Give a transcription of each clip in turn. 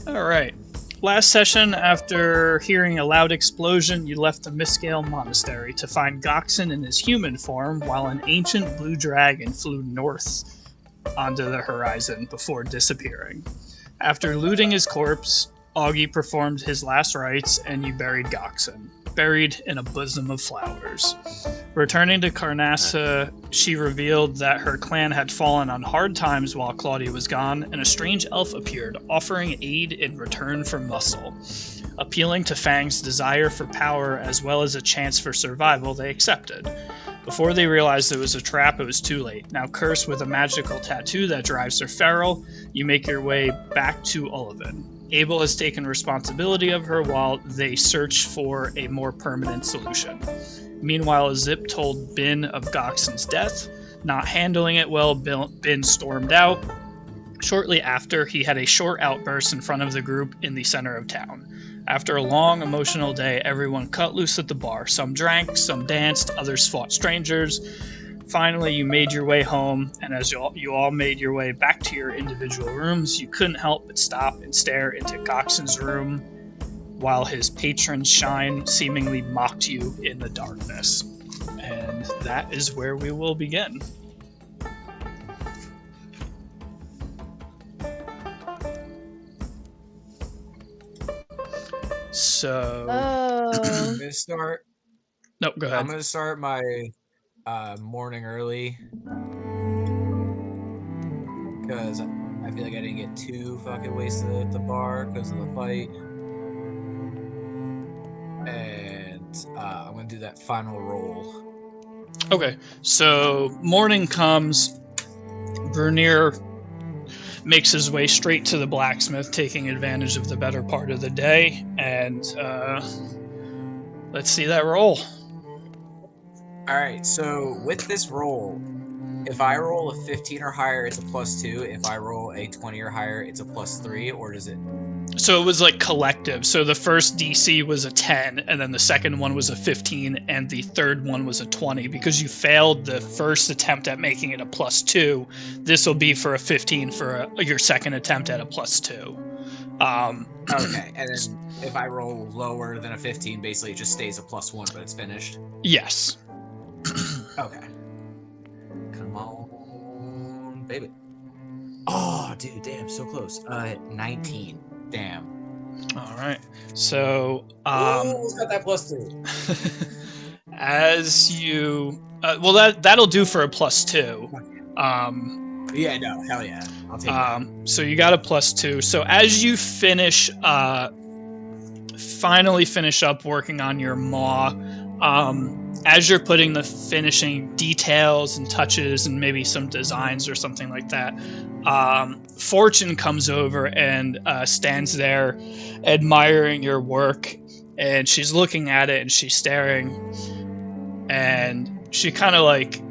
Alright. Last session, after hearing a loud explosion, you left the Mistgale Monastery to find Goxon in his human form, while an ancient blue dragon flew north onto the horizon before disappearing. After looting his corpse, Augie performed his last rites, and you buried Goxon, buried in a bosom of flowers. Returning to Carnassa, she revealed that her clan had fallen on hard times while Claudia was gone, and a strange elf appeared, offering aid in return for muscle. Appealing to Fang's desire for power as well as a chance for survival, they accepted. Before they realized it was a trap, it was too late. Now cursed with a magical tattoo that drives her feral, you make your way back to Ullivin. Abel has taken responsibility of her while they search for a more permanent solution. Meanwhile, Zip told Bin of Goxon's death. Not handling it well, Bin stormed out. Shortly after, he had a short outburst in front of the group in the center of town. After a long, emotional day, everyone cut loose at the bar. Some drank, some danced, others fought strangers. Finally, you made your way home, and as you all made your way back to your individual rooms, you couldn't help but stop and stare into Goxon's room while his patron's shine seemingly mocked you in the darkness. And that is where we will begin. So... I'm gonna start. No, go ahead. I'm gonna start my morning early because I feel like I didn't get too fucking wasted at the bar because of the fight, and I'm gonna do that final roll. Okay, so morning comes. Vernier makes his way straight to the blacksmith, taking advantage of the better part of the day, and let's see that roll. Alright, so with this roll, if I roll a 15 or higher, it's a +2. If I roll a 20 or higher, it's a +3, or does it... So it was like collective. So the first DC was a 10, and then the second one was a 15, and the third one was a 20. Because you failed the first attempt at making it a +2, this will be for a 15 for your second attempt at a +2. Okay, and then if I roll lower than a 15, basically it just stays a +1, but it's finished? Yes. Okay. Come on, baby. Oh, dude, damn, so close. 19. Damn. All right. So, who's got that +2? as you, well, that'll do for a +2. Yeah, no, hell yeah, I'll take that. So you got a +2. So as you finish, finally finish up working on your maw, as you're putting the finishing details and touches and maybe some designs or something like that, Fortune comes over and stands there admiring your work, and she's looking at it and she's staring, and she kind of like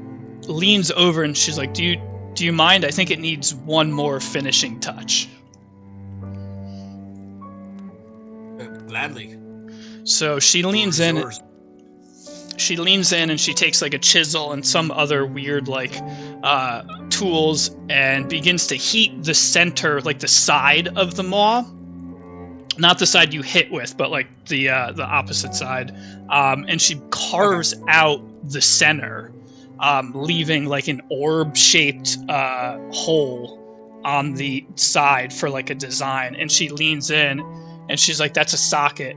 leans over and she's like, do you mind? I think it needs one more finishing touch. Gladly. So she leans in. She leans in and she takes like a chisel and some other weird like tools and begins to heat the center, like the side of the maw. Not the side you hit with, but like the opposite side. And she carves out the center, leaving like an orb-shaped hole on the side for like a design. And she leans in and she's like, "That's a socket.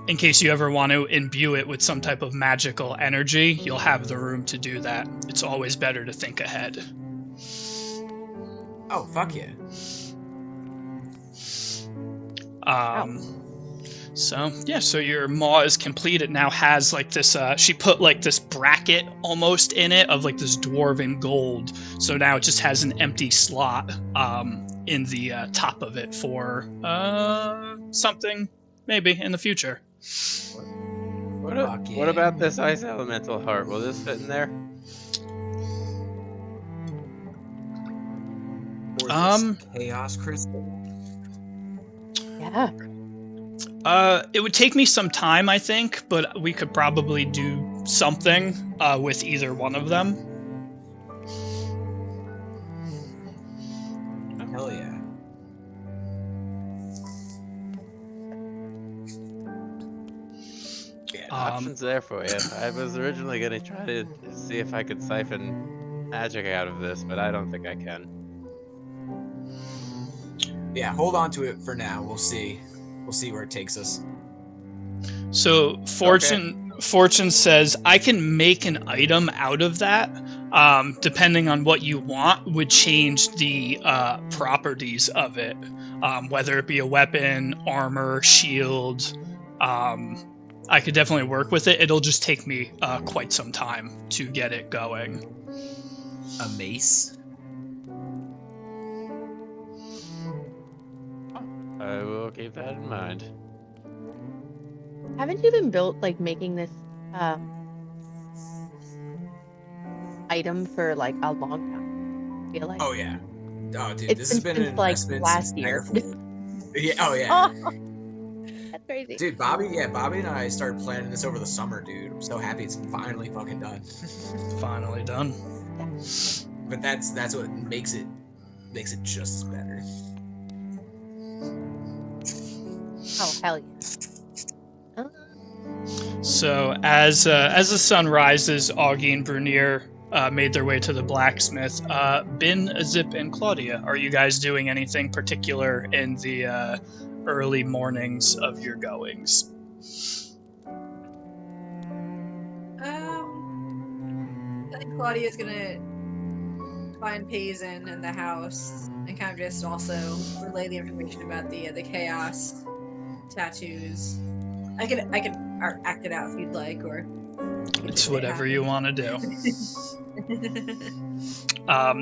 In case you ever want to imbue it with some type of magical energy, you'll have the room to do that. It's always better to think ahead." Oh, fuck yeah. So your maw is complete. It now has like this, she put like this bracket almost in it of like this dwarven gold. So now it just has an empty slot in the top of it for something maybe in the future. What about this ice elemental heart? Will this fit in there? Or this chaos crystal. Yeah. It would take me some time, I think, but we could probably do something with either one of them. Hell yeah. Options there for you. I was originally gonna try to see if I could siphon magic out of this, but I don't think I can. Yeah, hold on to it for now. We'll see. We'll see where it takes us. So Fortune says I can make an item out of that. Depending on what you want, would change the properties of it, whether it be a weapon, armor, shield. I could definitely work with it. It'll just take me quite some time to get it going. A mace? I will keep that in mind. Haven't you been built like making this item for like a long time? I feel like. Oh yeah. Oh dude, It's this has been an since, like, investment last since year. Niagara. Yeah. Oh yeah. That's crazy. Dude, Bobby and I started planning this over the summer, dude. I'm so happy it's finally fucking done. Finally done. But that's what makes it just as better. Oh hell yeah. So as the sun rises, Augie and Brunier made their way to the blacksmith. Bin, Zip, and Claudia, are you guys doing anything particular in the early mornings of your goings? I think Claudia's gonna find Payson in the house and kind of just also relay the information about the chaos tattoos. I can act it out if you'd like, or It's whatever you want to do.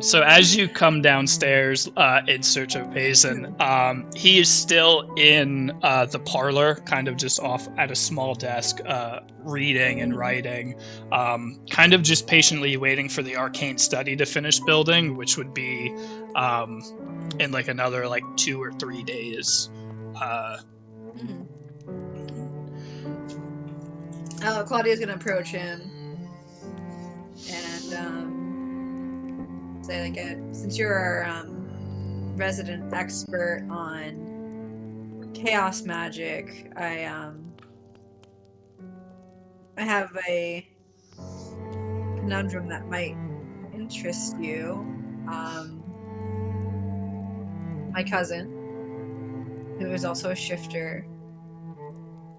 So as you come downstairs in search of Payson, he is still in the parlor, kind of just off at a small desk, reading and writing, kind of just patiently waiting for the arcane study to finish building, which would be in like another 2 or 3 days. Claudia's gonna approach him and say, since you're our resident expert on chaos magic, I have a conundrum that might interest you. My cousin, who is also a shifter,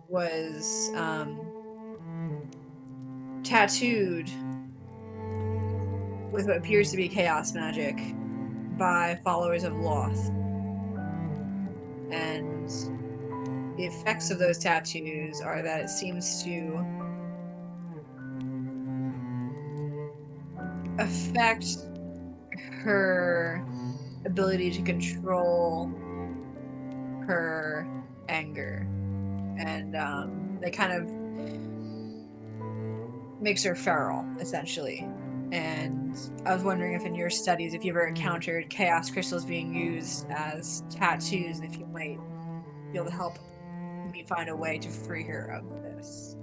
was tattooed with what appears to be chaos magic by followers of Loth. And the effects of those tattoos are that it seems to affect her ability to control her anger. And that kind of makes her feral, essentially. And I was wondering if in your studies, if you ever encountered chaos crystals being used as tattoos, and if you might be able to help me find a way to free her of this.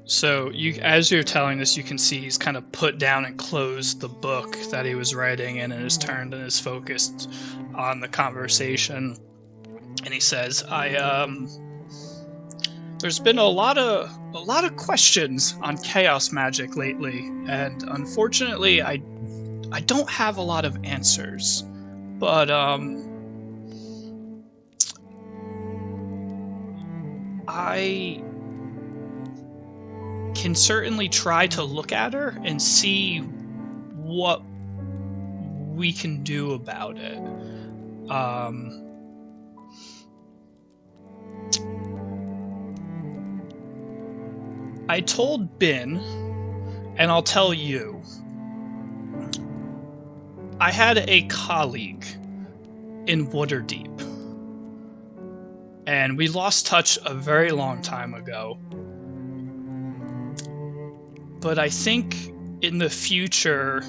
So as you're telling this, you can see he's kind of put down and closed the book that he was writing in, and is turned and is focused on the conversation. And he says, there's been a lot of questions on chaos magic lately, and unfortunately I don't have a lot of answers. But I can certainly try to look at her and see what we can do about it. I told Bin, and I'll tell you, I had a colleague in Waterdeep, and we lost touch a very long time ago. But I think in the future,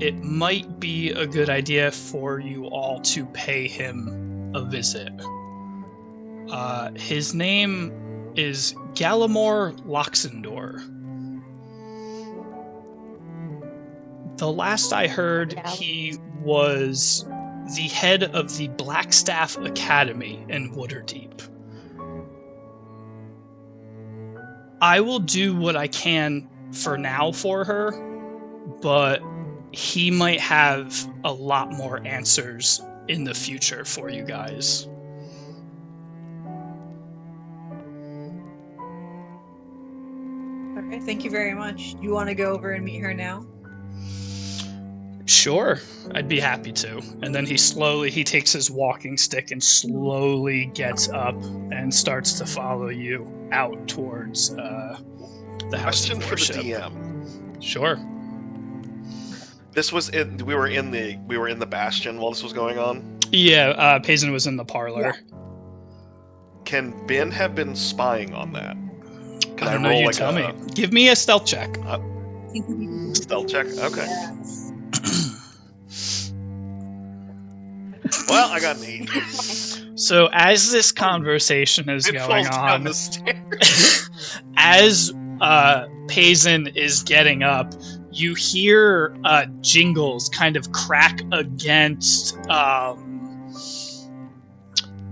it might be a good idea for you all to pay him a visit. His name is Gallimore Loxendor. The last I heard, he was the head of the Blackstaff Academy in Waterdeep. I will do what I can for now for her, but he might have a lot more answers in the future for you guys. Okay, thank you very much. You want to go over and meet her now? Sure, I'd be happy to. And then he takes his walking stick and slowly gets up and starts to follow you out towards the house Question of for the worship. DM. Sure. This was we were in the bastion while this was going on. Yeah, Payson was in the parlor. Can Ben have been spying on that? Can I I, don't know, roll you like tell a me. Give me a stealth check. stealth check? Okay. Yes. Well, I got an 8. So as this conversation is It going falls down on, the stairs. as Payson is getting up, you hear jingles kind of crack against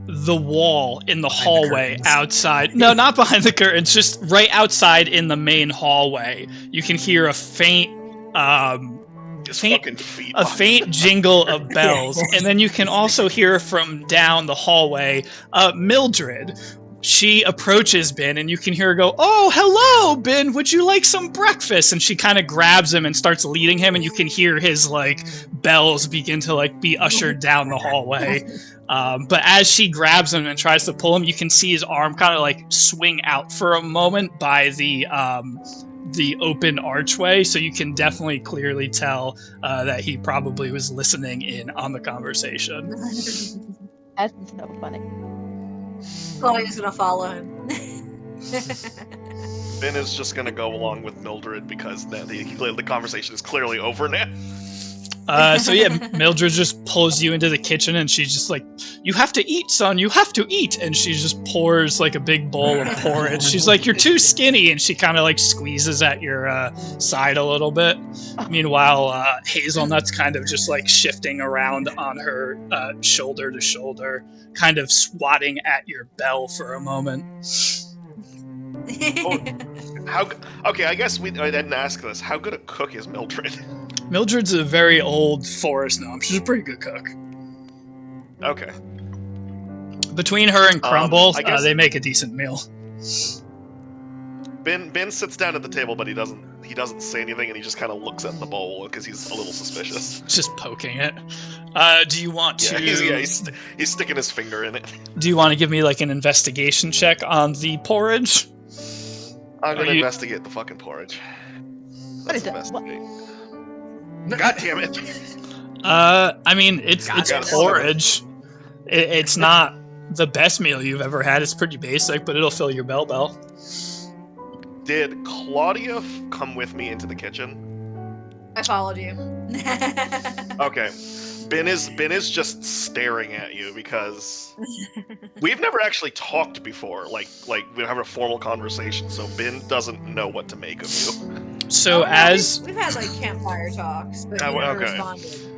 the wall in the hallway curtains. outside. No, not behind the curtains, just right outside in the main hallway. You can hear a faint His faint- fucking feet. a faint jingle of bells, and then you can also hear from down the hallway Mildred. She approaches Ben, and you can hear her go, "Oh, hello, Ben. Would you like some breakfast?" And she kind of grabs him and starts leading him, and you can hear his bells begin to be ushered down the hallway. But as she grabs him and tries to pull him, you can see his arm kind of swing out for a moment by the open archway, so you can definitely clearly tell that he probably was listening in on the conversation. That's so funny. Claudia's gonna follow him. Ben is just gonna go along with Mildred because the conversation is clearly over now. So yeah, Mildred just pulls you into the kitchen, and she's just like, "You have to eat, son. You have to eat." And she just pours a big bowl of porridge. She's like, "You're too skinny," and she kind of squeezes at your side a little bit. Meanwhile, Hazelnut's kind of just shifting around on her shoulder to shoulder, kind of swatting at your bell for a moment. Okay, I guess I didn't ask this. How good a cook is Mildred? Mildred's a very old forest gnome. She's a pretty good cook. Okay. Between her and Crumble, I guess- they make a decent meal. Ben sits down at the table, but he doesn't say anything, and he just kind of looks at the bowl because he's a little suspicious. Just poking it. Do you want to? He's sticking his finger in it. Do you want to give me an investigation check on the porridge? I'm gonna you- investigate the fucking porridge. What Let's is it? What? investigate. God damn it! I mean, it's Got it. porridge. It's not the best meal you've ever had. It's pretty basic, but it'll fill your bell. Did Claudia come with me into the kitchen? I followed you. Okay. Ben is just staring at you because we've never actually talked before. Like we have a formal conversation, so Ben doesn't know what to make of you. So we've had campfire talks, but you Oh, never okay. responded.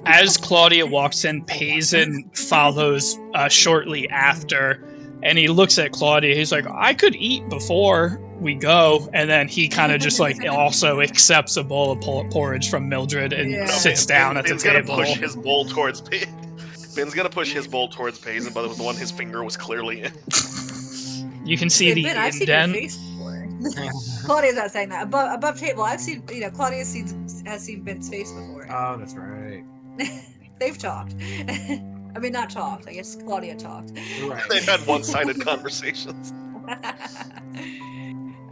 as Claudia walks in, Payson follows shortly after, and he looks at Claudia. He's like, "I could eat before we go," and then he kind of just also accepts a bowl of porridge from Mildred and sits down at the Ben's table. gonna push his bowl towards Ben's gonna push his bowl towards Payson, but it was the one his finger was clearly in. You can see Hey, the Ben, I've seen your indent. face before. Claudia's not saying that. Above table, I've seen. Claudia has seen Ben's face before. Oh, that's right. They've talked. I mean, not talked. I guess Claudia talked. Right. They've had one-sided conversations.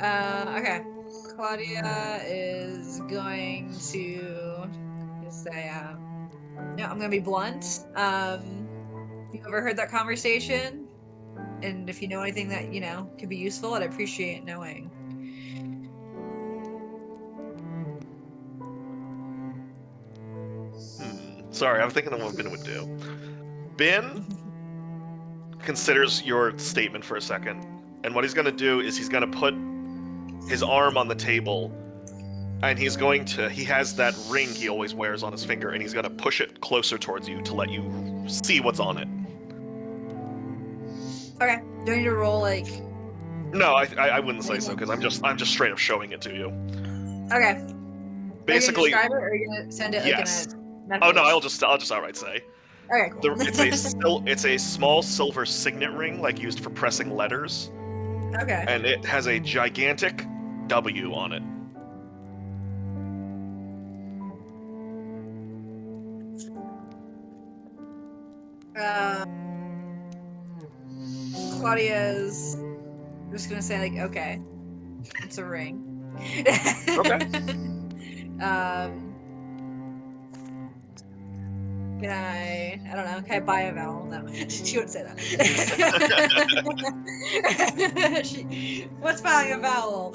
Okay. Claudia is going to just say, no, I'm gonna be blunt. You ever heard that conversation? And if you know anything that, could be useful, I'd appreciate knowing. Sorry, I'm thinking of what Ben would do. Ben considers your statement for a second, and what he's going to do is he's going to put his arm on the table, and he has that ring he always wears on his finger, and he's going to push it closer towards you to let you see what's on it. Okay. Do I need to roll, No, I wouldn't say so because I'm just straight up showing it to you. Okay. Basically, are you gonna describe it, or are you gonna send it yes. like in a message? Oh no, I'll just outright say. Okay, cool. It's a small silver signet ring, like used for pressing letters, Okay. and it has a gigantic W on it. Claudia's just gonna say like, okay, it's a ring. Okay. Can I don't know, can I buy a vowel? No, she wouldn't say that. What's buying a vowel?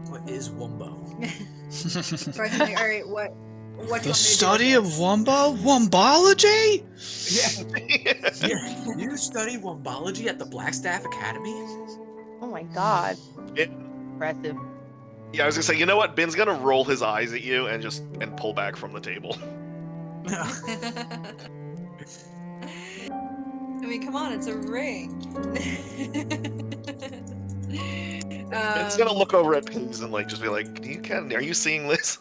What is Wumbo? So I think, like, all right, what do you want me The to study do of with this? Wumbo? Wombology? Yeah. You study Wumbology at the Blackstaff Academy? Oh my god. It- Impressive. Yeah, I was gonna say, you know what? Ben's gonna roll his eyes at you and pull back from the table. I mean, come on, it's a ring. Ben's gonna look over at Pigs and just be like, are you seeing this?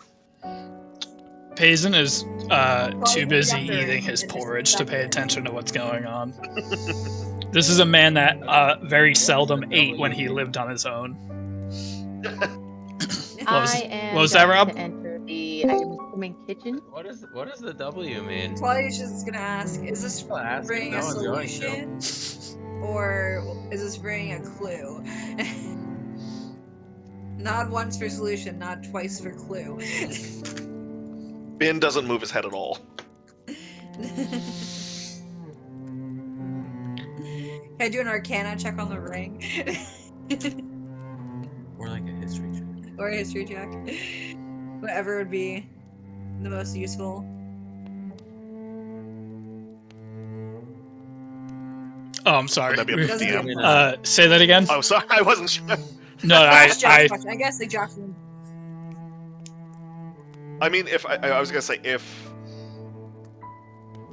Payson is too busy younger eating his and porridge to pay younger. attention to what's going on. This is a man that very seldom ate when he lived on his own. What was that, going Rob? to enter the item swimming kitchen. What does the W mean? Claudia's just gonna ask, is this I'll ask if ring no a one's going to. solution? Or is this ring a clue? Nod once for solution, nod twice for clue. Ben doesn't move his head at all. Can I do an arcana check on the ring? Or like a history check. Or a history check? Whatever would be the most useful. Oh, I'm sorry. Would that be up to Doesn't DM? mean- Say that again? Oh, sorry, I wasn't sure. No, Ask Josh I a question. I guess like Josh. I mean, if I was gonna say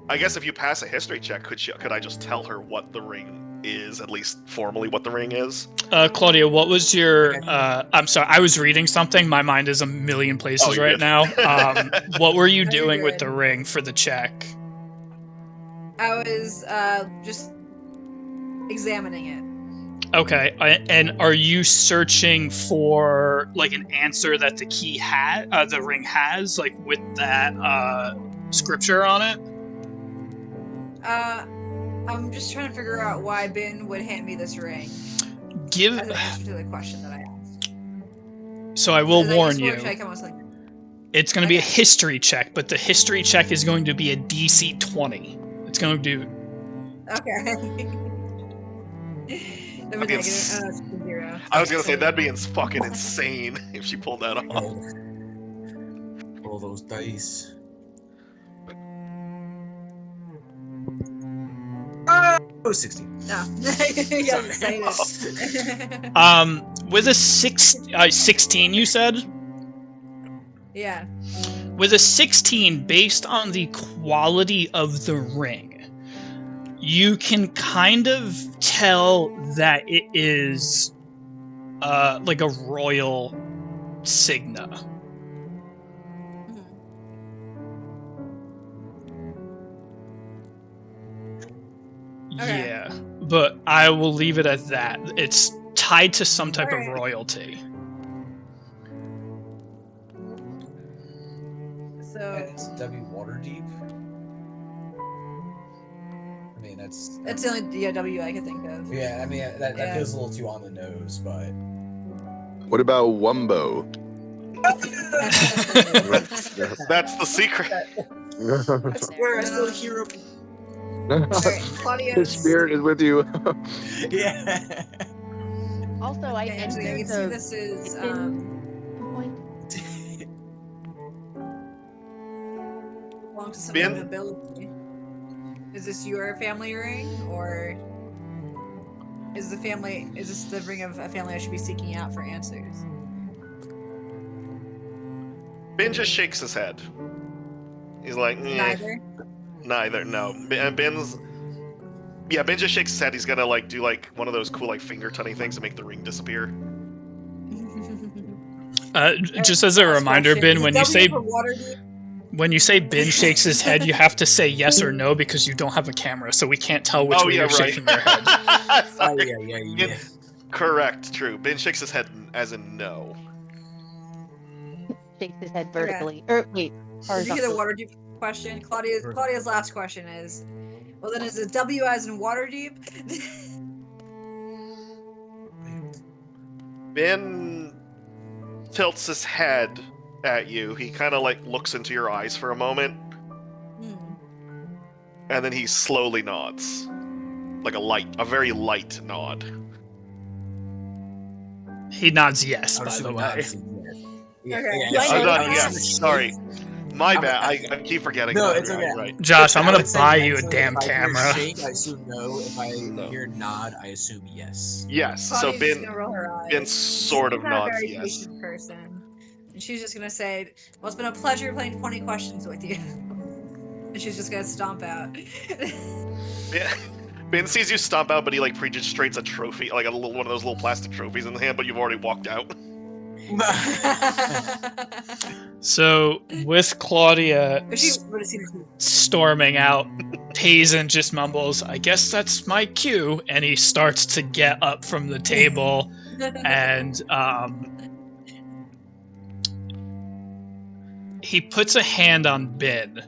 I guess if you pass a history check, could I just tell her what the ring is, at least formally what the ring is? Claudia, what was your? I'm sorry, I was reading something. My mind is a million places Oh, you're right good. now. What were you No, you're doing with good. the ring for the check? I was just examining it. Okay, and are you searching for like an answer that the the ring has, like with that scripture on it? I'm just trying to figure out why Ben would hand me this ring Give. as an answer to the question that I asked. So I will Is that warn useful, or you. should I come with something? It's going to be a Okay. history check, but the history check is going to be a DC 20. It's going to do. Okay. That was Okay, negative. Oh, it's 0. I was gonna say that'd be fucking insane if she pulled that off. Roll those dice. Oh, 16. No. You got excited. With a 16, you said? Yeah. With a 16, based on the quality of the ring, you can kind of tell that it is like a royal signa. Mhm. Okay. Yeah, but I will leave it at that. It's tied to some type Alright. of royalty. So It's W Waterdeep. I mean, that's that's the only W I could think of. yeah. I mean, that Yeah. feels a little too on the nose, but What about Wumbo? That's the secret. we're still here. Alright, Claudia's. His spirit is with you. Yeah. Also, I Okay, Angela, you entered can see the this is point. belongs to Ben? someone of ability. Is this your family ring, or is this the ring of a family I should be seeking out for answers? Ben just shakes his head. He's like, Neither. neither. No. And Ben's Yeah, Ben just shakes his head. He's gonna like do like one of those cool like finger tunning things to make the ring disappear. Just as a Last reminder, question. Ben, Is it W for Waterdeep? when you say Ben shakes his head, you have to say yes or no because you don't have a camera, so we can't tell which way you're shaking your head. Oh, Sorry. yeah. Correct, true. Ben shakes his head as in no. Shakes his head vertically. Or wait, Did you hear the horizontally. Waterdeep question? Claudia's last question is, well then is it W as in Waterdeep? Ben tilts his head at you. He kind of like looks into your eyes for a moment, and then he slowly nods, like a very light nod. He nods yes, I would by the assume way. not. Yeah, Okay. yeah, Yeah, Oh, I no, know. yes, sorry. My bad. I keep forgetting. No, that. it's okay. Right. Josh, I'm I gonna would say buy yes, you a so damn if I hear camera. Shake, I assume no. If I No. hear nod, I assume yes. Yes. So Claudia's just Ben gonna roll her eyes. Ben sort of She's not a nods very yes. patient person. And she's just gonna say, well, it's been a pleasure playing 20 questions with you. And she's just gonna stomp out. Yeah. Ben sees you stomp out, but he like predigistrates a trophy, like one of those little plastic trophies in the hand. But you've already walked out. So with Claudia But she would have seen it. storming out, Hazen just mumbles, "I guess that's my cue," and he starts to get up from the table and he puts a hand on Ben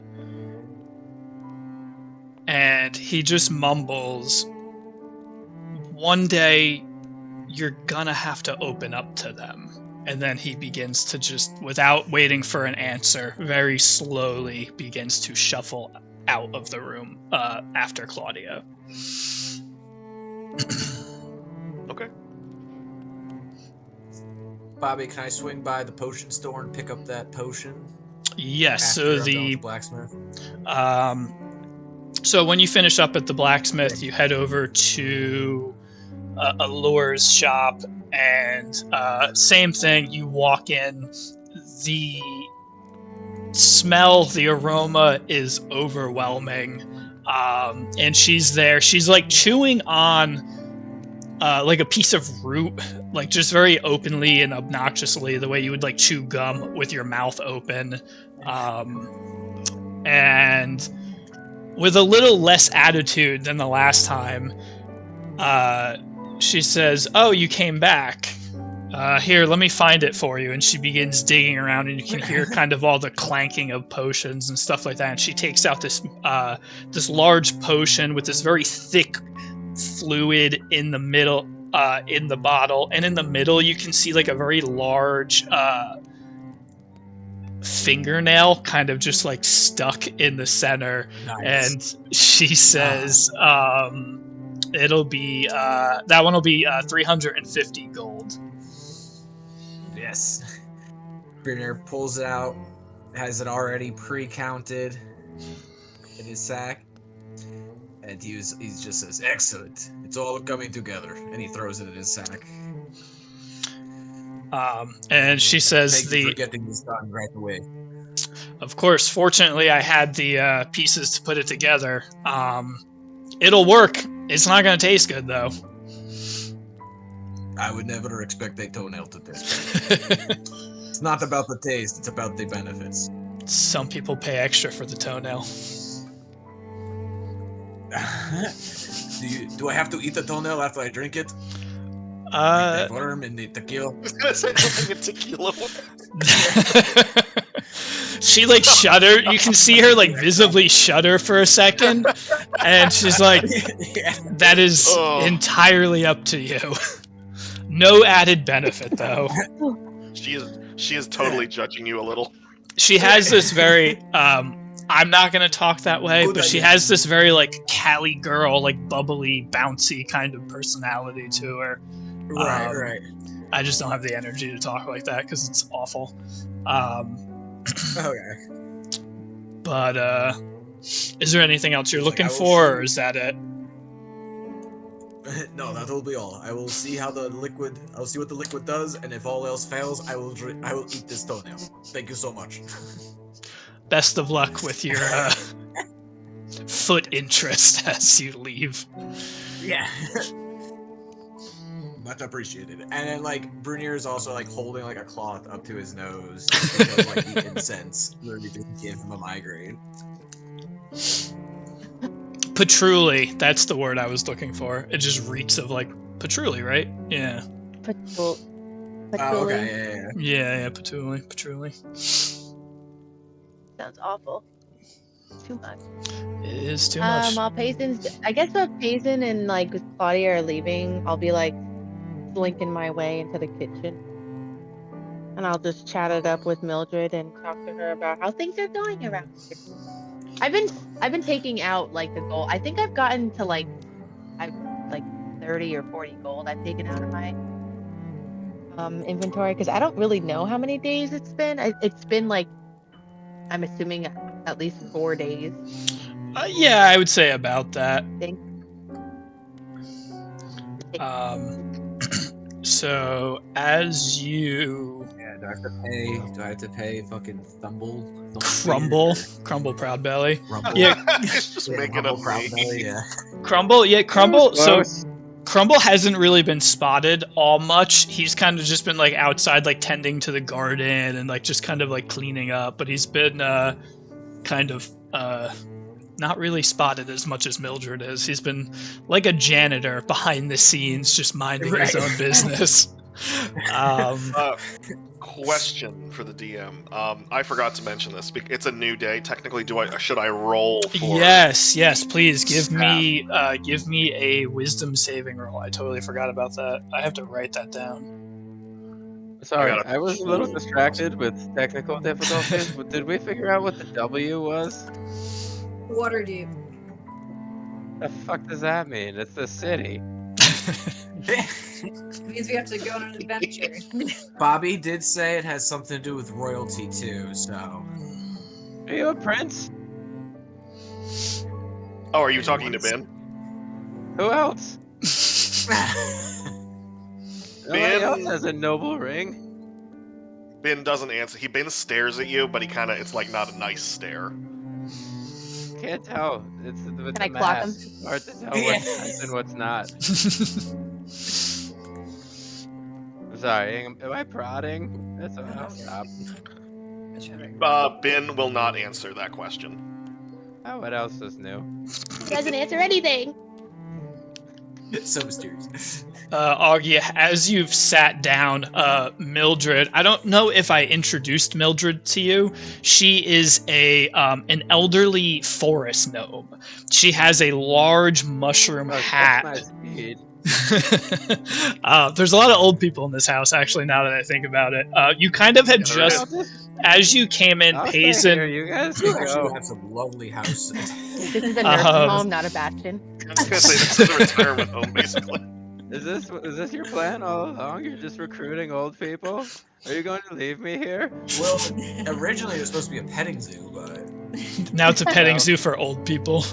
and he just mumbles, "One day you're gonna have to open up to them." And then he begins to just, without waiting for an answer, very slowly begins to shuffle out of the room after Claudia. Okay. Bobby, can I swing by the potion store and pick up that potion? Yes, after so I'm done with the blacksmith. so when you finish up at the blacksmith, you head over to Allure's shop, and same thing. You walk in, the smell, the aroma is overwhelming, and she's there. She's like chewing on like a piece of root, like just very openly and obnoxiously, the way you would like chew gum with your mouth open, and with a little less attitude than the last time. She says, "Oh, you came back. Here, let me find it for you." And she begins digging around, and you can hear kind of all the clanking of potions and stuff like that. And she takes out this this large potion with this very thick fluid in the middle, in the bottle. And in the middle, you can see like a very large fingernail kind of just like stuck in the center. Nice. And she says, it'll be that one will be 350 gold. Yes. Brynir pulls it out, has it already pre-counted in his sack, and he just says, "Excellent. It's all coming together," and he throws it in his sack. And she says, Thank you for getting this done right away. of course, fortunately I had the pieces to put it together. It'll work. It's not going to taste good though. I would never expect a toenail to taste. It's not about the taste, it's about the benefits. Some people pay extra for the toenail. Do I have to eat the toenail after I drink it? Like the worm in the tequila? I was gonna say something in tequila. She like shudder. You can see her like visibly shudder for a second, and she's like, Yeah. "That is Oh. entirely up to you. No added benefit though." She is totally judging you a little. She has this very I'm not gonna talk that way, Good but she idea. has this very like Cali girl, like bubbly, bouncy kind of personality to her. Right, right. I just don't have the energy to talk like that because it's awful. Okay. But is there anything else you're Like, looking I will for, see- or is that it? No, that'll be all. I will see how the liquid. I'll see what the liquid does, and if all else fails, I will eat this toenail. Thank you so much. Best of luck with your foot interest as you leave. Yeah. Much appreciated. And then like Brunier is also like holding like a cloth up to his nose because like the incense literally just give him a migraine. Patchouli, that's the word I was looking for. It just reeks of like patchouli, right? Yeah. Patchouli. Oh, okay, Yeah, patchouli. Sounds awful. Too much. It is too much. While I guess while Payson and like Claudia are leaving, I'll be like slinking my way into the kitchen. And I'll just chat it up with Mildred and talk to her about how things are going around here. I've been taking out like the gold. I think I've gotten to like 30 or 40 gold I've taken out of my inventory because I don't really know how many days it's been. It's been like, I'm assuming at least 4 days. Yeah, I would say about that. So as you Do I have to pay fucking Crumble Proudbelly. Rumble. Yeah. He's just making Rumble up Proudbelly, yeah. Crumble. So Close. Crumble hasn't really been spotted all much. He's kind of just been like outside, like tending to the garden and like just kind of like cleaning up. But he's been kind of not really spotted as much as Mildred is. He's been like a janitor behind the scenes, just minding his own business. Question for the DM. I forgot to mention this. It's a new day. Technically, should I roll for? Yes, please give me a wisdom saving roll. I totally forgot about that. I have to write that down. Sorry, gotta I was a little pull. distracted with technical difficulties, but did we figure out what the W was? Waterdeep. The fuck does that mean? It's the city. It means we have to go on an adventure. Bobby did say it has something to do with royalty too, so. Are you a prince? Oh, are you talking to Ben? Who else? Nobody Ben- else has a noble ring. Ben doesn't answer. Ben stares at you, but it's like not a nice stare. Can't tell. It's with Can I the clock mask. Hard to tell what's nice and what's not. Sorry, am I prodding? That's all. I'll stop. Ben will not answer that question. Oh, what else is new? He doesn't answer anything. It's so mysterious. Augie, as you've sat down, Mildred, I don't know if I introduced Mildred to you. She is an elderly forest gnome. She has a large mushroom hat. That's my speed. There's a lot of old people in this house, actually, now that I think about it. You kind of had Yeah, there just, as you came in, I'll stay here. Payson. You guys You can actually go. have some lovely houses. This is a nursing home, not a bastion. I was gonna say this is a retirement home, basically. Is this your plan all along? You're just recruiting old people? Are you going to leave me here? Well, originally it was supposed to be a petting zoo, but Now it's a petting No. zoo for old people.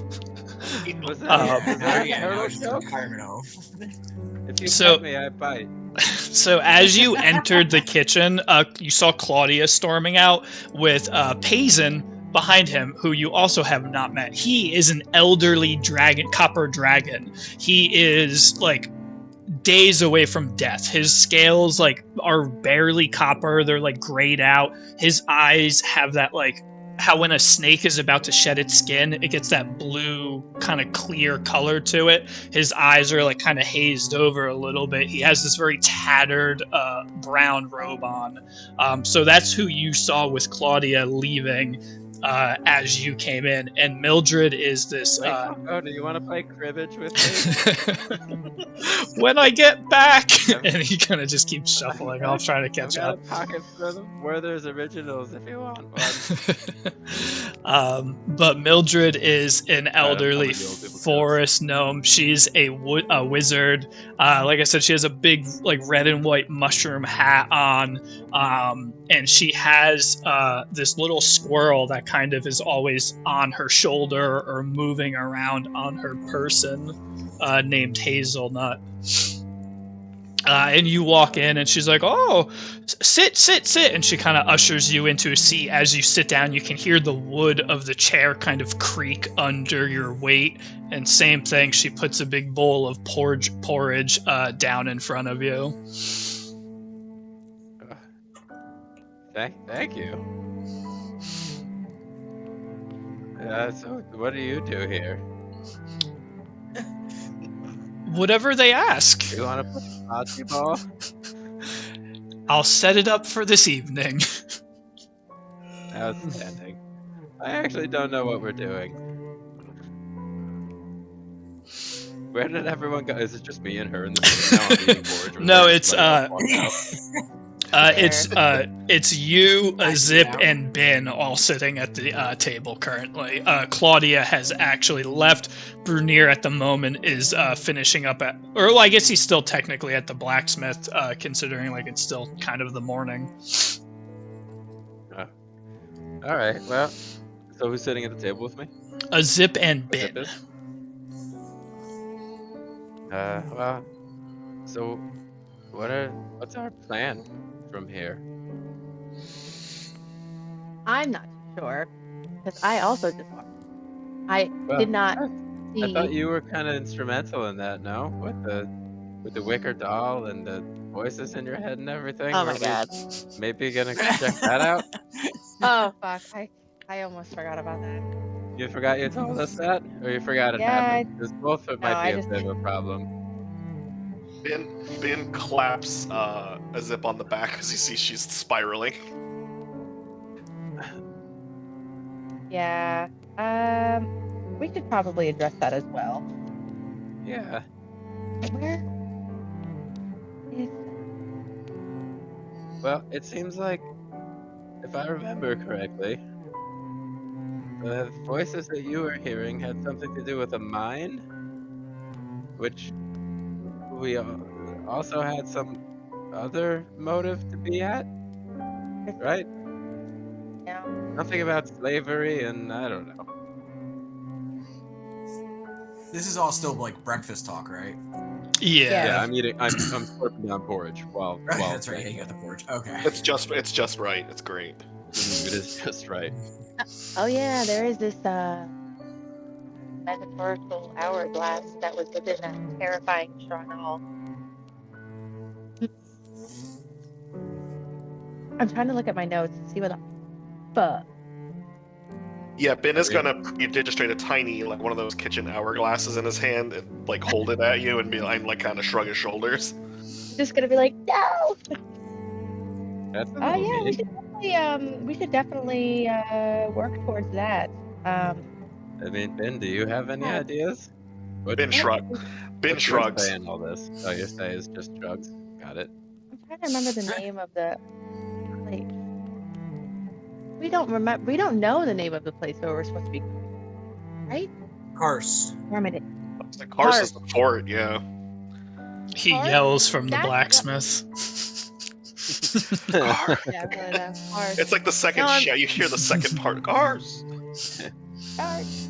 Was that Um, now, a now turtle it's just a joke? retirement home. If you So- pet me, I bite. So as you entered the kitchen, you saw Claudia storming out with Payson behind him, who you also have not met. He is an elderly copper dragon. He is like days away from death. His scales are barely copper. They're grayed out. His eyes have that how when a snake is about to shed its skin, it gets that blue kind of clear color to it. His eyes are kind of hazed over a little bit. He has this very tattered brown robe on. So that's who you saw with Claudia leaving as you came in. And Mildred is this... Wait, do you want to play cribbage with me? when I get back! And he kind of just keeps shuffling off, trying to catch I've got up. a pocket for them where there's originals if you want one. But Mildred is an elderly the old people forest gnome. She's a wizard. Like I said, she has a big red and white mushroom hat on, and she has this little squirrel that kind of is always on her shoulder or moving around on her person, named Hazelnut. And you walk in, and she's like, "Oh, sit," and she kind of ushers you into a seat. As you sit down, you can hear the wood of the chair kind of creak under your weight. And same thing, she puts a big bowl of porridge down in front of you. Thank you. So what do you do here? Whatever they ask. You want to play bocce ball? I'll set it up for this evening. Outstanding. I actually don't know what we're doing. Where did everyone go? Is it just me and her in the room now? I'm eating porridge with No, her, it's like, it's you, Zip, and Ben all sitting at the table currently. Claudia has actually left. Brunier at the moment is finishing up at, or well, I guess he's still technically at the blacksmith, considering like it's still kind of the morning. All right. Well, so who's sitting at the table with me? Zip and Zip Ben. is? Well, so what's our plan from here? I'm not sure because I also just walked. I Well, did not see. I thought you were kind of instrumental in that, no? With the wicker doll and the voices in your head and everything. Oh Were my we god. Maybe gonna check that out. Oh fuck. I almost forgot about that. You forgot you told us that, or you forgot it Yeah, happened? Because both no, might I be a just- bit of a problem. Ben claps a Zip on the back as he sees she's spiraling. Yeah. We should probably address that as well. Yeah. Where is Well, it seems like, if I remember correctly, the voices that you were hearing had something to do with a mine, which we also had some other motive to be at, right? now? Something about slavery and I don't know. This is all still like breakfast talk, right? Yeah. Yeah, I'm slurping down porridge while That's right. Yeah, you got the porch. Okay. It's just right. It's great. It is just right. Oh yeah, there is this metaphorical hourglass that was within that terrifying shrine hall. I'm trying to look at my notes and see what the fuck. Yeah, Ben is gonna predigitate a tiny, like one of those kitchen hourglasses in his hand and like hold it at you and be like kind of shrug his shoulders. Just gonna be like, no. That's Oh yeah, we should definitely work towards that. I mean, Ben, do you have any Yeah. ideas? What, Ben shrug. Ben what's your shrugs. say in all this? Oh, your say is just shrugs. Got it. I'm trying to remember the name of the place. We don't remember. We don't know the name of the place where we're supposed to be, right? Cars. Pyramid. The Kars is the fort, yeah. He Cars? yells from the That's what- blacksmith. Yeah, but, Cars. It's like the second No, I'm- shout. You hear the second part. Cars. Cars.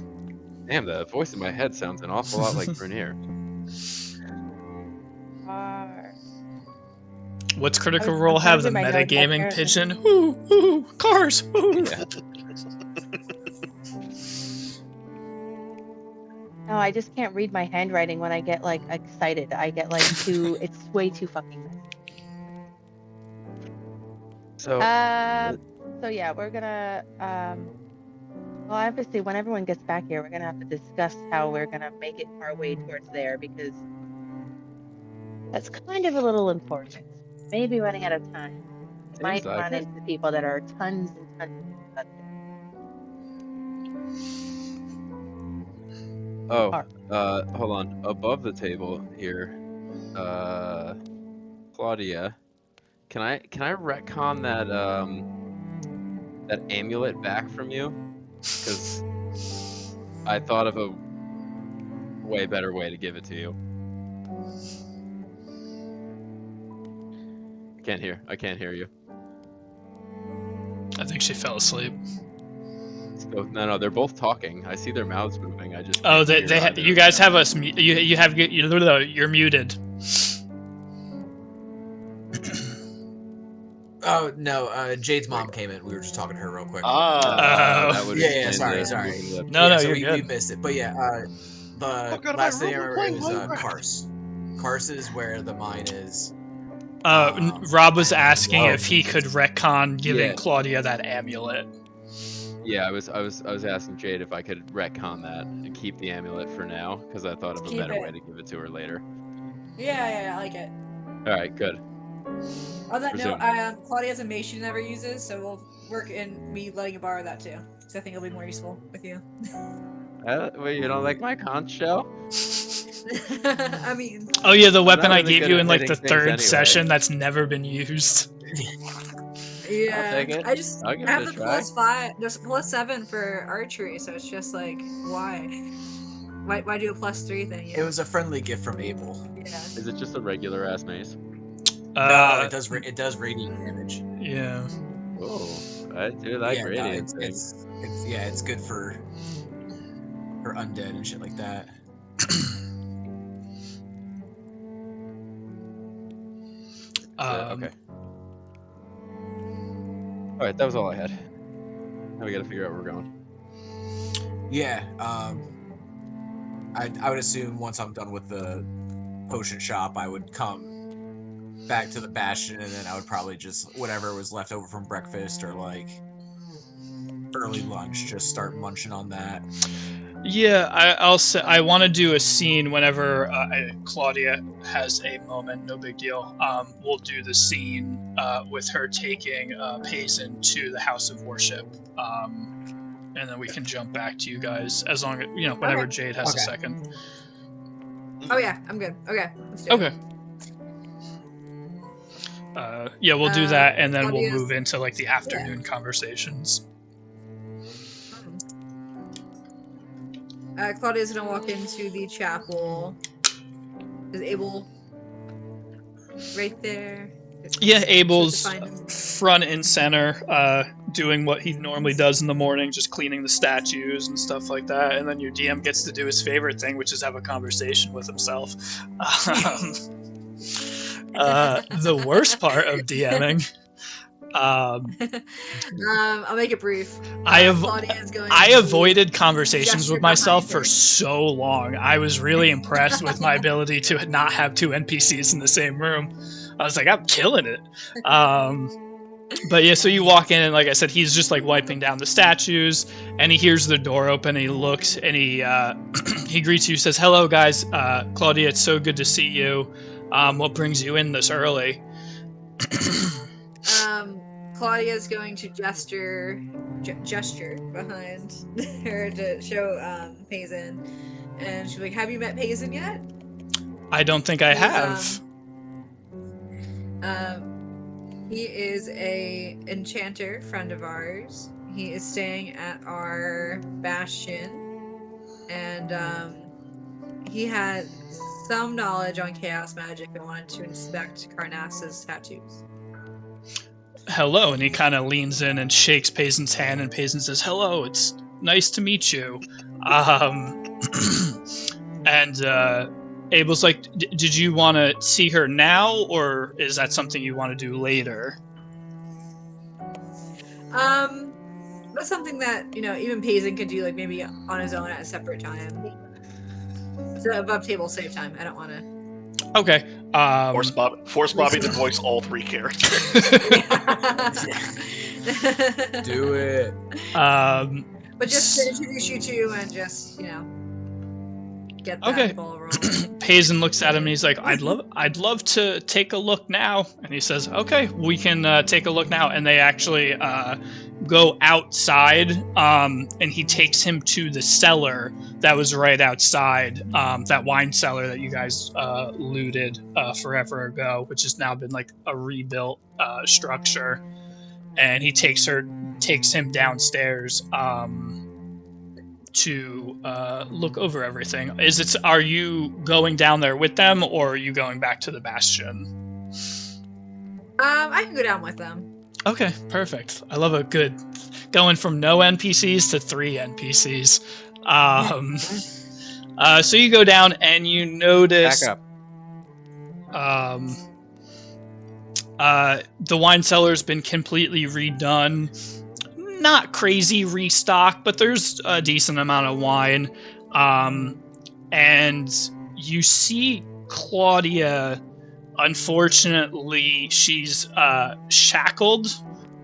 Damn, the voice in my head sounds an awful lot like Brunier. Cars. What's Critical I was- Role I'm have? The trying to do my notes metagaming back there. pigeon. Whoo, whoo, cars. Whoo. Yeah. No, I just can't read my handwriting when I get like excited. I get like too. It's way too fucking. So, So yeah, we're gonna. Well, obviously, when everyone gets back here, we're gonna have to discuss how we're gonna make it our way towards there because that's kind of a little important. Maybe running out of time. Seems Might like run it. into people that are tons and tons of oh, Art. hold on. Above the table here, Claudia, can I retcon that that amulet back from you? Because I thought of a way better way to give it to you. I can't hear you. I think she fell asleep. So, no, they're both talking. I see their mouths moving. I just Oh, can't hear either you of guys them. have us. You're muted. Oh no, Jade's mom came in. We were just talking to her real quick. Ah. that would Yeah, explain sorry. the moving No, no, so you're we good. missed it. But yeah, the God, last my thing I room, we're remember it was playing Minecraft. Kars. Kars is where the mine is. Rob was and- asking Oh. if he could retcon giving Yeah. Claudia that amulet. Yeah, I was asking Jade if I could retcon that and keep the amulet for now because I thought of a Keep better it. way to give it to her later. Yeah, I like it. All right, good. On that Resume. note, Claudia has a mace she never uses, so we'll work in me letting you borrow that too. Because I think it'll be more useful with you. Wait, you don't like my conch shell? I mean, Oh yeah, the weapon not I really gave good you at in like the hitting things third anyway. session that's never been used. yeah. take it. I just I'll give have it a the try. +5. There's a +7 for archery, so it's just like, why? Why do a +3 thing? It was a friendly gift from Abel. Yeah. Is it just a regular ass mace? No, it does. It does radiant damage. Yeah. Oh, I do like yeah, no, radiant things. it's good for undead and shit like that. Okay. All right, that was all I had. Now we got to figure out where we're going. Yeah. I would assume once I'm done with the potion shop, I would come back to the Bastion, and then I would probably just whatever was left over from breakfast or like early lunch, just start munching on that. Yeah, I'll say I want to do a scene whenever Claudia has a moment. No big deal. We'll do the scene with her taking Payson to the House of Worship, and then we can jump back to you guys as long as whenever Okay. Jade has a Okay. second. Oh yeah, I'm good. Okay. Let's do it. Okay. Yeah, we'll do that, and then we'll Claudia's- move into like the afternoon conversations. Claudia's gonna walk into the chapel. Is Abel right there? Yeah, Supposed Abel's to find him? front and center, doing what he normally does in the morning, just cleaning the statues and stuff like that. And then your DM gets to do his favorite thing, which is have a conversation with himself. The worst part of DMing. I'll make it brief. Claudia is going I to avoided conversations gesture with myself behind for her. so long. I was really impressed with my ability to not have two NPCs in the same room. I was like, I'm killing it. But yeah, so you walk in, and like I said, he's just like wiping down the statues, and he hears the door open. And he looks, and he he greets you, says, "Hello, guys. Claudia, it's so good to see you. What brings you in this early?" Claudia's going to gesture behind her to show Payson, and she's like, "Have you met Payson yet?" I don't think I He's, have. He is a enchanter friend of ours. He is staying at our bastion, and he had some knowledge on chaos magic and wanted to inspect Karnas's tattoos. Hello, and he kind of leans in and shakes Payson's hand, and Payson says, "Hello, it's nice to meet you." And Abel's like, "Did you want to see her now, or is that something you want to do later?" That's something that even Payson could do, like maybe on his own at a separate time. So above table save time. I don't want to. Okay. Force Bobby to voice all three characters. Do it. But just to introduce you to and just get that Okay. ball rolling. Payson looks at him and he's like, I'd love to take a look now. And he says, "Okay, we can take a look now." And they actually go outside, and he takes him to the cellar that was right outside, that wine cellar that you guys looted forever ago, which has now been like a rebuilt structure. And he takes him downstairs to look over everything. Are you going down there with them, or are you going back to the Bastion? I can go down with them. Okay, perfect. I love a good going from no NPCs to 3 NPCs. So you go down and you notice Back up. The wine cellar's been completely redone. Not crazy restock, but there's a decent amount of wine. And you see Claudia, unfortunately, she's shackled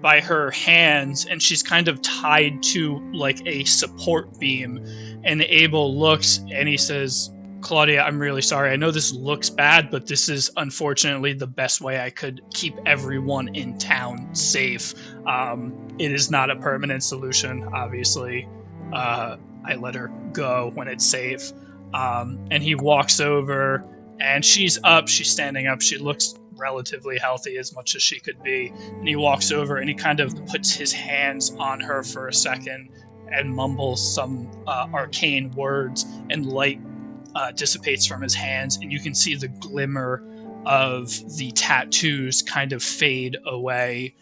by her hands, and she's kind of tied to like a support beam. And Abel looks and he says, Claudia, I'm really sorry. I know this looks bad, but this is unfortunately the best way I could keep everyone in town safe. It is not a permanent solution, obviously. I let her go when it's safe. And he walks over, and she's up, she's standing up, she looks relatively healthy as much as she could be. And he walks over and he kind of puts his hands on her for a second and mumbles some arcane words, and light dissipates from his hands, and you can see the glimmer of the tattoos kind of fade away.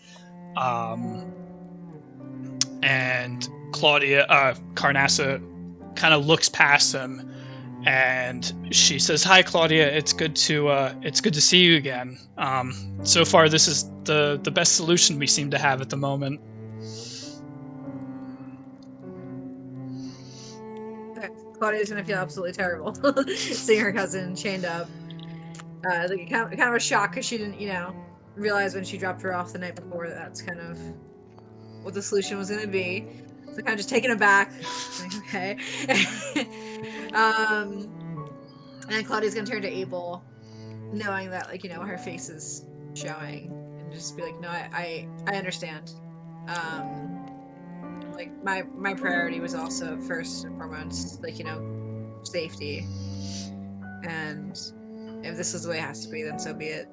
And Claudia, Carnassa kind of looks past him, and she says, "Hi, Claudia. It's good to see you again. So far, this is the best solution we seem to have at the moment." Claudia's gonna feel absolutely terrible seeing her cousin chained up. Like kind of a shock because she didn't, realize when she dropped her off the night before that that's kind of what the solution was gonna be. So kind of just taken aback. Like, okay. And then Claudia's gonna turn to Abel, knowing that her face is showing, and just be like, "No, I understand. Like my priority was also first and foremost, safety. And if this is the way it has to be, then so be it."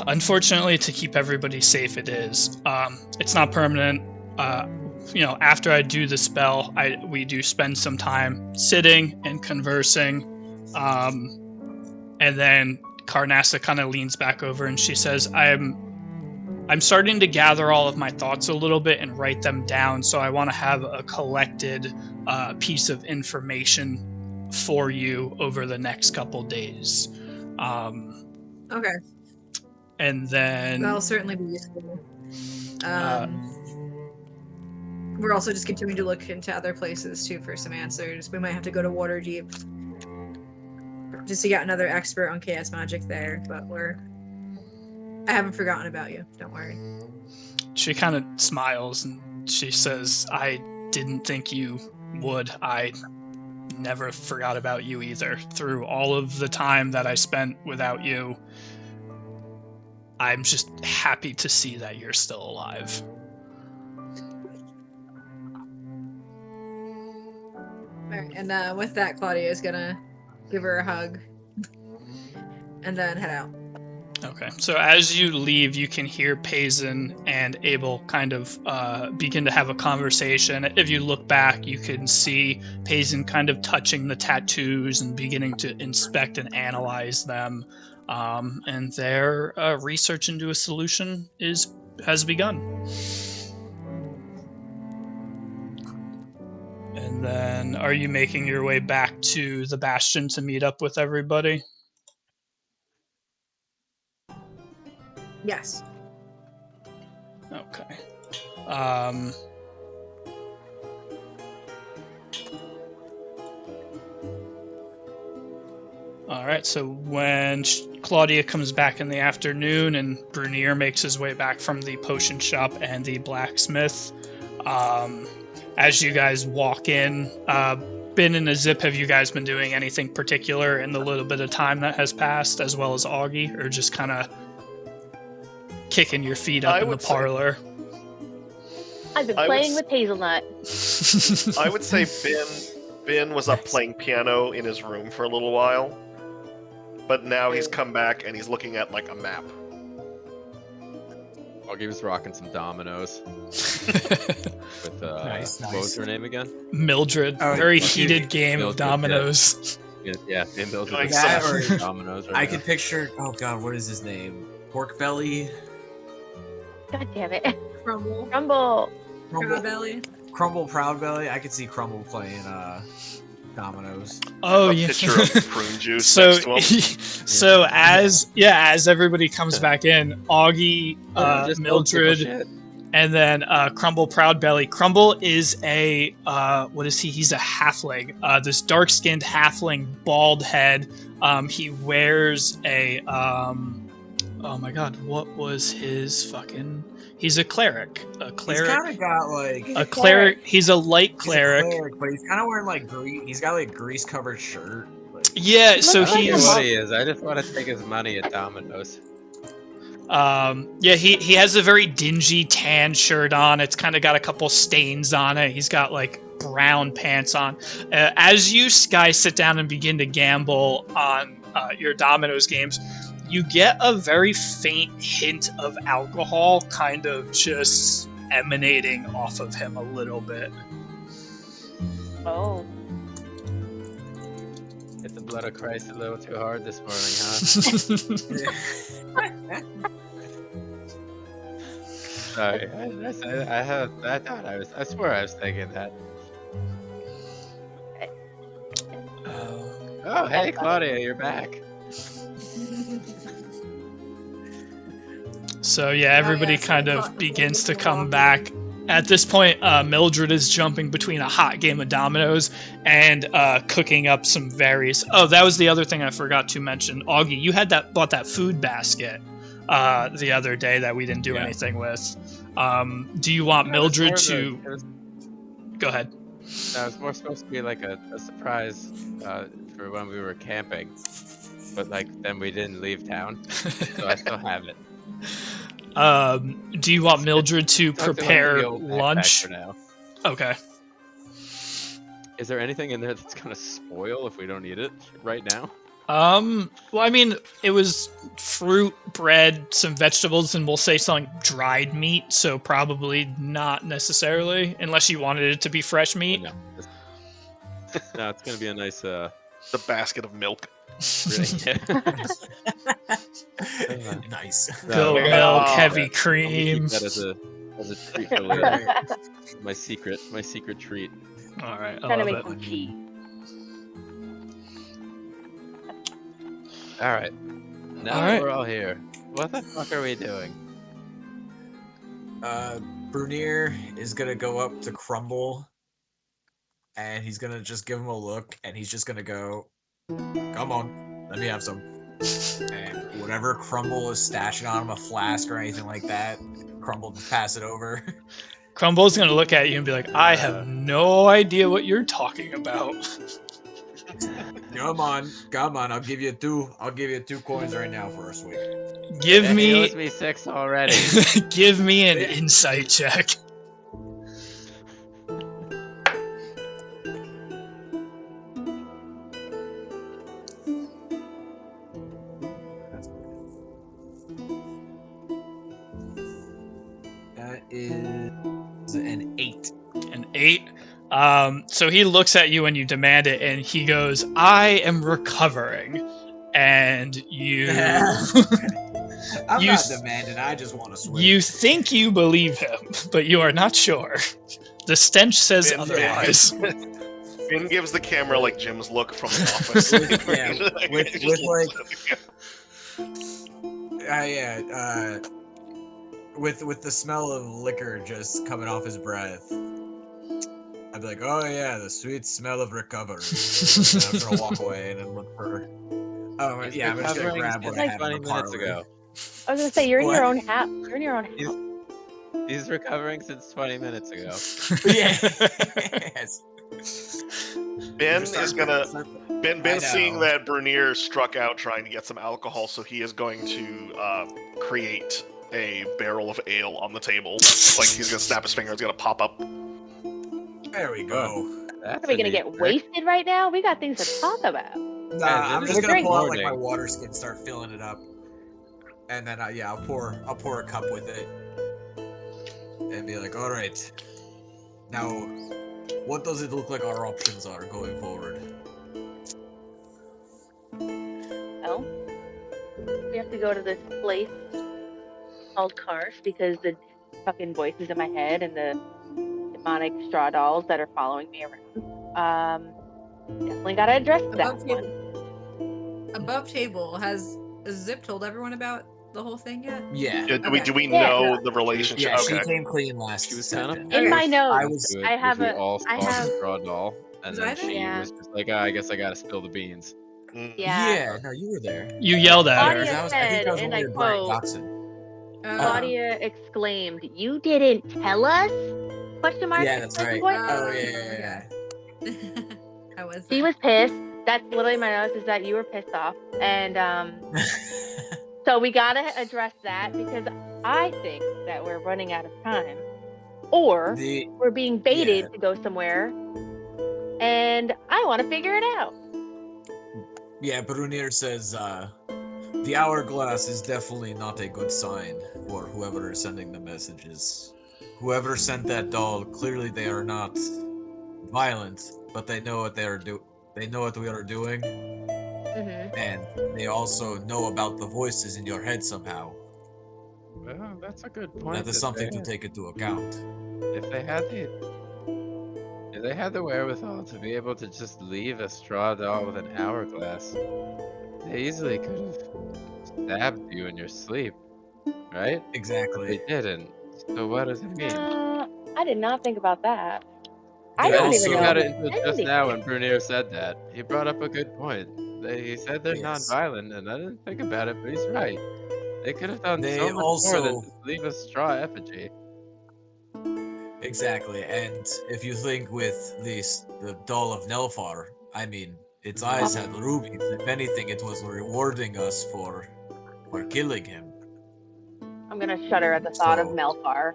Unfortunately, to keep everybody safe, it is. It's not permanent. After I do the spell, we do spend some time sitting and conversing. And then Carnassa kind of leans back over and she says, I'm starting to gather all of my thoughts a little bit and write them down, so I want to have a collected piece of information for you over the next couple days. Okay. And then... That'll certainly be useful. We're also just continuing to look into other places, too, for some answers. We might have to go to Waterdeep just to get another expert on chaos magic there, but I haven't forgotten about you. Don't worry. She kind of smiles and she says, I didn't think you would. I never forgot about you either. Through all of the time that I spent without you, I'm just happy to see that you're still alive. Alright, and with that, Claudia is gonna give her a hug and then head out. Okay, so as you leave, you can hear Payson and Abel kind of begin to have a conversation. If you look back, you can see Payson kind of touching the tattoos and beginning to inspect and analyze them. And their research into a solution has begun. And then, are you making your way back to the Bastion to meet up with everybody? Yes. Okay. All right, so when Claudia comes back in the afternoon and Brunier makes his way back from the potion shop and the blacksmith, as you guys walk in, Ben and Azip, have you guys been doing anything particular in the little bit of time that has passed, as well as Augie, or just kind of kicking your feet up in the parlor? I've been playing with Hazelnut. I would say Ben was up playing piano in his room for a little while, but now he's come back and he's looking at like a map. Augie was rocking some dominoes. With Nice. What was her name again? Mildred. Oh, Very Mildred. heated game of Mildred, dominoes. Yeah, and those are Like the that, best or- dominoes right I now. can picture. Oh God, what is his name? Pork belly. God damn it. Crumble. Rumble. Crumble, Belly. Crumble Proud Belly. I could see Crumble playing Dominoes. Oh A yeah. pitcher of prune juice So, next to him. so as everybody comes back in, Augie, Just old people Mildred, shit. and then Crumble Proudbelly. Crumble is a what is he? He's a halfling. This dark-skinned halfling, bald head. He wears a oh my god, what was his fucking? He's a cleric. A He's cleric. kind of got like A cleric. He's a light he's a cleric. but he's kind of wearing like he's got like grease covered shirt. Like, Yeah. So Looks like I don't know he's. what he is. I just want to take his money at Domino's. Yeah, he has a very dingy tan shirt on. It's kind of got a couple stains on it. He's got like brown pants on. As you guys sit down and begin to gamble on your Domino's games, you get a very faint hint of alcohol kind of just emanating off of him a little bit. Oh. Hit the blood of Christ a little too hard this morning, huh? Sorry, I swear I was thinking that. Oh, hey, Claudia, you're back. So yeah, everybody so kind of begins to come back. At this point, Mildred is jumping between a hot game of dominoes and cooking up some various. Oh, that was the other thing I forgot to mention. Augie, you had bought that food basket the other day that we didn't do anything with. Do you want Mildred to? Go ahead. No, it was more supposed to be like a surprise for when we were camping, but like then we didn't leave town, so I still have it. Do you want Mildred to Tucked it under prepare the old backpack lunch? for now. Okay. Is there anything in there that's gonna spoil if we don't eat it right now? Well, I mean, it was fruit, bread, some vegetables, and we'll say something dried meat, so probably not necessarily, unless you wanted it to be fresh meat. No, no, it's gonna be a nice The basket of milk. nice. Goat No, milk, oh, heavy I'm gonna cream. keep that as a treat for later. my secret treat. All right, I Trying to love make it. some tea. All right, now All that right. we're all here, what the fuck are we doing? Brunier is gonna go up to Crumble, and he's gonna just give him a look, and he's just gonna go, "Come on, let me have some." And whatever Crumble is stashing on him, a flask or anything like that, Crumble just pass it over. Crumble's gonna look at you and be like, "I have no idea what you're talking about." Come on, I'll give you two coins right now for a sweet. Give He me, owes me 6 already. give me an insight check. That is an 8. An 8. So he looks at you and you demand it, and he goes, "I am recovering," and you. I'm You not th- demanding. I just want to swim. You think you believe him, but you are not sure. The stench says Yeah. otherwise. Finn gives the camera like Jim's look from the office. With the smell of liquor just coming off his breath, I'd be like, "Oh yeah, the sweet smell of recovery." And I'm gonna walk away and then look for. Oh yeah, I'm just gonna Recovering grab what since I have 20 in the minutes parlor. ago. I was gonna say you're in your What? own house. You're in your own house. He's recovering since 20 minutes ago. Yeah. Yes. Ben Just is start- gonna. start- Ben I seeing know. that Bernier struck out trying to get some alcohol, so he is going to create a barrel of ale on the table. Like he's gonna snap his finger, it's gonna pop up. There we go. That's Are we a gonna neat get trick. wasted right now? We got things to talk about. Nah, Yeah, I'm this just is gonna good pull out like morning. my water skin, start filling it up, and then I'll pour a cup with it, and be like, "All right, now, what does it look like our options are going forward?" Well, we have to go to this place called Karsh because the fucking voices in my head and the demonic straw dolls that are following me around. Definitely gotta address that Above one. table. Above table, has Zip told everyone about the whole thing yet? Yeah. Yeah, do we Yeah. know the relationship? Yeah, she Okay. came clean last She was kind of session. In my Okay. notes, I was- I have we a. all I saw have. the straw doll, and Was then I there? she Yeah. was just like, "Ah, I guess I gotta spill the beans." Mm. Yeah. No, you were there. You yelled at her. Claudia I think said, that was and only I with Brian quote, Doxson. Claudia exclaimed, "You didn't tell us?" Question mark. Yeah, that's right. exclamation point. Oh yeah. I was She there. was pissed. That's literally my notes, is that you were pissed off. And so we gotta address that, because I think that we're running out of time. Or The we're being baited to go somewhere. And I want to figure it out. Brunir says the hourglass is definitely not a good sign for whoever is sending the messages. Whoever sent that doll, clearly they are not violent, but they know what they are They know what we are doing, Mm-hmm. and they also know about the voices in your head somehow. Well, that's a good point. That is something to take into account. If they had the wherewithal to be able to just leave a straw doll with an hourglass, they easily could have stabbed you in your sleep, right? But Exactly. they didn't. So what does it mean? I did not think about that. I They don't also- even He know. got who's it into just sending now it. when Brunier said that. He brought up a good point. He said they're Yes. non-violent, and I didn't think about it, but he's right. They could have done They so much more also- than just leave a straw effigy. Exactly, and if you think with the doll of Nelfar, I mean, its eyes had rubies. If anything, it was rewarding us for killing him. I'm gonna shudder at the thought of So- Melfar.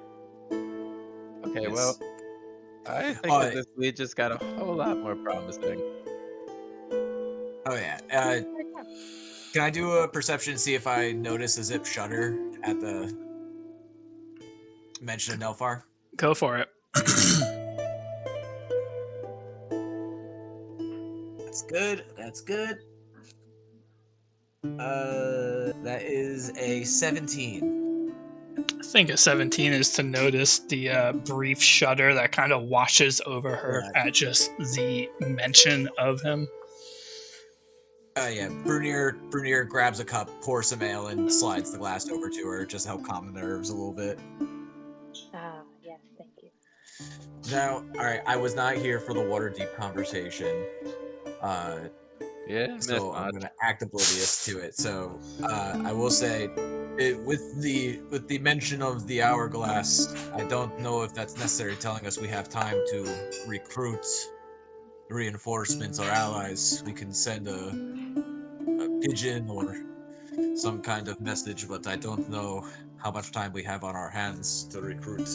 Okay, Yes. well, I think Uh, that this lead just got a whole lot more promising. Oh yeah. Can I do a perception and see if I notice a Zip shudder at the mention of Nelfar? Go for it. That's good. That's good. That is a 17. I think a 17 is to notice the brief shudder that kind of washes over her Right. at just the mention of him. Brunier grabs a cup, pours some ale, and slides the glass over to her, just to help calm the nerves a little bit. Ah, yes, thank you. Now, alright, I was not here for the Waterdeep conversation. Yeah, So I'm gonna act oblivious to it. So I will say, with the mention of the hourglass, I don't know if that's necessarily telling us we have time to recruit reinforcements or allies. We can send a pigeon or some kind of message, but I don't know how much time we have on our hands to recruit.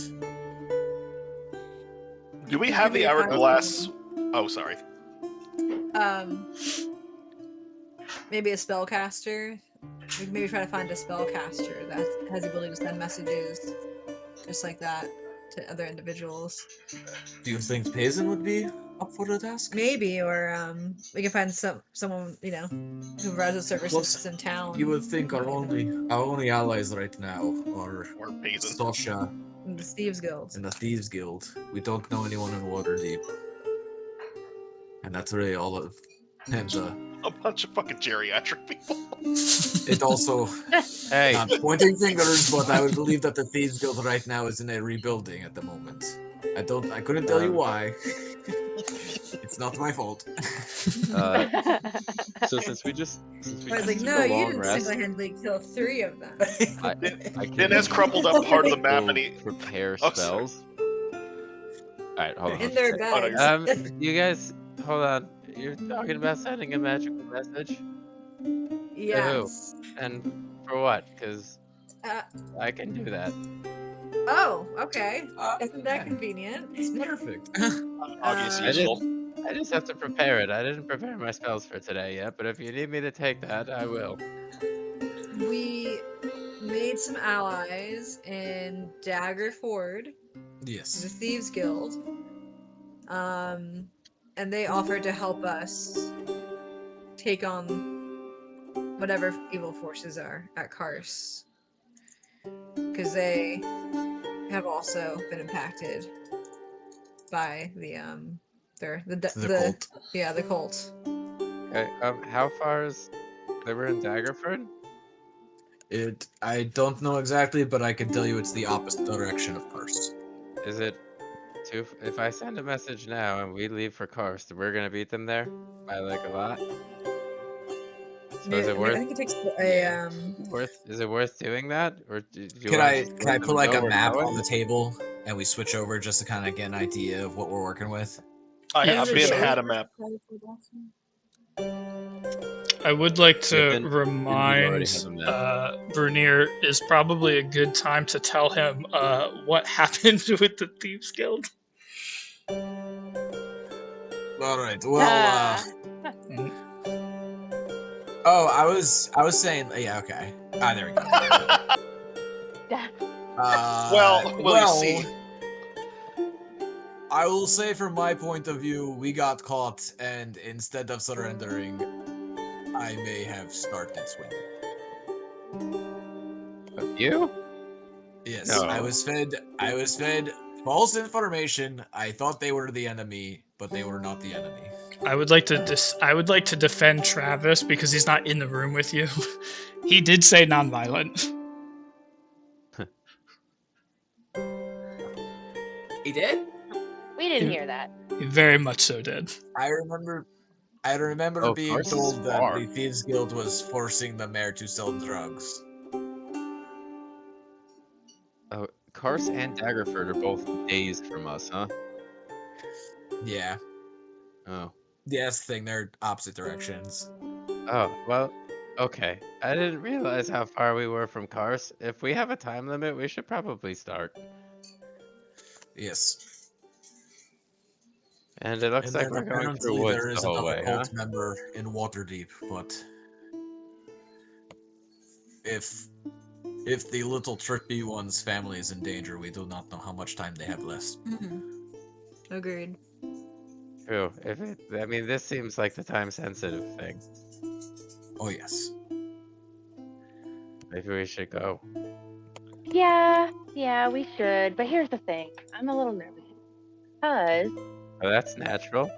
Do we have the Maybe if I- hourglass? Oh, sorry. Maybe a spellcaster. We can maybe try to find a spellcaster that has the ability to send messages just like that to other individuals. Do you think Payson would be up for the task? Maybe, or we can find someone who provides those services in town. You would think our only allies right now are Or Payson. Sosha In the Thieves Guild. and the Thieves Guild. We don't know anyone in Waterdeep. And that's really all of and A bunch of fucking geriatric people. it also Hey, not pointing fingers, but I would believe that the Thieves Guild right now is in a rebuilding at the moment. I couldn't tell you why. It's not my fault. so since we just I was like, took no, a you long didn't rest, single-handedly kill 3 of them. I can Ben has crumpled up part of the map go and he. prepare Oh, sorry. spells. Alright, hold on. In their Oh, no, beds. You guys, hold on. You're talking about sending a magical message? Yes. And for what? Because Uh, I can do that. oh, okay. Isn't that yeah. convenient? It's perfect. Obviously I useful. I just have to prepare it. I didn't prepare my spells for today yet, but if you need me to take that, I will. We made some allies in Dagger Ford, the Yes. Thieves Guild. And they offered to help us take on whatever evil forces are at Kars. Because they have also been impacted by the The cult. Yeah, the cult. Okay, how far is they were in Daggerford? I don't know exactly, but I can tell you it's the opposite direction of Karst. Is it too? If I send a message now and we leave for Karst, we're gonna beat them there by like a lot. So is it I worth? think it takes a Is it worth doing that, or do you Can want I to just can I let them put like know a we're map going? on the table and we switch over just to kind of get an idea of what we're working with? Yeah, for Ben sure. had a map. I would like to Yeah, Ben remind already has a map. Vernier is probably a good time to tell him what happened with the Thieves Guild. All right. Well, oh, I was saying, yeah, okay. There we go. Well, you see. I will say from my point of view, we got caught, and instead of surrendering, I may have started swinging. You? Yes, No. I was fed false information. I thought they were the enemy, but they were not the enemy. I would like to defend Travis because he's not in the room with you. He did say nonviolent. He did? We didn't hear that. He very much so did. I remember Oh, being Karst is told that far. the Thieves Guild was forcing the mayor to sell drugs. Oh, Karst and Daggerford are both dazed from us, huh? Yeah. Oh. Yeah, that's the thing. They're opposite directions. Oh, well, okay. I didn't realize how far we were from Karst. If we have a time limit, we should probably start. Yes. And it looks And like then we're going through apparently woods there the is whole another way, huh? cult member in Waterdeep, but if the little trippy one's family is in danger, we do not know how much time they have left. Agreed. True. I mean, this seems like the time-sensitive thing. Oh yes. Maybe we should go. Yeah, we should. But here's the thing. I'm a little nervous. Because, Oh, that's natural.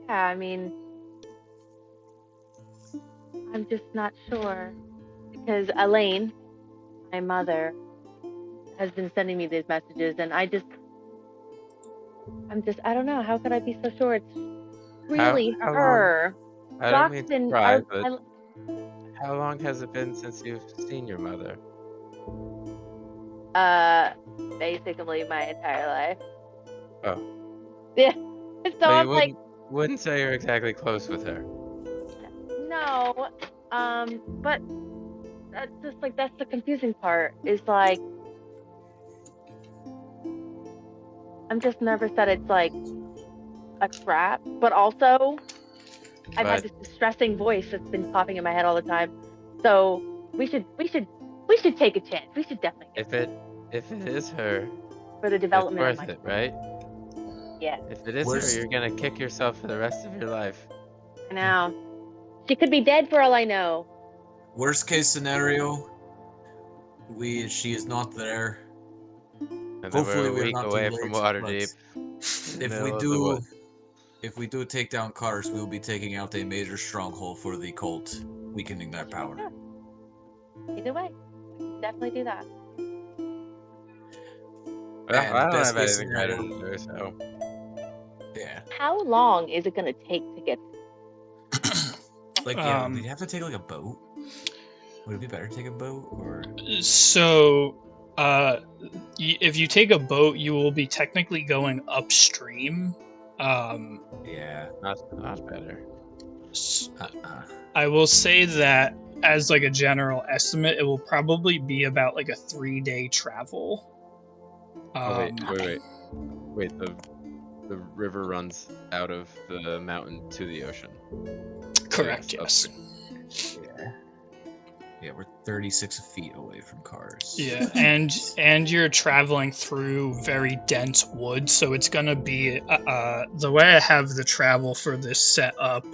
yeah, I mean, I'm just not sure. Because Elaine, my mother, has been sending me these messages, and I don't know. How could I be so sure it's really how her? I don't mean to Roxton, pry, but how long has it been since you've seen your mother? basically my entire life. Oh. Yeah. So So I'm you like, wouldn't say you're exactly close with her. no. But that's just like, that's the confusing part. Is like, I'm just nervous that it's like a trap, but also I've had this distressing voice that's been popping in my head all the time. So we should take a chance. We should definitely If it is her, for the it's development of worth my it, right? Yeah. If it is Where's- her, you're gonna kick yourself for the rest of your life. Now, she could be dead for all I know. Worst case scenario, she is not there. And then Hopefully we're we a are week not too away late, from but Waterdeep. If we do take down Karst, we will be taking out a major stronghold for the cult, weakening their power. Yeah. Either way, definitely do that. Well, And I don't best have case anything better scenario- to do, so. Yeah. How long is it gonna take to get? Like, yeah, did you have to take like a boat? Would it be better to take a boat or? So, if you take a boat, you will be technically going upstream. Yeah. Not better. I will say that as like a general estimate, it will probably be about like a 3-day travel. Oh, wait. The river runs out of the mountain to the ocean. Correct. yes, Yes. Yeah. Yeah, we're 36 feet away from cars. Yeah, and you're traveling through very dense woods, so it's gonna be the way I have the travel for this set up.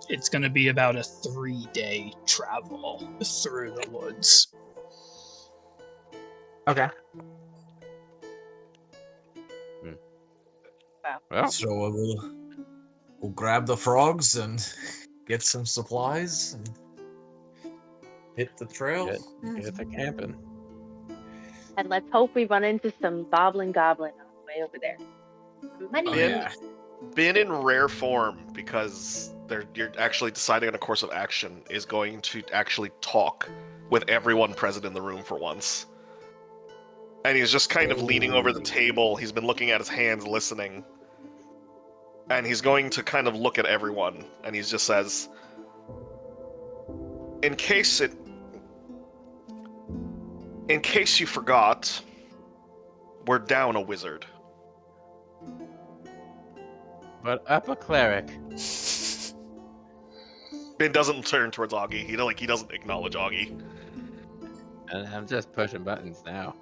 It's gonna be about a 3-day travel through the woods. Okay. Well, So we'll grab the frogs and get some supplies and hit the trail. get to camping. And let's hope we run into some boblin goblin on the way over there. Money. Oh, Bin, yeah. Bin in rare form, because you're actually deciding on a course of action, is going to actually talk with everyone present in the room for once. And he's just kind of leaning over the table. He's been looking at his hands, listening. And he's going to kind of look at everyone, and he just says, In case you forgot, we're down a wizard. But up a cleric. Bin doesn't turn towards Augie. He doesn't acknowledge Augie. And I'm just pushing buttons now.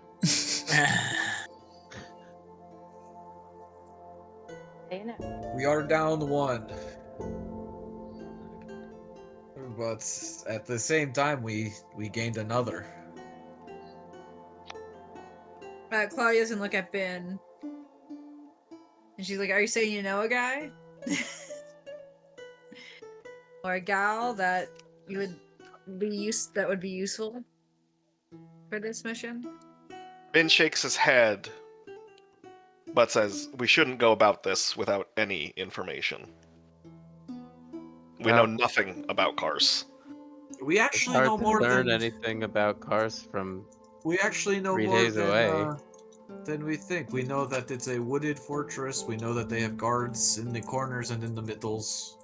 We are down one. But at the same time, we gained another. Claudia doesn't look at Ben. And she's like, are you saying you know a guy? Or a gal that you would that would be useful for this mission? Bin shakes his head, but says, we shouldn't go about this without any information. We know nothing about Kars. We It's actually hard know to more learn than anything about Kars from. we actually know 3 more days away. than we think. We know that it's a wooded fortress. We know that they have guards in the corners and in the middles.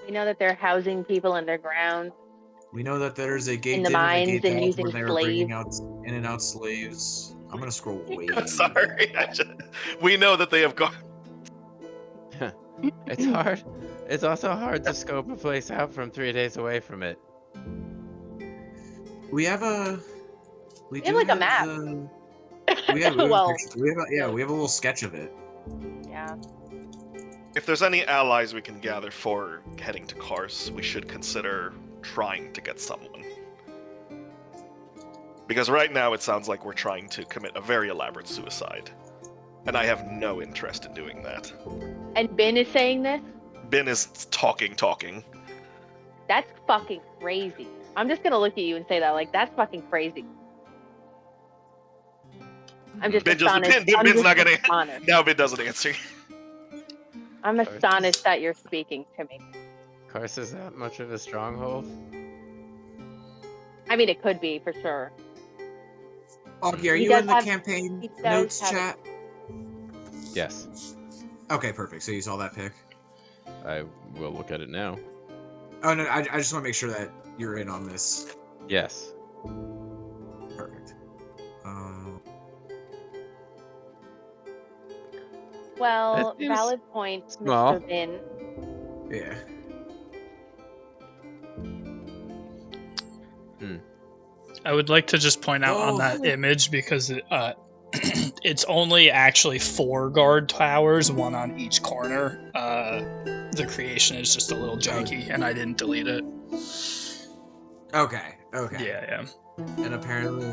We know that they're housing people underground. We know that there's a gate In the in and a mines gate and out using where they were bringing slaves. out in and out slaves. I'm gonna scroll way. Sorry. We know that they have gone. It's hard. It's also hard to scope a place out from 3 days away from it. We have a. We have do like a have map. we have a Well, picture. We have a little sketch of it. yeah. If there's any allies we can gather for heading to Kars, we should consider trying to get someone. Because right now it sounds like we're trying to commit a very elaborate suicide. And I have no interest in doing that. And Ben is saying this? Bin is talking. That's fucking crazy. I'm just gonna look at you and say that, like, that's fucking crazy. I'm just Ben just- astonished. Bin's I'm just not gonna- astonished. Now Bin doesn't answer. I'm astonished that you're speaking to me. Kars is that much of a stronghold? I mean, it could be, for sure. Augie, are He you does in the have- campaign he does notes have a- chat? Yes. Okay, perfect. So you saw that pic. I will look at it now. Oh no, I just want to make sure that you're in on this. Yes. Perfect. Well, That seems valid point, small. Mr. Ben. Yeah. I would like to just point out on that image, because it's only actually 4 guard towers, 1 on each corner. The creation is just a little janky, and I didn't delete it. Okay. Yeah. And apparently,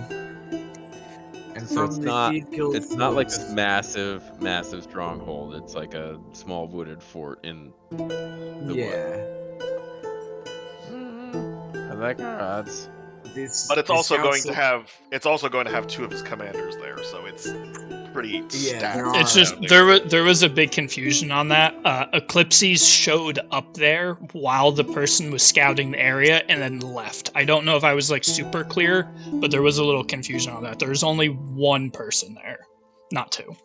and So from it's the not- Feed Guild It's not like folks- this massive stronghold. It's like a small wooded fort in the Yeah. I like our odds. But it's also going to have 2 of his commanders there, so it's pretty stacked. there It's are- just there was a big confusion on that. Eclipses showed up there while the person was scouting the area and then left. I don't know if I was like super clear, but there was a little confusion on that. There's only 1 person there, not 2.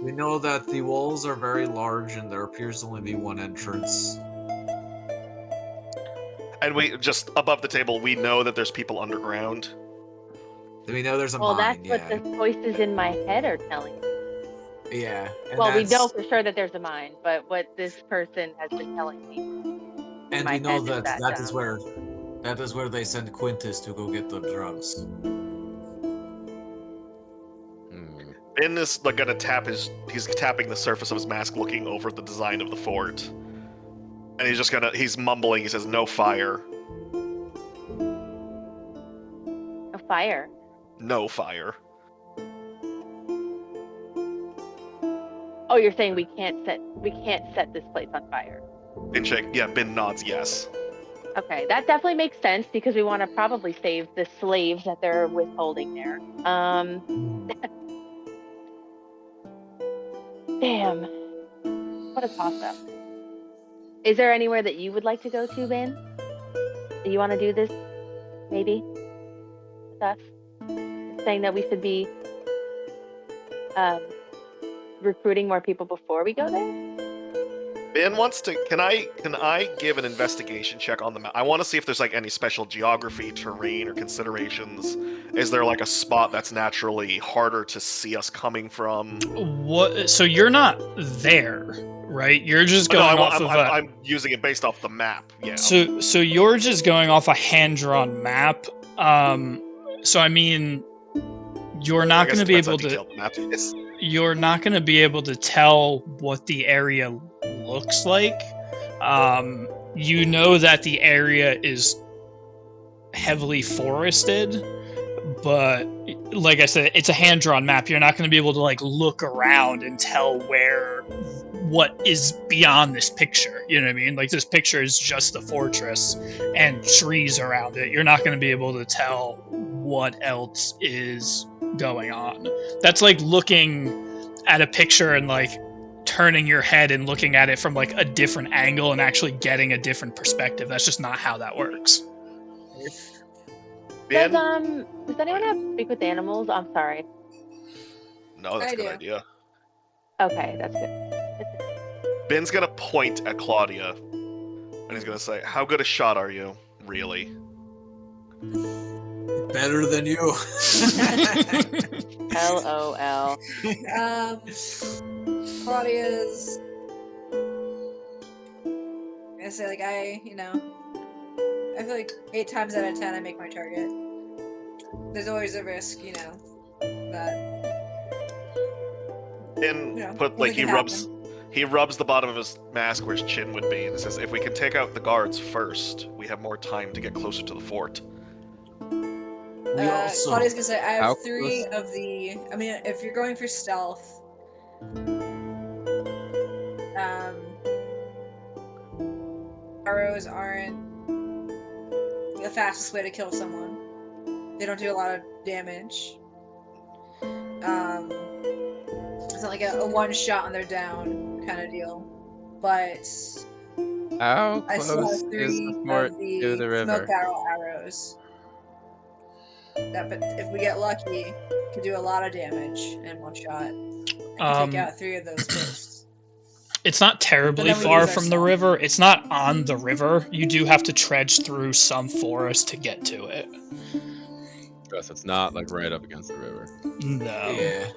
We know that the walls are very large, and there appears to only be 1 entrance. And we just above the table, we know that there's people underground. We know there's a Well, mine. that's what the voices in my head are telling me. Yeah. And Well, we that's- know for sure that there's a mine, but what this person has been telling me. And my we know head is that that that is down. where they send Quintus to go get the drugs. Ben is like gonna he's tapping the surface of his mask, looking over the design of the fort. And he's mumbling, he says, no fire. A fire. No fire. Oh, you're saying we can't set this place on fire. Bin nods yes. Okay, that definitely makes sense because we want to probably save the slaves that they're withholding there. Damn. What a toss-up. Is there anywhere that you would like to go to, Ben? Do you want to do this? Maybe? With us? Saying that we should be recruiting more people before we go there? Ben wants to. Can I give an investigation check on the map? I want to see if there's like any special geography, terrain, or considerations. Is there like a spot that's naturally harder to see us coming from? What? So you're not there, right? You're just going off of. I'm using it based off the map. Yeah. So you're just going off a hand-drawn map. So I mean, you're not going to be able to. You're not going to be able to tell what the area looks like. You know that the area is heavily forested, but like I said, it's a hand-drawn map. You're not going to be able to like look around and tell what is beyond this picture. You know what I mean? Like this picture is just the fortress and trees around it. You're not going to be able to tell what else is going on. That's like looking at a picture and like turning your head and looking at it from like a different angle and actually getting a different perspective. That's just not how that works. Ben? Does anyone have speak with animals? I'm sorry. No, that's I a good do. idea. Okay, that's good. Ben's gonna point at Claudia, and he's gonna say, "How good a shot are you, really?" Better than you. LOL. Claudia's. I say like I feel like 8 times out of 10 I make my target. There's always a risk, that. And put like he rubs the bottom of his mask where his chin would be, and says, "If we can take out the guards first, we have more time to get closer to the fort." Claudia's gonna say I How have 3 of the. I mean, if you're going for stealth, arrows aren't the fastest way to kill someone. They don't do a lot of damage. It's not like a one shot and they're down kind of deal. But How I still close have is 3 the fort of the to the river? smoke barrel arrows. But if we get lucky, can do a lot of damage in one shot. Take out 3 of those first. It's not terribly then we far lose from the ourselves. river. It's not on the river. You do have to trudge through some forest to get to it. Yes, it's not like right up against the river. No. Yeah.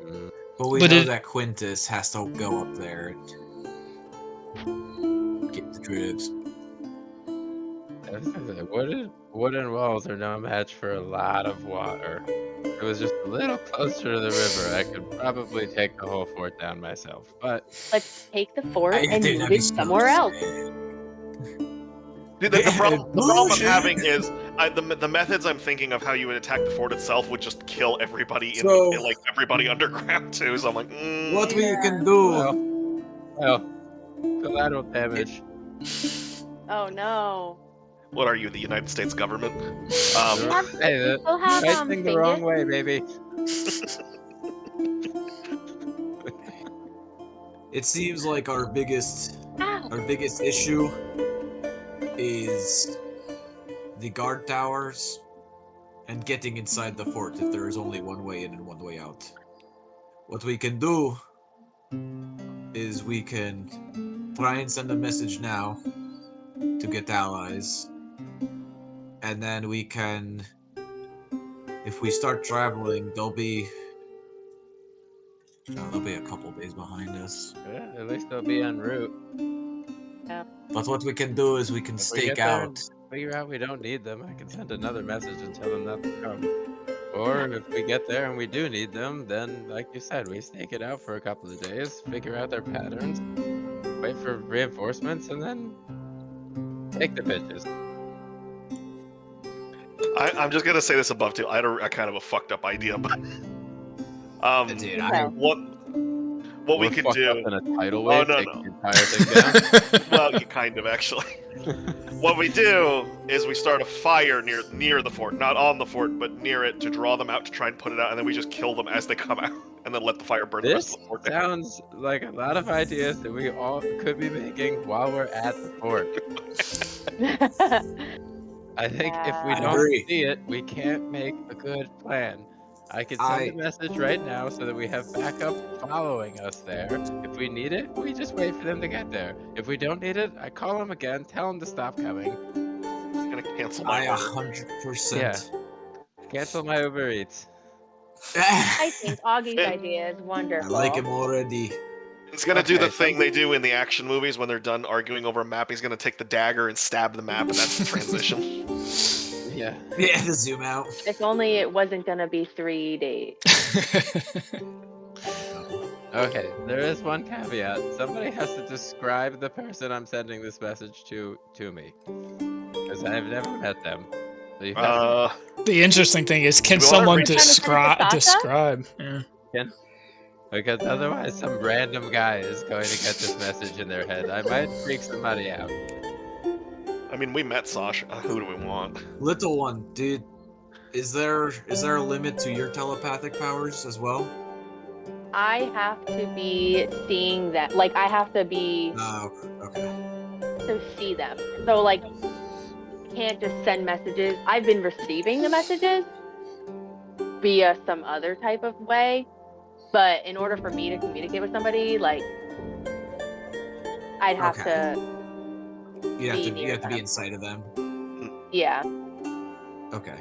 Mm. But we But know it- that Quintus has to go up there and get the druids. Wooden walls are no match for a lot of water. If it was just a little closer to the river, I could probably take the whole fort down myself. But Let's take the fort and think move that'd be it somewhere else. Dude, the problem I'm having is the methods I'm thinking of how you would attack the fort itself would just kill everybody in everybody underground too. So I'm like, What we can do? well, collateral damage. Oh no. what are you, the United States government? Hey, We'll have right thing the wrong way, baby. It seems like our biggest Ow. issue is the guard towers and getting inside the fort if there is only one way in and one way out. What we can do is we can try and send a message now to get allies, and then we can, if we start traveling, they'll be a couple days behind us. Yeah, at least they'll be en route. But what we can do is we can If we stake get there out. and figure out we don't need them, I can send another message and tell them not to come. Or if we get there and we do need them, then, like you said, we stake it out for a couple of days, figure out their patterns, wait for reinforcements, and then take the pitches. I'm just gonna say this above too. I had a kind of a fucked up idea, but Dude, Okay. what we We're could fucked do. up in a tidal Oh, wave, no, take no. the entire thing down. Well, you kind of actually. What we do is we start a fire near the fort, not on the fort, but near it to draw them out to try and put it out, and then we just kill them as they come out, and then let the fire burn the rest This of the fort down. sounds like a lot of ideas that we all could be making while we're at the fort. I think if we Yeah. don't Agree. see it, we can't make a good plan. I could send a message right now so that we have backup following us there. If we need it, we just wait for them to get there. If we don't need it, I call them again, tell them to stop coming. I'm gonna cancel I my order. 100%. Cancel my Uber Eats. I think Augie's Eh. idea is I wonderful. like him already. He's gonna do the Okay, thing they do in the action movies when they're done arguing over a map. He's gonna take the dagger and stab the map, and that's the transition. Yeah. Yeah, the zoom out. If only it wasn't gonna be 3 days. Okay, there is one caveat. Somebody has to describe the person I'm sending this message to me. Because I've never met them. So you have The interesting thing is, can Do you wanna someone read- You're trying to send it to Sasha? describe? Yeah. because otherwise some random guy is going to get this message in their head. I might freak somebody out. I mean, we met Sasha. Who do we want? Little one, dude. Is there a limit to your telepathic powers as well? I have to be seeing that. Like, I have to be Oh, okay. to see them. So, like, can't just send messages. I've been receiving the messages via some other type of way. But in order for me to communicate with somebody, like, I'd have Okay. to, You have to near be them. inside of them. yeah. Okay.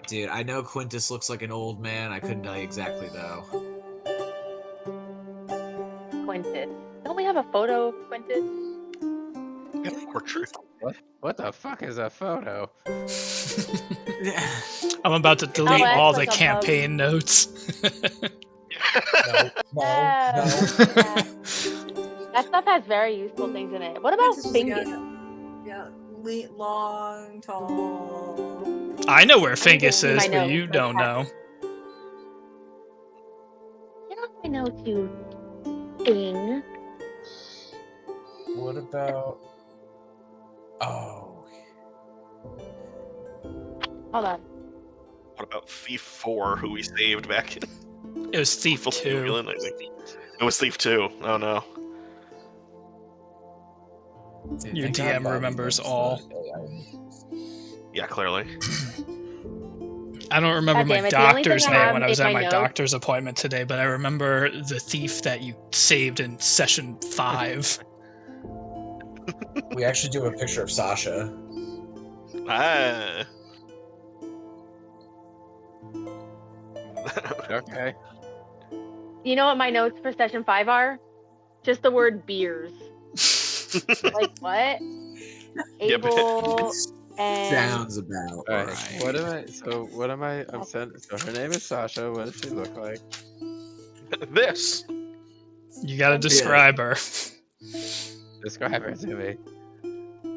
Dude, I know Quintus looks like an old man. I couldn't tell you exactly though. Quintus. Don't we have a photo of Quintus? Portrait. What the fuck is a photo? I'm about to delete that's all like the a campaign notes. Yeah. That stuff has very useful things in it. What about This is Fingus? long, tall. I know where Fingus I is, know, but you like don't that. know. You know, I know you thing. What about? Oh, Hold on. What about Thief 4, who we saved back in It was Thief 2. Wheeling, I think. It was Thief 2. Oh no. dude, Your thank God DM Bobby remembers knows all. that. Yeah, clearly. I don't remember God my damn it, the only doctor's thing I name have when I was is at my my notes. doctor's appointment today, but I remember the thief that you saved in session 5. We actually do a picture of Sasha. Ah. Okay. You know what my notes for session 5 are? Just the word beers. Like what? Yeah, but- Able and Sounds about Alright. right. What am I? I'm sending. So her name is Sasha. What does she look like? This. You gotta describe her. Describe her to me.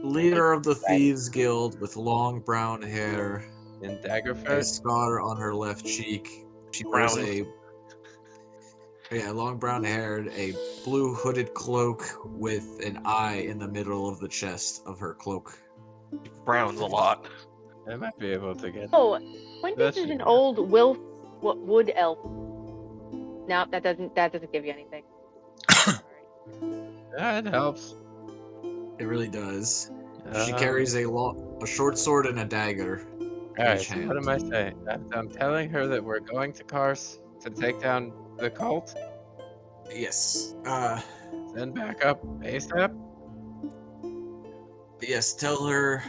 Leader of the Thieves Guild with long brown hair, In a Daggerfest. scar on her left cheek. She wears Brown. long brown hair, a blue hooded cloak with an eye in the middle of the chest of her cloak. Brown's a lot. I might be able to get. oh, Quintus That's- is an old wood elf. No, that doesn't give you anything. That helps. It really does. She Um, carries a short sword and a dagger. Alright, each so what hand. am I saying? I'm telling her that we're going to Kars to take down the cult. Yes. Send backup ASAP. Yes, tell her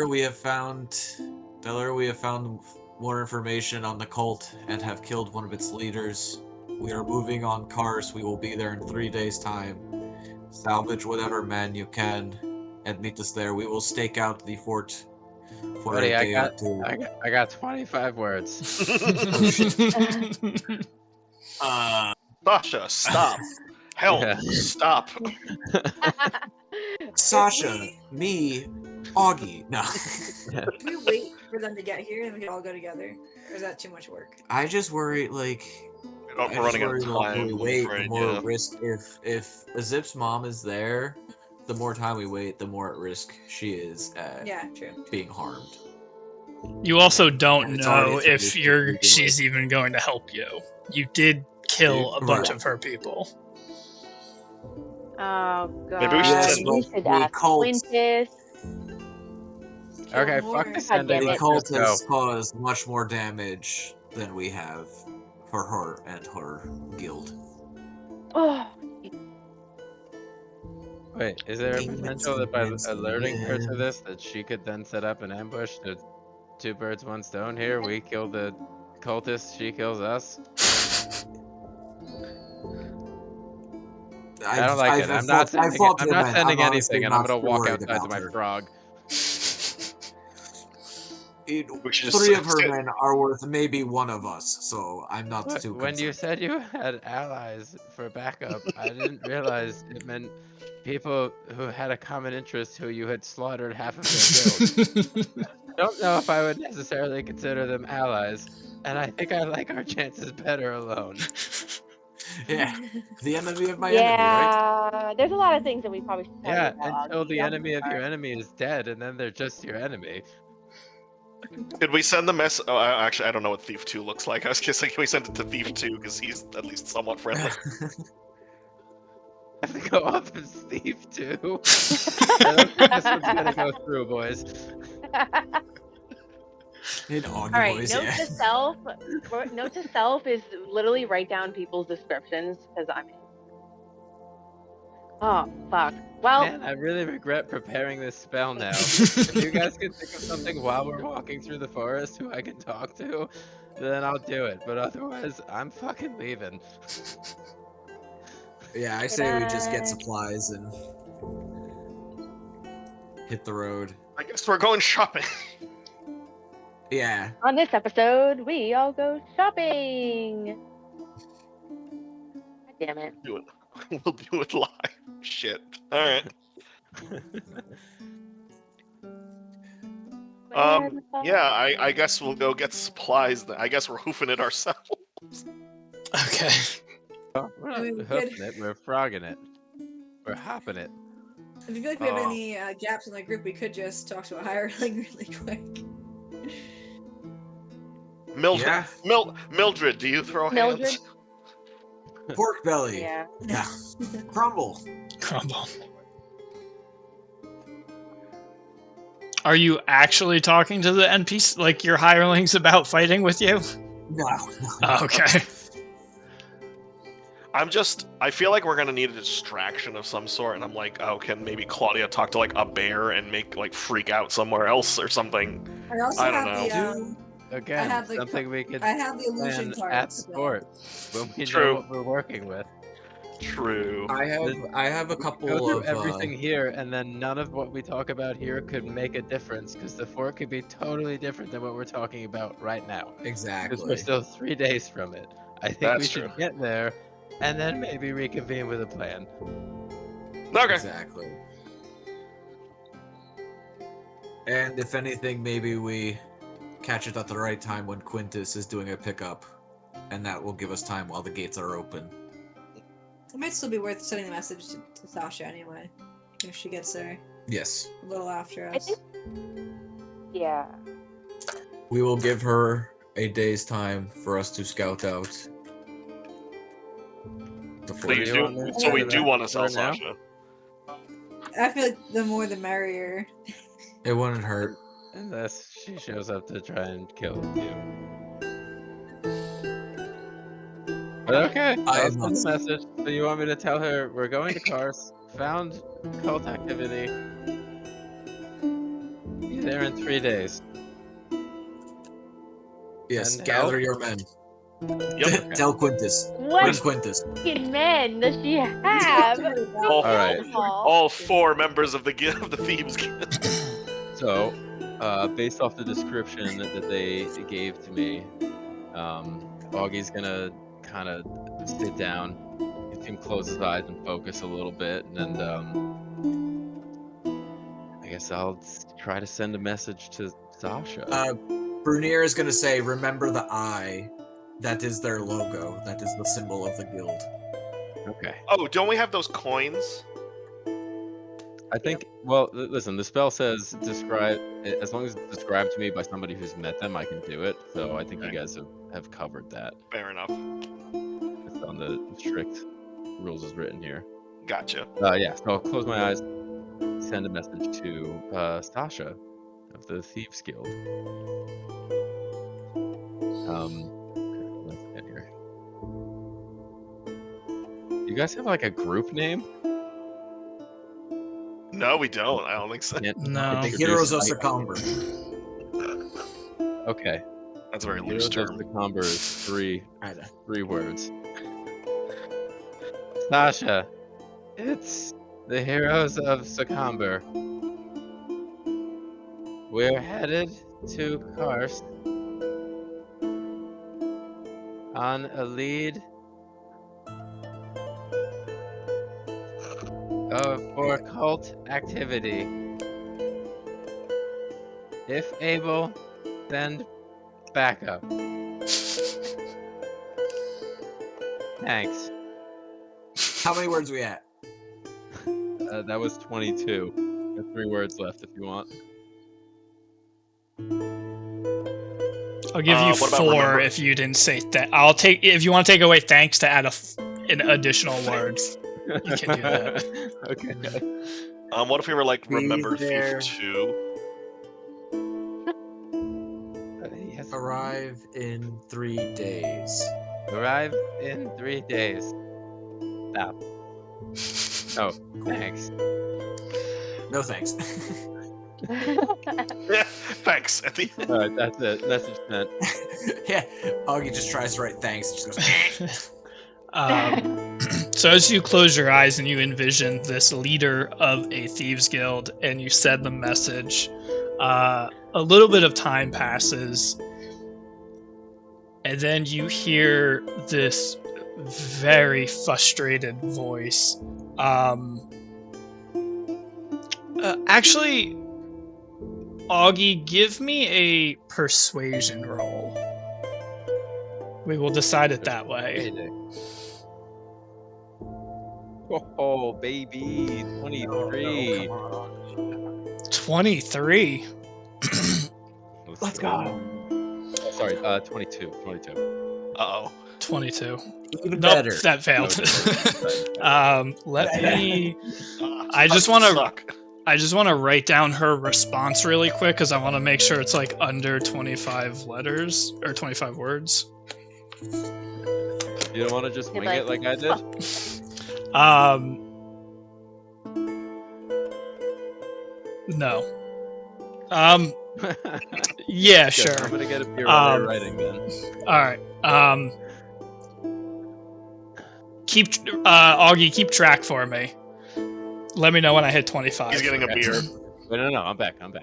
we have found more information on the cult and have killed one of its leaders. We are moving on Kars. We will be there in 3 days' time. Salvage whatever men you can and meet us there. We will stake out the fort for Buddy, a I day got- or two. I got 25 words. Sasha, stop. Help, Yeah. stop. Sasha, me, Augie, no. Can we wait for them to get here and we can all go together? Or is that too much work? I just worry, like, We're running out of the longer time. we I'm wait, afraid, the more yeah. risk. If Zip's mom is there, the more time we wait, the more at risk she is at Yeah, true. being harmed. You also don't And it's already know a if tradition she's even going to help you. You did kill a bunch Right. of her people. Oh god. Maybe we should Yes, send- We but should the ask cult, Quintus. Kill Okay, more. fuck the sending. damn the it. Let's cult just go. has caused much more damage than we have for her and her guild. Oh, Wait, is there a Demons, potential that by demons, alerting her to demons. this, that she could then set up an ambush to two birds, one stone here? We kill the cultist, she kills us. I don't like it. I'm not sending it. I'm not sending anything, and I'm gonna walk outside to my frog. It, We should just 3 of her sit- men are worth maybe 1 of us, so I'm not too When you concerned. said you had allies for backup, I didn't realize it meant people who had a common interest who you had slaughtered half of their guild. I don't know if I would necessarily consider them allies, and I think I like our chances better alone. Yeah, the enemy of my enemy, right? yeah. There's a lot of things that we probably should tell you Yeah, about until Augie. the I'm enemy of your sorry. enemy is dead, and then they're just your enemy. Could we send the mess? Oh, actually, I don't know what Thief 2 looks like. I was gonna say, can we send it to Thief 2 because he's at least somewhat friendly? I have to go off as Thief too. I don't think this one's gonna go through, boys. In Augie All right, voice, note yeah. to self. Note to self is literally write down people's descriptions because I'm in. Oh fuck. Well, Man, I really regret preparing this spell now. If you guys can think of something while we're walking through the forest who I can talk to, then I'll do it. But otherwise, I'm fucking leaving. Yeah, I say we just get Goodbye. supplies and hit the road. I guess we're going shopping. Yeah. on this episode, we all go shopping. God damn it. Do it. We'll do it live. Shit. All right. Yeah, I guess we'll go get supplies. I guess we're hoofing it ourselves. Okay. We're I mean, not we could- hoofing it, we're frogging it. We're hopping it. If you feel like we have Oh. any gaps in the group, we could just talk to a hireling really quick. Mildred, Yeah. Mildred, do you throw Mildred? hands? Pork belly. Yeah. Yeah. Crumble. Crumble. Are you actually talking to the NPC, like your hirelings, about fighting with you? No. Oh, okay. I feel like we're gonna need a distraction of some sort, and I'm like, oh, can maybe Claudia talk to like a bear and make like freak out somewhere else or something? I also I don't have know. the Again, have the something we could I have the illusion plan card. at the fort when we True. know what we're working with. True. I have a Go couple through of everything here, and then none of what we talk about here could make a difference, because the fort could be totally different than what we're talking about right now. Because exactly. we're still 3 days from it. I think we That's should true. get there, and then maybe reconvene with a plan. Okay. Exactly. And if anything, maybe we catch it at the right time when Quintus is doing a pickup, and that will give us time while the gates are open. It might still be worth sending a message to Sasha anyway, if she gets there Yes. a little after I us. think. Yeah. We will give her a day's time for us to scout out the So, fort. you do you do, want me to so we do do that want to sell right now? Sasha. I feel like the more the merrier. It wouldn't hurt. Unless she shows up to try and kill you. But okay, I I'll am send not- the message. So you want me to tell her we're going to Kars, found cult activity. Be there in 3 days. Yes, And gather help? your men. Yep. Tell Quintus. What Bring Quintus. fucking men does she have? All, Alright. all 4 members of the guild of the Thieves Guild. So, based off the description that they gave to me, Augie's gonna kind of sit down, get him close his eyes and focus a little bit, and I guess guess I'll try to send a message to Sasha. Brunier is gonna say, "Remember the eye. That is their logo. That is the symbol of the guild." Okay. Oh, don't we have those coins? I think. Well, listen. The spell says describe. As long as it's described to me by somebody who's met them, I can do it. So I think you guys have covered that. Fair enough. It's on the strict rules as written here. Gotcha. Yeah. So I'll close my eyes. Send a message to Sasha of the Thieves Guild. Let's get here. You guys have like a group name? No, we don't. I don't think so. No. The Heroes of Succumber. Okay. That's a very Heroes loose of term. Succumber is three words. Sasha, it's the Heroes of Succumber. We're headed to Karst on a lead for cult activity. If able, send backup. Thanks. How many words we at? That was 22. Got 3 words left if you want. I'll give you what about 4 remember? if you didn't say that. I'll take if you want to take away thanks to add an additional word. You can do that. Okay. What if we were like, Be remember there. Thief 2? Yes. Arrive in 3 days. Arrive in 3 days. Stop. Oh, thanks. No thanks. Yeah, thanks. At the end. Alright, that's it. Message sent. Yeah, Augie just tries to write thanks. Just goes. So as you close your eyes and you envision this leader of a thieves guild and you send the message, a little bit of time passes and then you hear this very frustrated voice. Actually, Augie, give me a persuasion roll. We will decide it that way. Oh, baby. 23. 23. Let's go. Oh, sorry, 22. 22. Uh-oh. 22. Even Nope, better. that failed. Let me. I That just want to. suck. I just want to write down her response really quick because I want to make sure it's like under 25 letters or 25 words. You don't want to just You're wing it like I did? No. Yeah, Good, sure. I'm gonna get a beer while you're Um, writing then. All right. Keep Augie, keep track for me. Let me know when I hit 25. He's getting a beer. Wait, no, I'm back. Okay.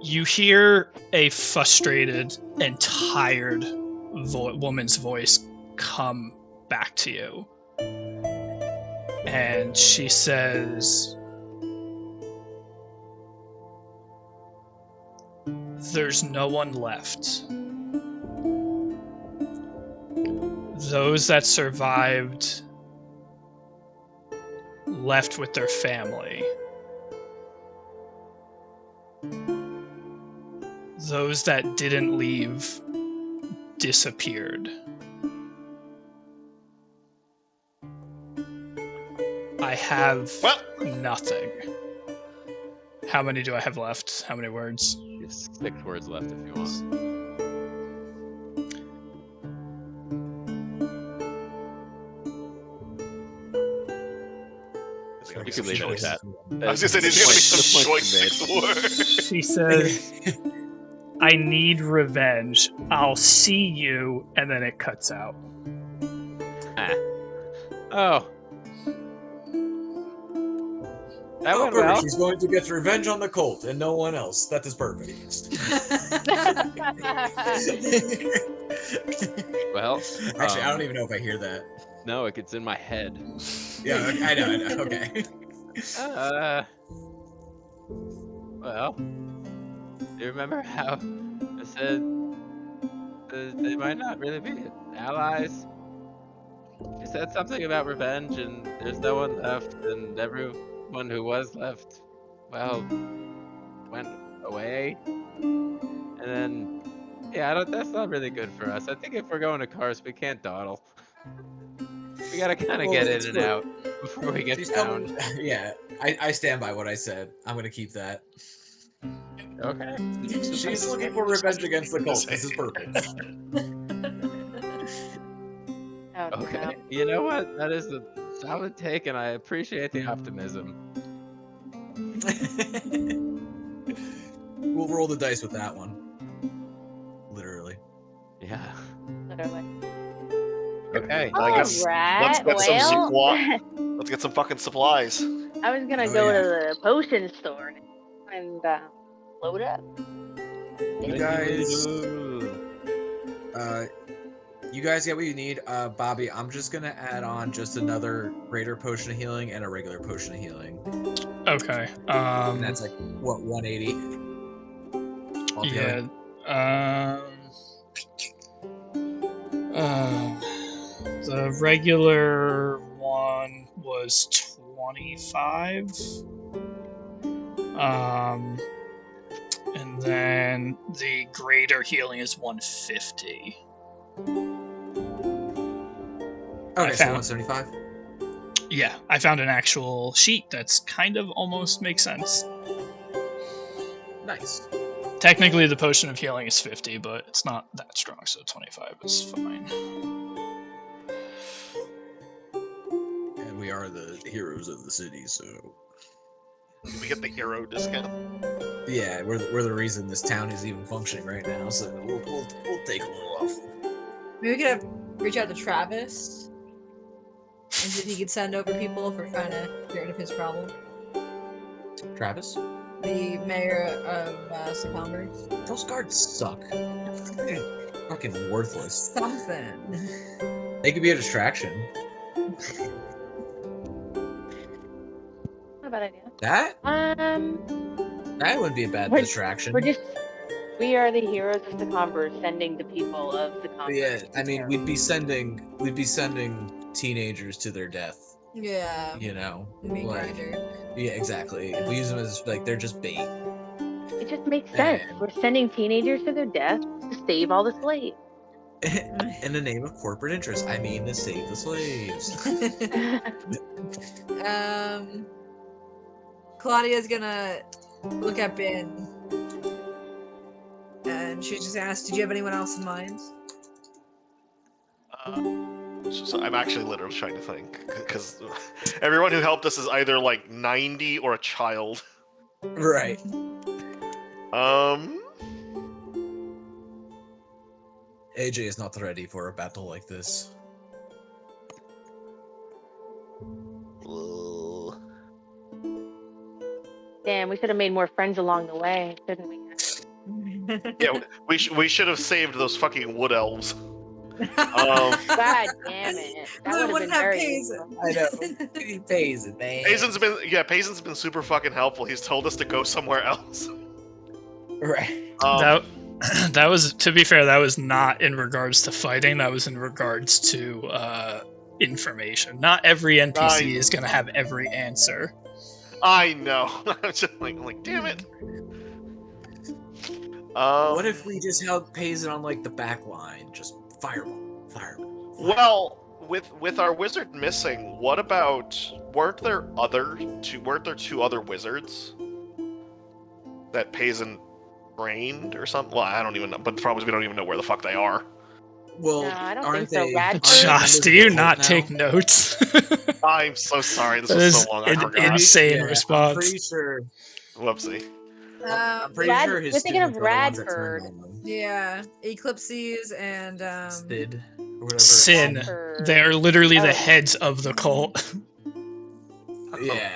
You hear a frustrated and tired woman's voice come back to you. And she says, "There's no one left. Those that survived left with their family. Those that didn't leave disappeared. I have Well, nothing." How many do I have left? How many words? Just 6 words left if you want. You can leave it at that. I was gonna say there's gonna be some The point choice you made. 6 words. She says, "I need revenge. I'll see you," and then it cuts out. Oh. That Oh, went perfect. well. She's going to get revenge on the cult and no one else. That is perfect. Well, Actually, I don't even know if I hear that. No, it's in my head. Yeah, I know. Okay. Well, do you remember how I said they might not really be allies? She said something about revenge, and there's no one left, and everyone who was left, well, went away. And then, yeah, that's not really good for us. I think if we're going to Karst, we can't dawdle. We gotta kind of Well, get in it's and good. out before we get She's down. coming. Yeah, I stand by what I said. I'm gonna keep that. Okay. She's looking for revenge against the cult. This is perfect. Oh, Okay. no. You know what? That is a solid take, and I appreciate the optimism. We'll roll the dice with that one. Literally. Yeah. Literally. Okay. I guess Alright, let's get some well, let's get some fucking supplies. I was gonna Oh, go yeah. to the potion store and load up. You guys, you guys get what you need. Bobby, I'm just gonna add on just another greater potion of healing and a regular potion of healing. Okay. And that's like what, 180? Altogether? Yeah. The regular one was 25. And then the greater healing is 150. Okay, so found- 175. Yeah, I found an actual sheet that's kind of almost makes sense. Nice. Technically, the potion of healing is 50, but it's not that strong, so 25 is fine. And we are the heroes of the city, so We get the hero discount. yeah, we're the reason this town is even functioning right now. So we'll take a little off. Maybe we could reach out to Travis and see if he could send over people if we're trying to get rid of his problem. Travis, The mayor of Sycamore. those guards suck. They're fucking worthless. Something. They could be a distraction. Not a bad idea. That wouldn't be a bad We're- distraction. We are the heroes of Sycamore, sending the people of Sycamore. Yeah, to I mean, terror. we'd be sending teenagers to their death. Yeah. You know, Meat like, grinder. yeah, exactly. If we use them as like they're just bait. It just makes sense. And- We're sending teenagers to their death to save all the slaves. In the name of corporate interest, I mean to save the slaves. Claudia's gonna look at Ben. And she just asked, did you have anyone else in mind? So I'm actually literally trying to think because everyone who helped us is either like 90 or a child. Right. AJ is not ready for a battle like this. Ugh. Damn, we should have made more friends along the way, shouldn't we? Yeah, we should have saved those fucking wood elves. God damn it. That We would have wouldn't been have very Payson. useful. I know. He pays it, man. Payton's been super fucking helpful. He's told us to go somewhere else. Right. That was, to be fair, that was not in regards to fighting. That was in regards to information. Not every NPC is going to have every answer. I know. I'm just like, damn it. What if we just held Payson on like the back line? Just fireball. Well, with our wizard missing, what about weren't there two other wizards that Payson trained or something? Well, I don't even know, but probably we don't even know where the fuck they are. Well, No, I don't aren't think so. they? Radford- Josh, do you not take notes? I'm so sorry. This That was is so long. I an forgot. insane I'm response. pretty sure. Whoopsie. I'm pretty Rad- sure his we're thinking of students were the ones that Radford. turned on them. Yeah, Eclipses and Stid or whatever. Sin. Radford. They're literally Oh. the heads of the cult. Yeah.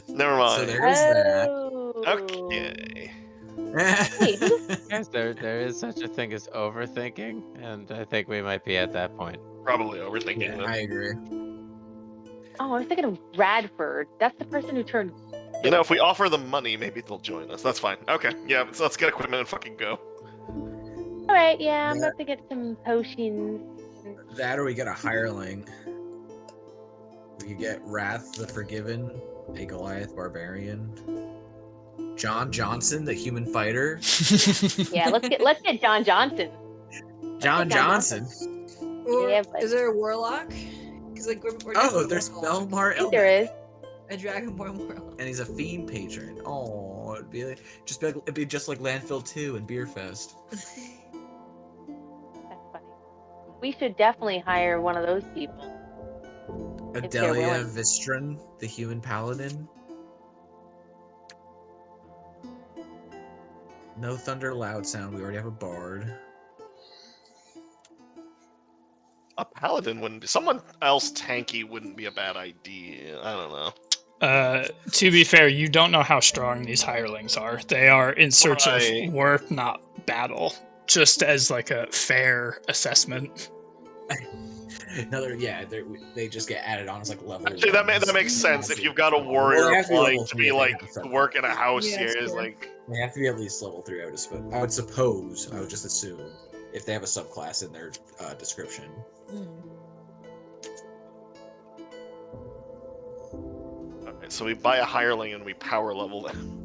Never mind. So there's that. Oh. Okay. Wait, who's Guys, there is such a thing as overthinking, and I think we might be at that point. Probably overthinking Yeah, it. I agree. Oh, I was thinking of Radford. That's the person who turned. You know, if we offer them money, maybe they'll join us. That's fine. Okay, yeah, so let's get equipment and fucking go. All right, yeah, I'm Yeah. about to get some potions. That or we get a hireling. We could get Wrath the Forgiven, a Goliath Barbarian. John Johnson, the human fighter. Yeah, let's get John Johnson. John Johnson. Or Yeah, but- is there a warlock? Because like we're Oh, definitely there's warlock. Belmar I think there Elmac. is. A dragonborn warlock. And he's a fiend patron. Oh, it'd be just like Landfill 2 and Beerfest. That's funny. We should definitely hire one of those people. If they're Adelia willing. Vistron, the human paladin. No thunder, loud sound. We already have a bard. A paladin wouldn't be. Someone else tanky wouldn't be a bad idea. I don't know. To be fair, you don't know how strong these hirelings are. They are in search Right. of work, not battle. Just as like a fair assessment. They just get added on as like level. Actually, that makes sense. If you've got a warrior Well, they applying have to to be be level like 3 if they have work in a house Yeah, here that's is fair. like. They have to be at least level 3. I would suppose. I would just assume if they have a subclass in their description. Okay, so we buy a hireling and we power level them.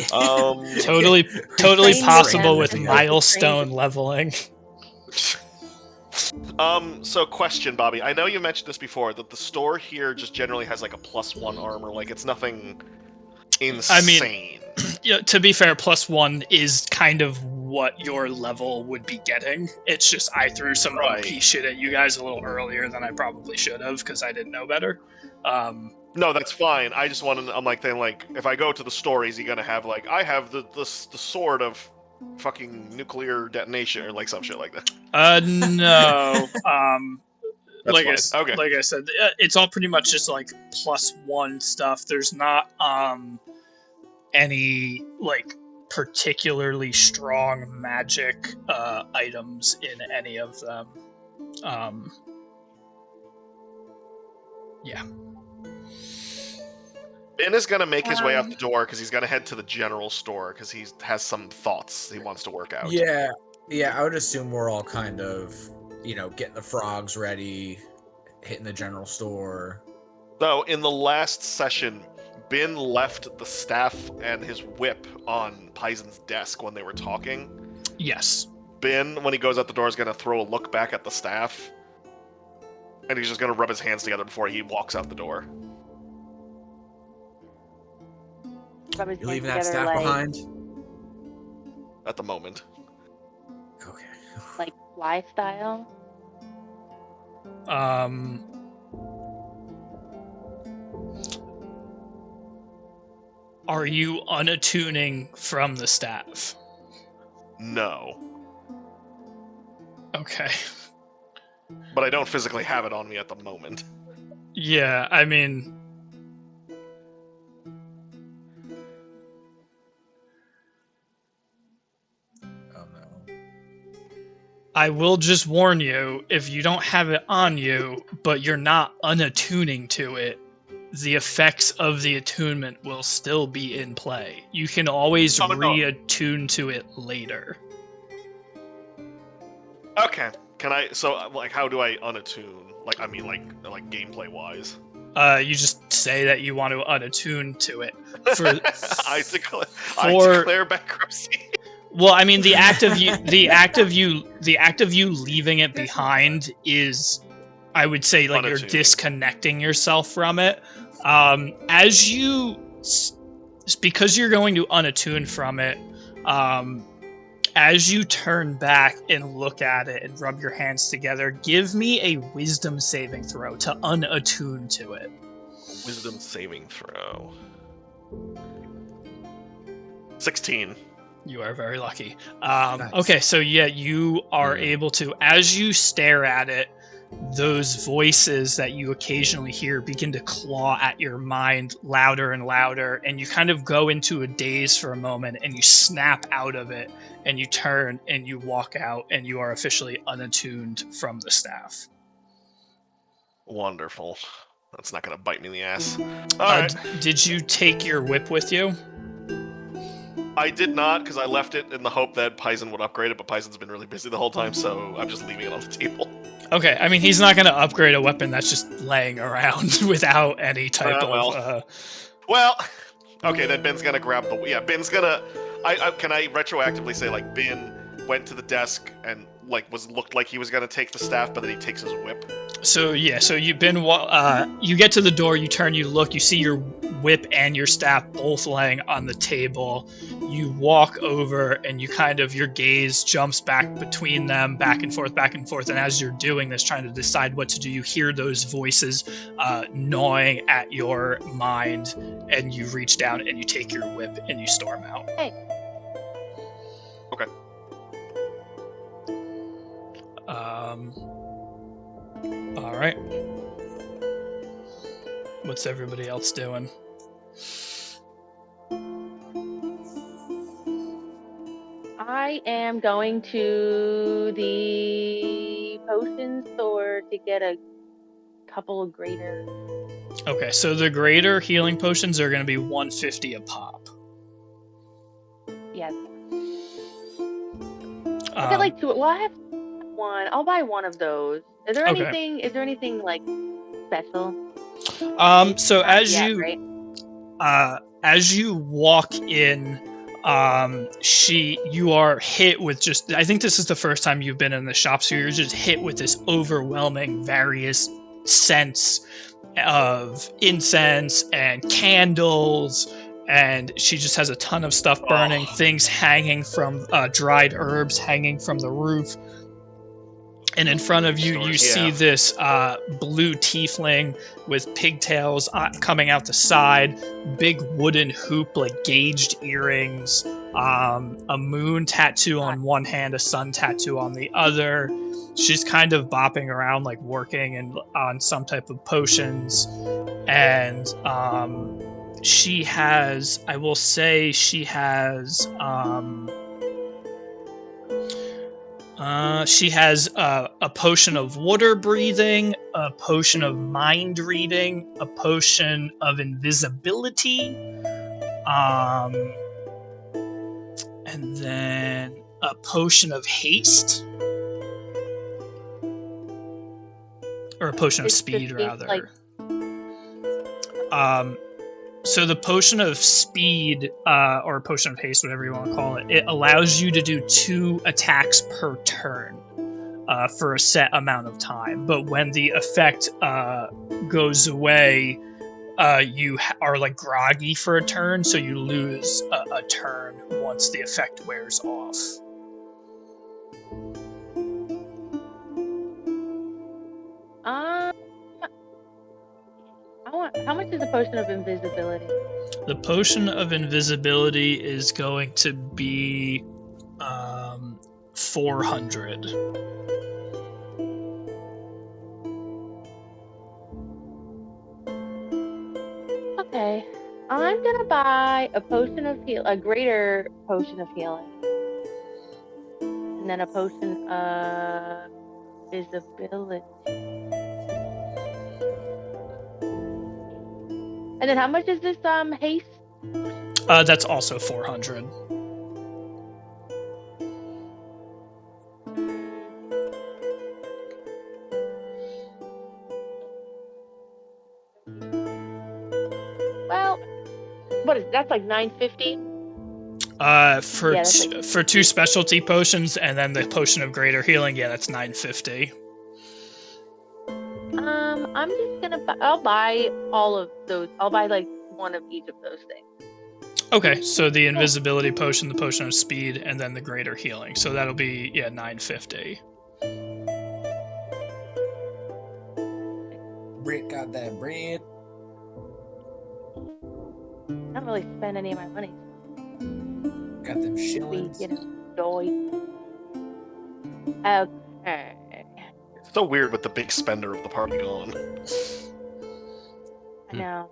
Totally Train possible them. with Train milestone them. leveling. So question, Bobby. I know you mentioned this before, that the store here just generally has like a +1 armor. Like, it's nothing insane. Yeah, to be fair, +1 is kind of what your level would be getting. It's just I threw some Right. OP shit at you guys a little earlier than I probably should have because I didn't know better. No, that's fine. I just wanted. I'm like, then, like, if I go to the store, is he gonna have like, I have the sword of fucking nuclear detonation or like some shit like that? No. That's like fine. I, Okay. like I said, it's all pretty much just like +1 stuff. There's not any like particularly strong magic items in any of them. Yeah. Ben is gonna make his way out the door because he's gonna head to the general store because he has some thoughts he wants to work out. Yeah, I would assume we're all kind of, getting the frogs ready, hitting the general store. So in the last session, Ben left the staff and his whip on Paisen's desk when they were talking. Yes. Ben, when he goes out the door, is gonna throw a look back at the staff, and he's just gonna rub his hands together before he walks out the door. Rub his You hands leaving that together, staff like, behind? At the moment. Okay. like fly style. Are you unattuning from the staff? No. Okay. But I don't physically have it on me at the moment. Yeah, I mean, Oh no. I will just warn you, if you don't have it on you, but you're not unattuning to it, the effects of the attunement will still be in play. You can always Oh, no. reattune to it later. Okay. Can I? So, like, how do I unattune? Like, I mean, like gameplay wise. You just say that you want to unattune to it. For, I for- declare bankruptcy. well, I mean, the act of you leaving it behind is, I would say, like, you're Unattuned. disconnecting yourself from it. As you, because you're going to unattune from it, as you turn back and look at it and rub your hands together, give me a wisdom saving throw to unattune to it. Wisdom saving throw. 16. You are very lucky. Nice. Okay, so yeah, you are able to, as you stare at it, those voices that you occasionally hear begin to claw at your mind louder and louder, and you kind of go into a daze for a moment, and you snap out of it, and you turn and you walk out, and you are officially unattuned from the staff. Wonderful. That's not gonna bite me in the ass. All right. Did you take your whip with you? I did not, because I left it in the hope that Paizen would upgrade it, but Paizen's been really busy the whole time, so I'm just leaving it on the table. Okay, I mean, he's not going to upgrade a weapon that's just laying around without any type of... Well, okay, then Ben's gonna grab the... Yeah, Ben's gonna... Can I retroactively say, like, Ben went to the desk and, like, looked like he was gonna take the staff, but then he takes his whip? So, yeah, so you get to the door, you turn, you look, you see your whip and your staff both laying on the table. You walk over, and you kind of, your gaze jumps back between them, back and forth, and as you're doing this, trying to decide what to do, you hear those voices gnawing at your mind, and you reach down and you take your whip and you storm out. Hey. Okay. All right. What's everybody else doing? I am going to the potion store to get a couple of greater. Okay, so the greater healing potions are going to be 150 a pop. Yes. I got like two. Well, I have one. I'll buy one of those. Is there Okay. anything? Is there anything like special? So as Yeah, you right? as you walk in, you are hit with just, I think this is the first time you've been in the shop, so you're just hit with this overwhelming various scents of incense and candles, and she just has a ton of stuff burning, things hanging from dried herbs hanging from the roof. And in front of you, you see this blue tiefling with pigtails coming out the side, big wooden hoop, like gauged earrings, a moon tattoo on one hand, a sun tattoo on the other. She's kind of bopping around, like working on some type of potions. And she has, I will say, she has a potion of water breathing, a potion of mind reading, a potion of invisibility, and then a potion of haste, or a potion of Is the speed, haste, rather. like- So the potion of speed, or potion of haste, whatever you want to call it, it allows you to do 2 attacks per turn for a set amount of time. But when the effect goes away, you are like groggy for a turn, so you lose a turn once the effect wears off. How much is a potion of invisibility? The potion of invisibility is going to be 400. Okay, I'm gonna buy a potion of a greater potion of healing, and then a potion of visibility. And then how much is this haste? That's also 400. Well, what is that's like 950? For 2 specialty potions and then the potion of greater healing, yeah, that's 950. I'm just gonna I'll buy all of those. I'll buy like one of each of those things. Okay, so the invisibility potion, the potion of speed, and then the greater healing. So that'll be 950. Britt got that bread. I don't really spend any of my money. Got them We, shillings. joy. Okay. So weird with the big spender of the party gone. I know.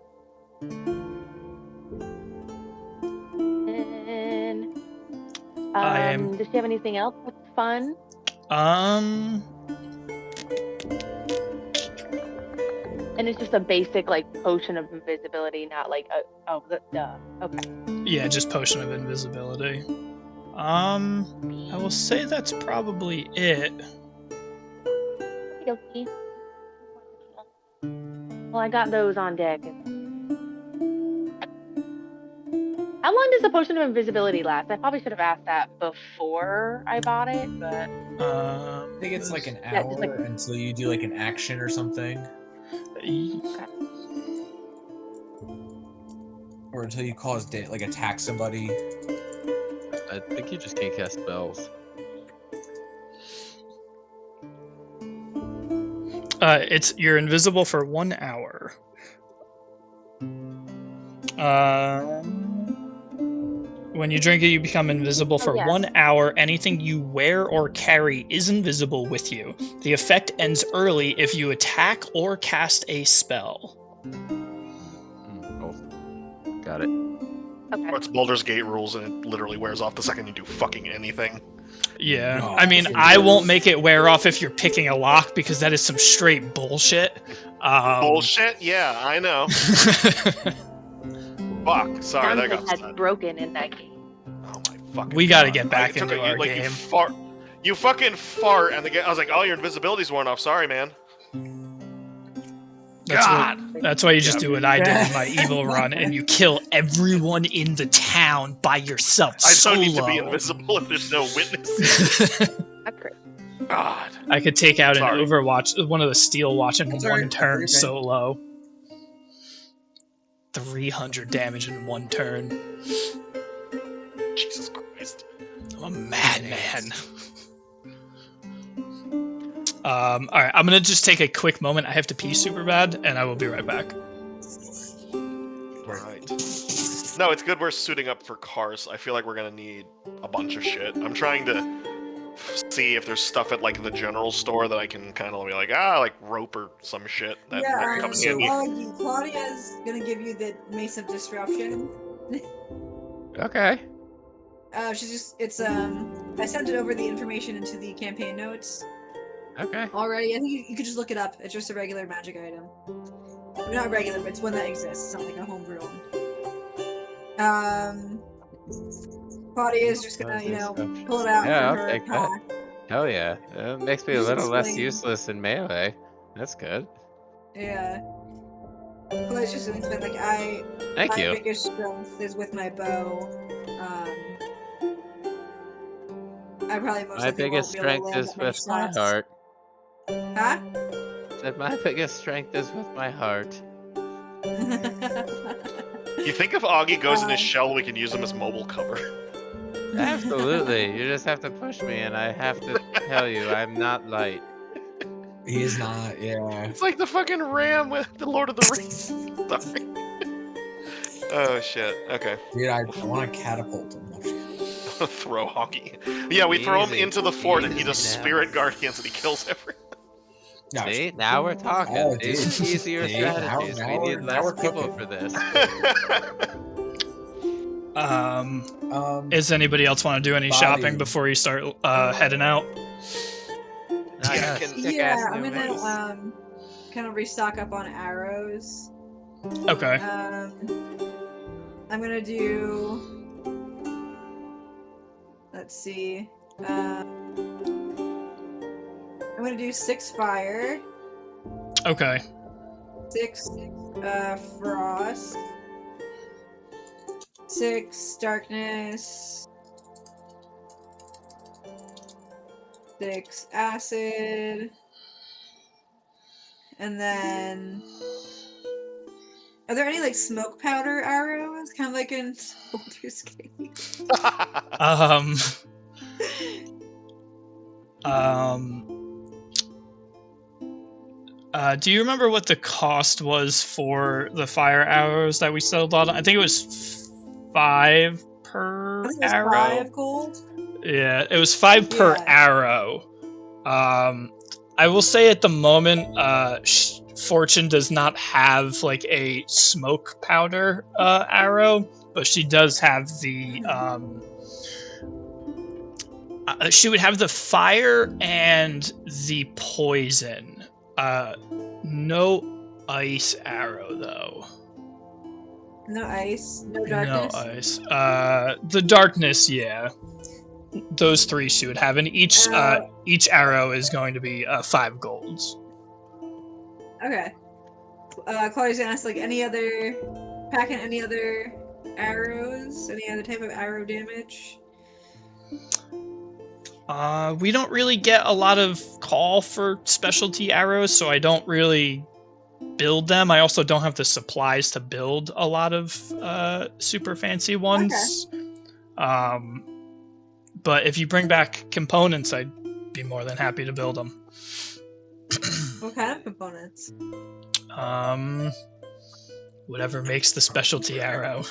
And, I am- Does she have anything else that's fun? And it's just a basic like potion of invisibility, not like okay. Yeah, just potion of invisibility. I will say that's probably it. Okey-dokey. Well, I got those on deck. How long does the potion of invisibility last? I probably should have asked that before I bought it, but I think it's like an Yeah, hour just like- until you do like an action or something, or until you cause like attack somebody. I think you just can't cast spells. You're invisible for 1 hour. When you drink it, you become invisible for yeah. 1 hour. Anything you wear or carry is invisible with you. The effect ends early if you attack or cast a spell. Oh, got it. okay. Or it's Baldur's Gate rules, and it literally wears off the second you do fucking anything. Yeah, No, I mean, it I won't is. make it wear off if you're picking a lock because that is some straight bullshit. Bullshit? Yeah, I know. Fuck. Sorry, that got Something has said. broken in that game. Oh my fucking We gotta God. get back Like, it took into a- our like, game. You fart. You fucking fart, and I was like, oh, your invisibility's worn off. Sorry, man. That's why you just Yeah. do what I did in my evil run, and you kill everyone in the town by yourself. I don't need to solo. be invisible if there's no witnesses. That's great. God. I could take out Sorry. an Overwatch, one of the Steel Watch in That's one alright, turn okay. solo. 300 damage in 1 turn. Jesus Christ. I'm a madman. Alright, I'm gonna just take a quick moment. I have to pee super bad, and I will be right back. Alright. No, it's good we're suiting up for cars. I feel like we're gonna need a bunch of shit. I'm trying to see if there's stuff at like the general store that I can kind of be like, like rope or some shit that might come in so- handy. Claudia's gonna give you the Mace of Disruption. Okay. She's just, I sent it over the information into the campaign notes Okay. already. I think you could just look it up. It's just a regular magic item. Not regular, but it's one that exists. It's not like a homebrew one. Claudia's just gonna, pull it out Yeah, from I'll her take that. pack. Hell yeah. It makes me a Just little less explain. useless in melee. That's good. Yeah. Claudia's just gonna explain, like, Thank my you. biggest strength is with my bow. I probably most My likely biggest won't be able to strength land is that many with my shots. heart. Huh? Said my biggest strength is with my heart. You think if Augie goes in his Um, shell, we can use him as mobile cover? Absolutely. You just have to push me, and I have to tell you, I'm not light. He is not. Yeah. It's like the fucking ram with the Lord of the Rings. Sorry. Oh shit. Okay. Dude, I want to catapult him. Throw Augie. Yeah, we throw him Easy. into the fort and he Easy does now. spirit guardians and he kills everyone. No, See, now we're talking. Oh, These dude. easier See, now- strategies. now We we're- need now we're less people cooking. for this. Is anybody else want to do any Body. shopping before you start heading out? I Yeah, got can- sick-ass Yeah, I'm new gonna mace. kind of restock up on arrows. Okay. I'm gonna do. Let's see. I'm gonna do 6 fire, Okay. 6 frost, 6 darkness, 6 acid, and then. Are there any like smoke powder arrows? Kind of like in Baldur's Gate. Do you remember what the cost was for the fire arrows that we settled on? I think it was 5 per I think it was arrow. 5 gold. Yeah, it was 5 per Yeah. arrow. I will say at the moment, Fortune does not have like a smoke powder arrow, but she does have the she would have the fire and the poison. No ice arrow though. No ice, no darkness. No ice. The darkness, yeah. Those 3 she would have, and each arrow is going to be 5 golds. Okay. Claudia's gonna ask like any other arrows, any other type of arrow damage. We don't really get a lot of call for specialty arrows, so I don't really build them. I also don't have the supplies to build a lot of super fancy ones. Okay. But if you bring back components, I'd be more than happy to build them. What kind of components? Whatever makes the specialty arrow.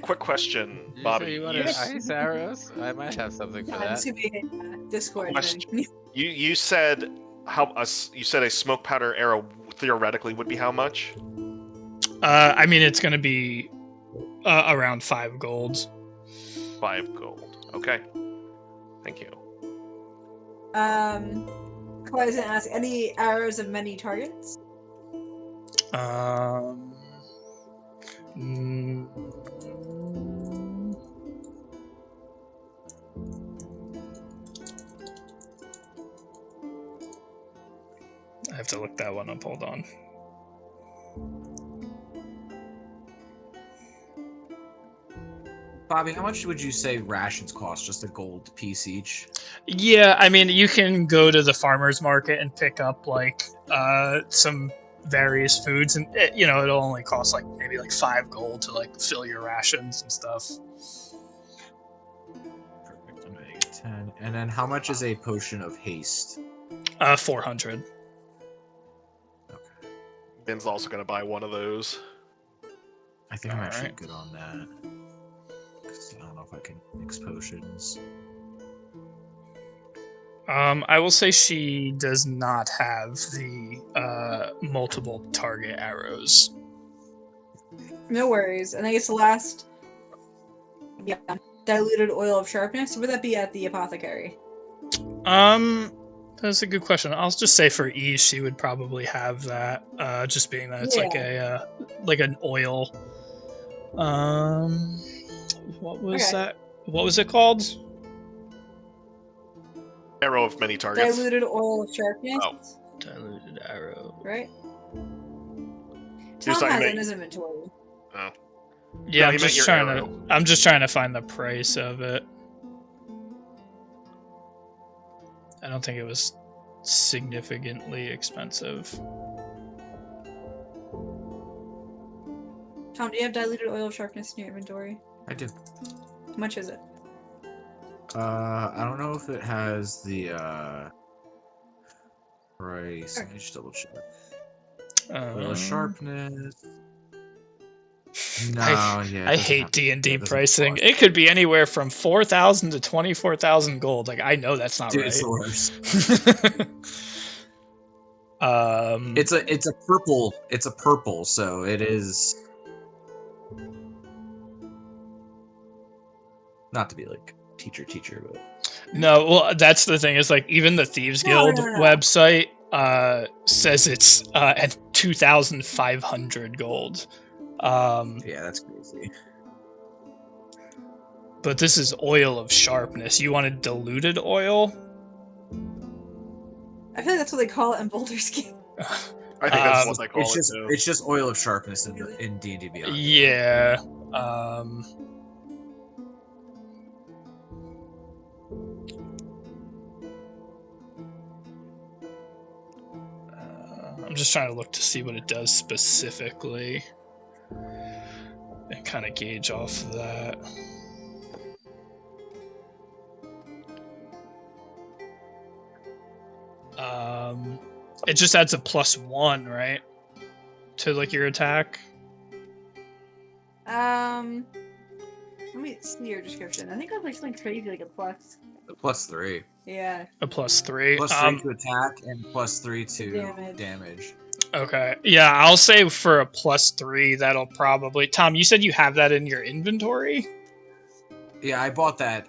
Quick question, Did you Bobby. say you wanted ice arrows? I might have something for Yeah, that. this could be a Discord Question. thing. You said you said a smoke powder arrow theoretically would be how much? I mean, it's going to be around 5 golds. 5 gold. Okay. Thank you. Claudia's gonna ask any arrows of many targets. I have to look that one up. Hold on. Bobby, how much would you say rations cost? Just a gold piece each? Yeah, I mean, you can go to the farmer's market and pick up, like, some various foods, and, it'll only cost, like, maybe, like, 5 gold to, like, fill your rations and stuff. Perfect, I'm gonna get 10. And then how much is a potion of haste? 400. Okay. Ben's also going to buy one of those. I think I'm actually Alright. good on that. 'Cause I don't know if I can mix potions. I will say she does not have the multiple target arrows. No worries. And I guess the last, diluted oil of sharpness. Would that be at the apothecary? That's a good question. I'll just say for E, she would probably have that. Just being that it's like an oil. What was that? What was it called? Arrow of many targets. Diluted oil of sharpness. Oh. Diluted arrow. Right. You're Tom saying has that- it in his inventory. Oh. Yeah, No, he meant your arrow. I'm just trying to find the price of it. I don't think it was significantly expensive. Tom, do you have diluted oil of sharpness in your inventory? I do. How much is it? I don't know if it has the price. Let me just double check. Oil of sharpness. No, I it I doesn't hate have- D&D it doesn't pricing. cost- It could be anywhere from 4,000 to 24,000 gold. Like, I know that's not Dude, right. it's the worst. It's a purple. It's a purple, so it is. Not to be like teacher, but No, well, that's the thing. Is like even the Thieves No, Guild no. website says it's at 2,500 gold. yeah, that's crazy. But this is oil of sharpness. You wanted diluted oil? I feel like that's what they call it in Baldur's Gate. I think that's what they call It's it just too. it's just oil of sharpness in D&D Beyond. Yeah. I'm just trying to look to see what it does specifically and kind of gauge off of that. It just adds a +1, right? To like your attack. Let me see your description. I think it was like something crazy, like a plus +3. Yeah. A +3. +3 to attack and +3 to Damage. damage. Okay. Yeah, I'll say for a +3, that'll probably. Tom, you said you have that in your inventory? Yeah, I bought that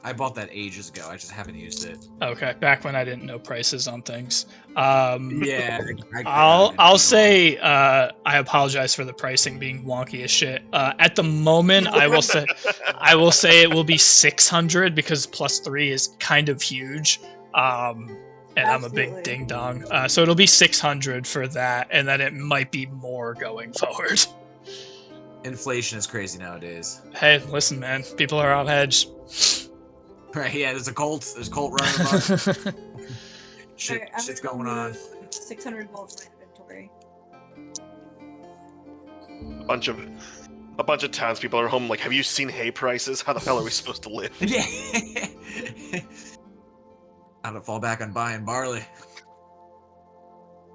ages ago. I just haven't used it. Okay, back when I didn't know prices on things. Yeah, I'll say I apologize for the pricing being wonky as shit. At the moment, I will say it will be 600 because +3 is kind of huge. And I'm a big Absolutely. ding dong. So it'll be 600 for that, and then it might be more going forward. Inflation is crazy nowadays. Hey, listen, man, people are on edge. Right? Yeah, there's a cult. There's a cult running amok. Shit, Alright, I'm shit's gonna going on. remove 600 gold from my inventory. A bunch of townspeople are home. Like, have you seen hay prices? How the hell are we supposed to live? Yeah. How to fall back on buying barley.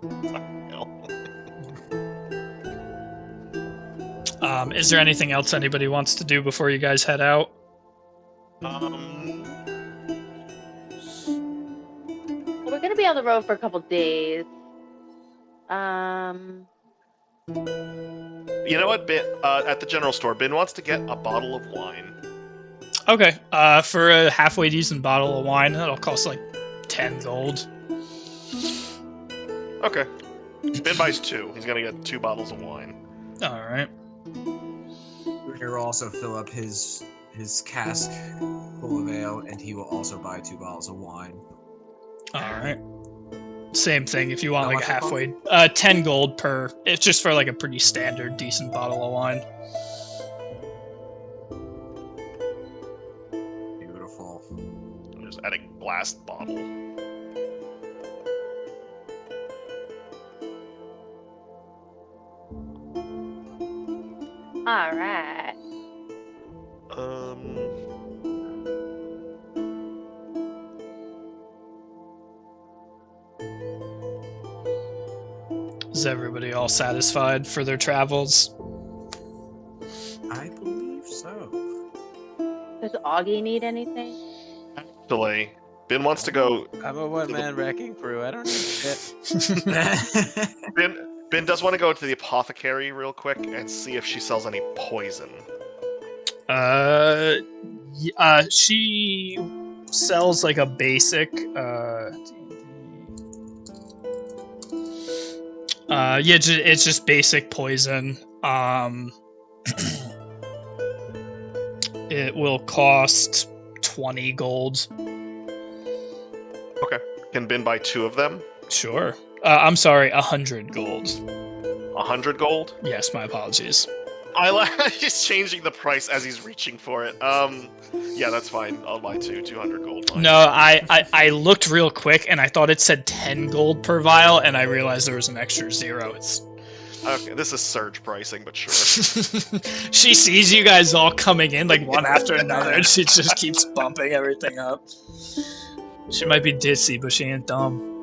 Hell. Is there anything else anybody wants to do before you guys head out? We're gonna be on the road for a couple days. You know what, Bin? At the general store, Bin wants to get a bottle of wine. Okay, for a halfway decent bottle of wine, that'll cost like 10 gold. Okay. Bin buys 2. He's gonna get 2 bottles of wine. All right. Bruner will also fill up his cask full of ale, and he will also buy 2 bottles of wine. All right. Same thing. If you want How like a much it halfway, 10 gold per. It's just for like a pretty standard, decent bottle of wine. Beautiful. I'm just adding blast bottle. All right. Is everybody all satisfied for their travels? I believe so. Does Augie need anything? Delay. Bin wants to go. I'm a one-man wrecking crew. I don't need shit. Bin does want to go to the apothecary real quick and see if she sells any poison. She sells like a basic. It's just basic poison. It will cost 20 gold. Okay. Can Bin buy 2 of them? Sure. I'm sorry, 100 gold. 100 gold? Yes, my apologies. I like he's changing the price as he's reaching for it. Yeah, that's fine. I'll buy 200 gold. Fine. No, I looked real quick and I thought it said 10 gold per vial, and I realized there was an extra 0. It's Okay, this is surge pricing, but sure. she sees you guys all coming in like one after another, and she just keeps bumping everything up. She might be ditzy, but she ain't dumb.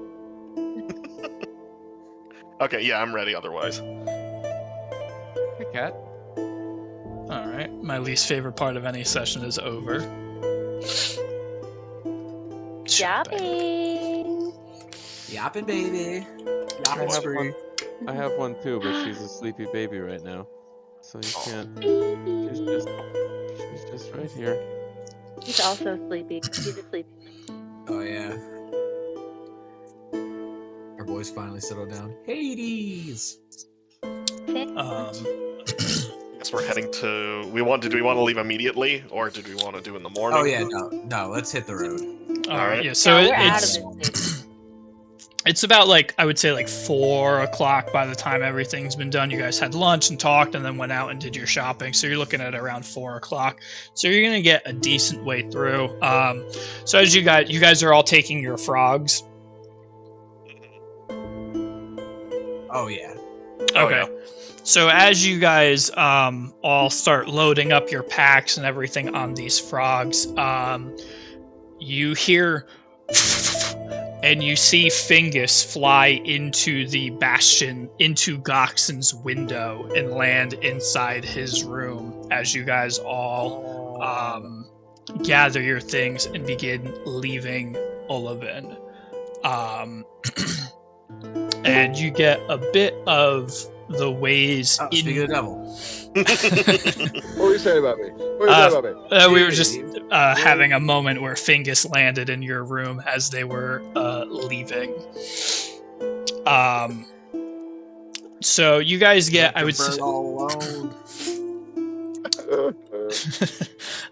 Okay, yeah, I'm ready otherwise. Hey, cat. Alright, my least favorite part of any session is over. Shopping. Yapping, baby. Yapping have spree. I have one too, but she's a sleepy baby right now, so you can't. She's just right here. He's also sleepy. He's asleep. Oh yeah. Our boys finally settled down. Hades. Guess we're heading to. Do we want to leave immediately, or did we want to do in the morning? Oh yeah, no. Let's hit the road. Alright, yeah, so Yeah, we're out of it's this city. it's about like I would say like 4 o'clock by the time everything's been done. You guys had lunch and talked, and then went out and did your shopping. So you're looking at around 4 o'clock. So you're gonna get a decent way through. So as you guys are all taking your frogs. Oh yeah. Oh, Okay. yeah. So as you guys all start loading up your packs and everything on these frogs, you hear and you see Fingus fly into the bastion, into Goxon's window, and land inside his room as you guys all gather your things and begin leaving Olavin. And you get a bit of the ways Oh, speaking of the devil. What are you saying about me? What are you saying about me? We were just having a moment where Fingus landed in your room as they were leaving. So you guys get, I would say, all alone.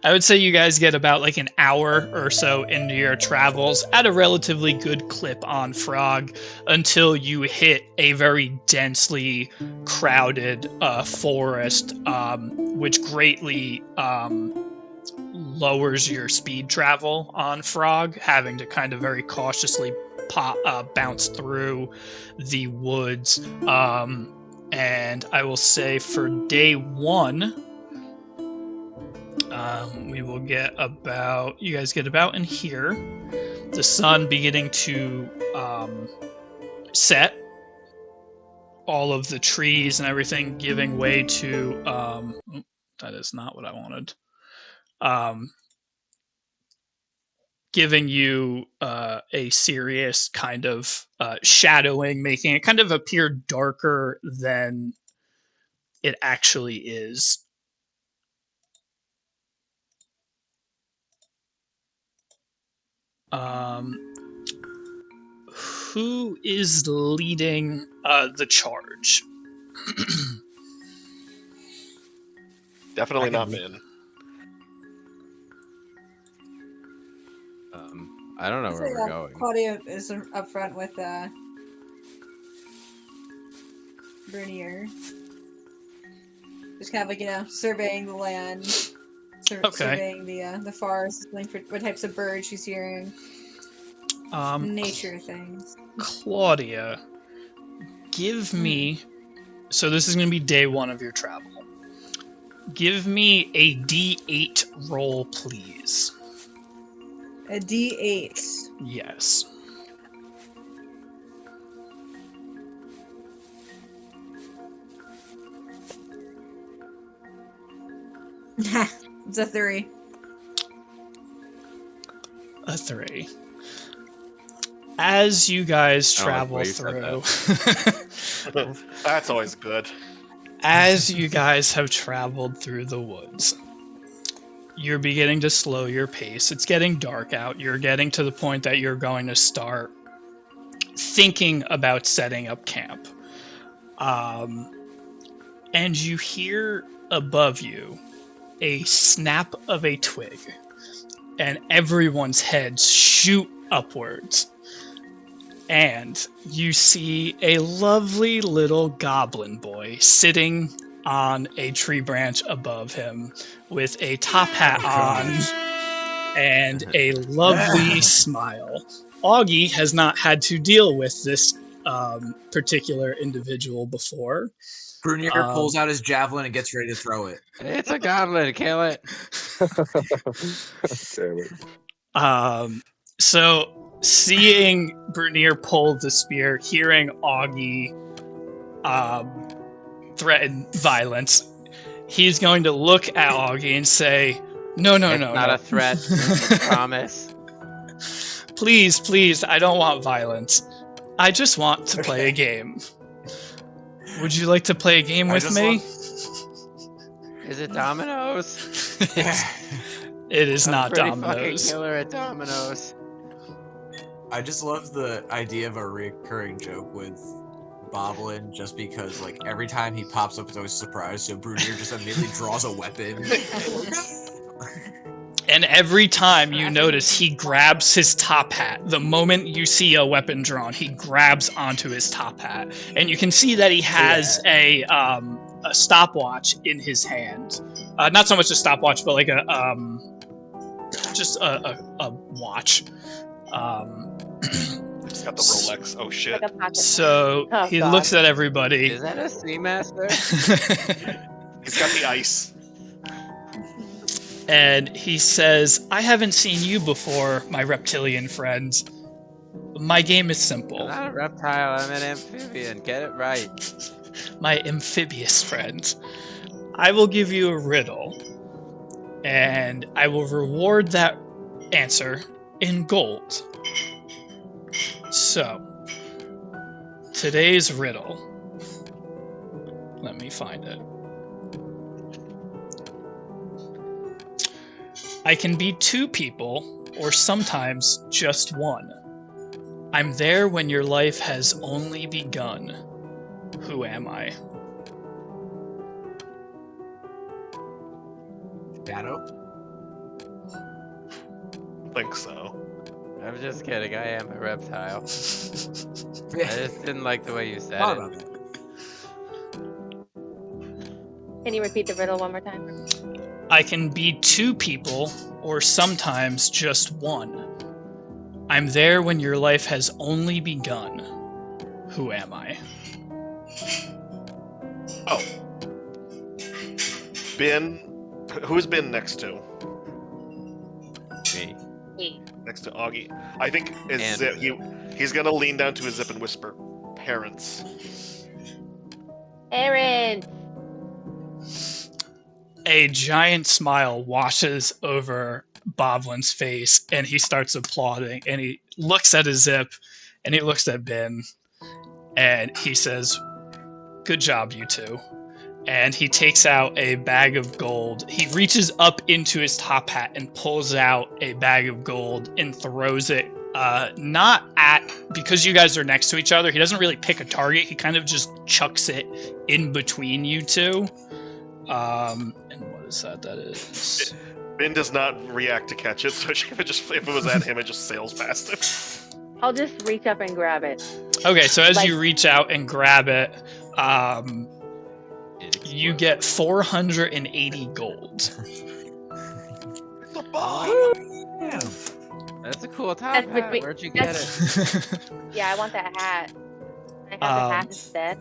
I would say you guys get about like an hour or so into your travels at a relatively good clip on Frog until you hit a very densely crowded forest, which greatly lowers your speed travel on Frog, having to kind of very cautiously bounce through the woods. And I will say for day one, we will get about, you guys get about in here, the sun beginning to set, all of the trees and everything giving way to, that is not what I wanted, giving you a serious kind of shadowing, making it kind of appear darker than it actually is. Who is leading the charge? Definitely not Min. I don't know where we're going. Claudia is up front with Bernier. Just kind of like, surveying the land, surveying the forest, looking for what types of birds she's hearing. Nature things. Claudia, give me, so this is going to be day one of your travel. Give me a D8 roll, please. A D8. Yes. It's a 3. A 3. As you guys travel through, That's always good. as you guys have traveled through the woods, you're beginning to slow your pace. It's getting dark out. You're getting to the point that you're going to start thinking about setting up camp. And you hear above you a snap of a twig, and everyone's heads shoot upwards. And you see a lovely little goblin boy sitting on a tree branch above him with a top hat on and a lovely smile. Augie has not had to deal with this particular individual before. Bernier pulls out his javelin and gets ready to throw it. It's a goblin, kill it. Damn it. So seeing Bernier pull the spear, hearing Augie threaten violence, he's going to look at Augie and say, No. Not a threat. Promise. Please, I don't want violence. I just want to play a game. Would you like to play a game with me? Is it Dominoes? It is not pretty Dominoes. Fucking killer at Dominoes. I just love the idea of a recurring joke with Boblin, just because like every time he pops up, it's always a surprise. So Bernier just immediately draws a weapon. And every time you notice, he grabs his top hat. The moment you see a weapon drawn, he grabs onto his top hat, and you can see that he has a stopwatch in his hand. Not so much a stopwatch, but like a watch. He's got the Rolex. Oh shit. Like a pocket. So Oh, he God. looks at everybody. Is that a Seamaster? He's got the ice. And he says, I haven't seen you before, my reptilian friend. My game is simple. I'm not a reptile, I'm an amphibian. Get it right. My amphibious friend. I will give you a riddle. and I will reward that answer in gold. So, today's riddle. Let me find it. I can be two people, or sometimes just one. I'm there when your life has only begun. Who am I? Shadow? Think so. I'm just kidding. I am a reptile. I just didn't like the way you said Thought it. about that. Can you repeat the riddle one more time? I can be two people, or sometimes just one. I'm there when your life has only begun. Who am I? Oh. Ben. Who's Ben next to? Me. Me. Next to Augie. I think is And- Zip, he's gonna lean down to his Zip and whisper, "Parents." Aaron. A giant smile washes over Boblin's face, and he starts applauding, and he looks at his Zip, and he looks at Ben, and he says, "Good job, you two." And he takes out a bag of gold. He reaches up into his top hat and pulls out a bag of gold and throws it, not at, because you guys are next to each other, he doesn't really pick a target, he kind of just chucks it in between you two. And what is that? That is... Ben does not react to catch it, so if it was at him, it just sails past him. I'll just reach up and grab it. Okay, so as Like- you reach out and grab it, you get 480 gold. The bomb! Damn. That's a cool top That's hat. between- Where'd you get it? Yeah, I want that hat. Can I have the hat instead?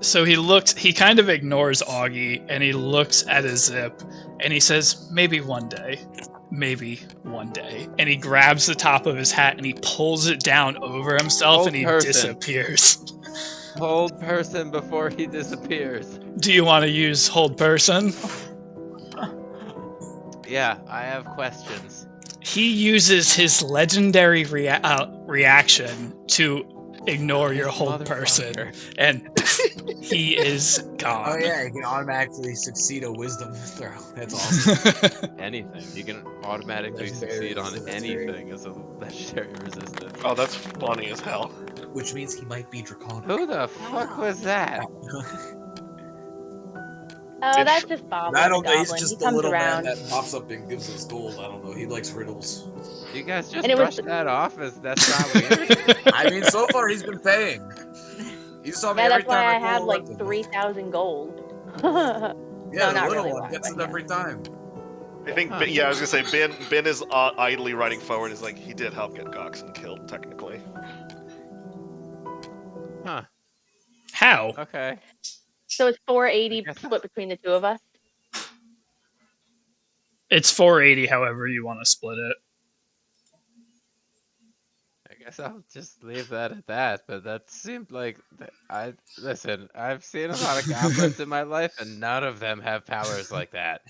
So he kind of ignores Augie, and he looks at his Zip, and he says, maybe one day. And he grabs the top of his hat, and he pulls it down over himself, Hold and he person. disappears. Hold person before he disappears. Do you want to use hold person? Yeah, I have questions. He uses his legendary reaction to ignore your hold person, Motherfucker. and he is gone. Oh yeah, you can automatically succeed a wisdom throw. That's awesome. Anything. You can automatically Legendary succeed on resistance. anything as a legendary resistance. Oh, that's funny as hell. Which means he might be draconic. Who the fuck was that? Oh, that's just Bob. I the don't know. He's goblin. just He the comes little around. man that pops up and gives us gold. I don't know. He likes riddles. You guys just And it was- brushed that off as that's not weird. I mean, so far he's been paying. He saw me Yeah, every that's why I time had roll like weapon. 3,000 gold. Yeah, No, the not little really one why, gets but it yeah. every time. I think, Huh. yeah, I was gonna say, Ben is idly riding forward. Is like, he did help get Goxen killed, technically. Huh. How? Okay. So it's 480 I guess- split between the two of us. It's 480, however you want to split it. I guess I'll just leave that at that, but that seemed like listen, I've seen a lot of goblins in my life and none of them have powers like that.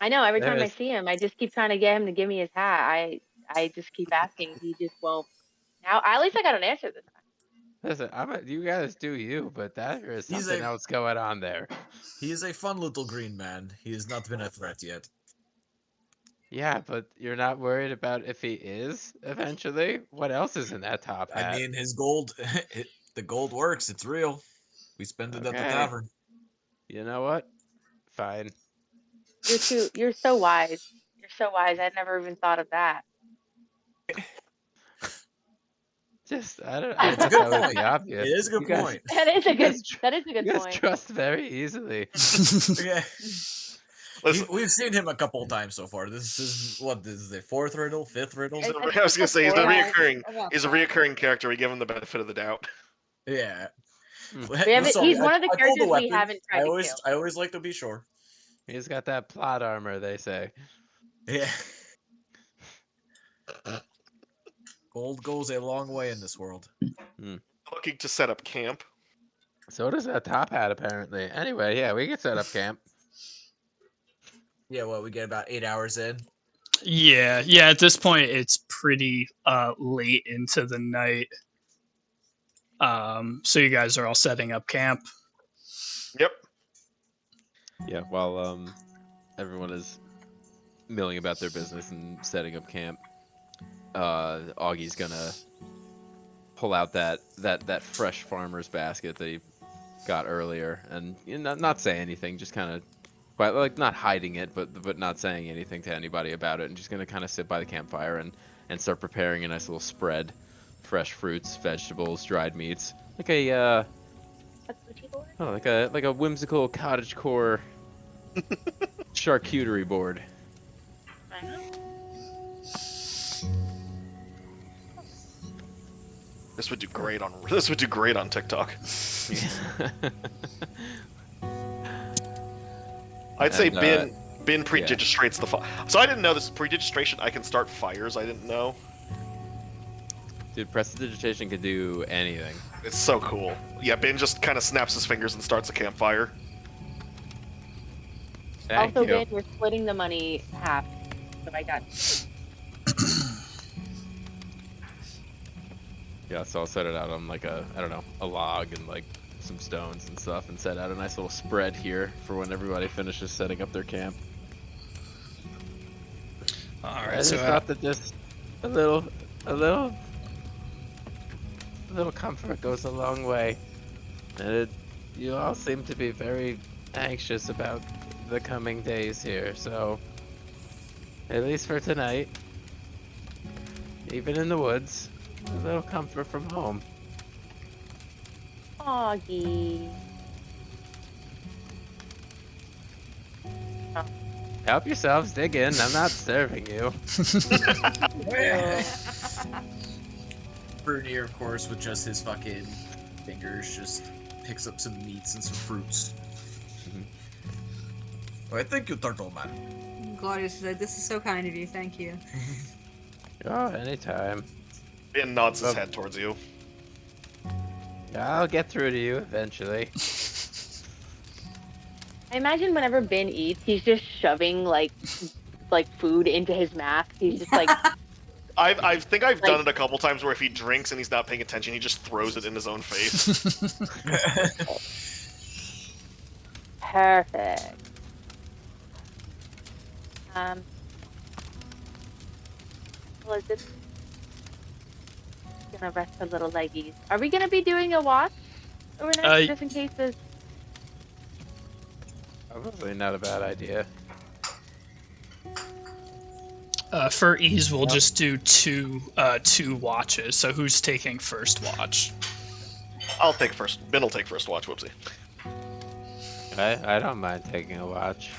I know. Every time I There's- see him, I just keep trying to get him to give me his hat. I just keep asking. He just won't. Now, at least I got an answer this time. Listen, you guys do you, but there is He's something a- else going on there. He is a fun little green man. He has not been a threat yet. Yeah, but you're not worried about if he is eventually? What else is in that top hat? I mean, his gold, the gold works. It's real. We spend it at the Okay. tavern. You know what? Fine. You're so wise. You're so wise. I'd never even thought of that. Just I don't. It's a I good thought that was point. the obvious. It is a good You guys- point. That is a You good. guys tr- That is a good You guys point. trust very easily. Yeah. Listen, We've seen him a couple times so far. This is the fourth riddle, fifth riddle. I- I was gonna say, he's a Yeah. reoccurring character. We give him the benefit of the doubt. Yeah. Hmm. We haven't- So, he's I- one of the I pulled characters we weapon. haven't tried to kill. I always like to be sure. He's got that plot armor, they say. Yeah. Gold goes a long way in this world. Looking to set up camp. So does that top hat, apparently. Anyway, yeah, we can set up camp. Yeah, well, we get about 8 hours in. Yeah. At this point, it's pretty late into the night. So you guys are all setting up camp. Yep. Yeah, while everyone is milling about their business and setting up camp, Augie's gonna pull out that fresh farmer's basket that he got earlier, and not say anything, just kind of, like, not hiding it, but not saying anything to anybody about it, and just gonna kind of sit by the campfire and start preparing a nice little spread, fresh fruits, vegetables, dried meats, like a like a whimsical cottagecore charcuterie board. This would do great on TikTok. I'd say And, Bin predigitates the fire. So I didn't know this predigitation. I can start fires. I didn't know. Dude, prestidigitation can do anything. It's so cool. Yeah, Bin just kind of snaps his fingers and starts a campfire. Thank Also, you. Ben, we're splitting the money half. So I got. Yeah, so I'll set it out on like a log and like some stones and stuff, and set out a nice little spread here for when everybody finishes setting up their camp. All I right. just So thought that just a little comfort goes a long way. And you all seem to be very anxious about the coming days here, so at least for tonight, even in the woods, a little comfort from home. Augie. Help yourselves, dig in. I'm not serving you. Bernier, of course, with just his fucking fingers, just picks up some meats and some fruits. Why, thank you, Turtle Man. Claudius said, "This is so kind of you. Thank you." Oh, anytime. Bin nods his head towards you. I'll get through to you eventually. I imagine whenever Ben eats, he's just shoving like food into his mask. He's just like, I think I've done it a couple times where if he drinks and he's not paying attention, he just throws it in his own face. perfect. Well, is it gonna rest a little leggies? Are we gonna be doing a watch overnight, just in case there's... Probably not a bad idea. For ease, we'll just do two watches. So who's taking first watch? I'll take first. Bin will take first watch. Whoopsie. I don't mind taking a watch.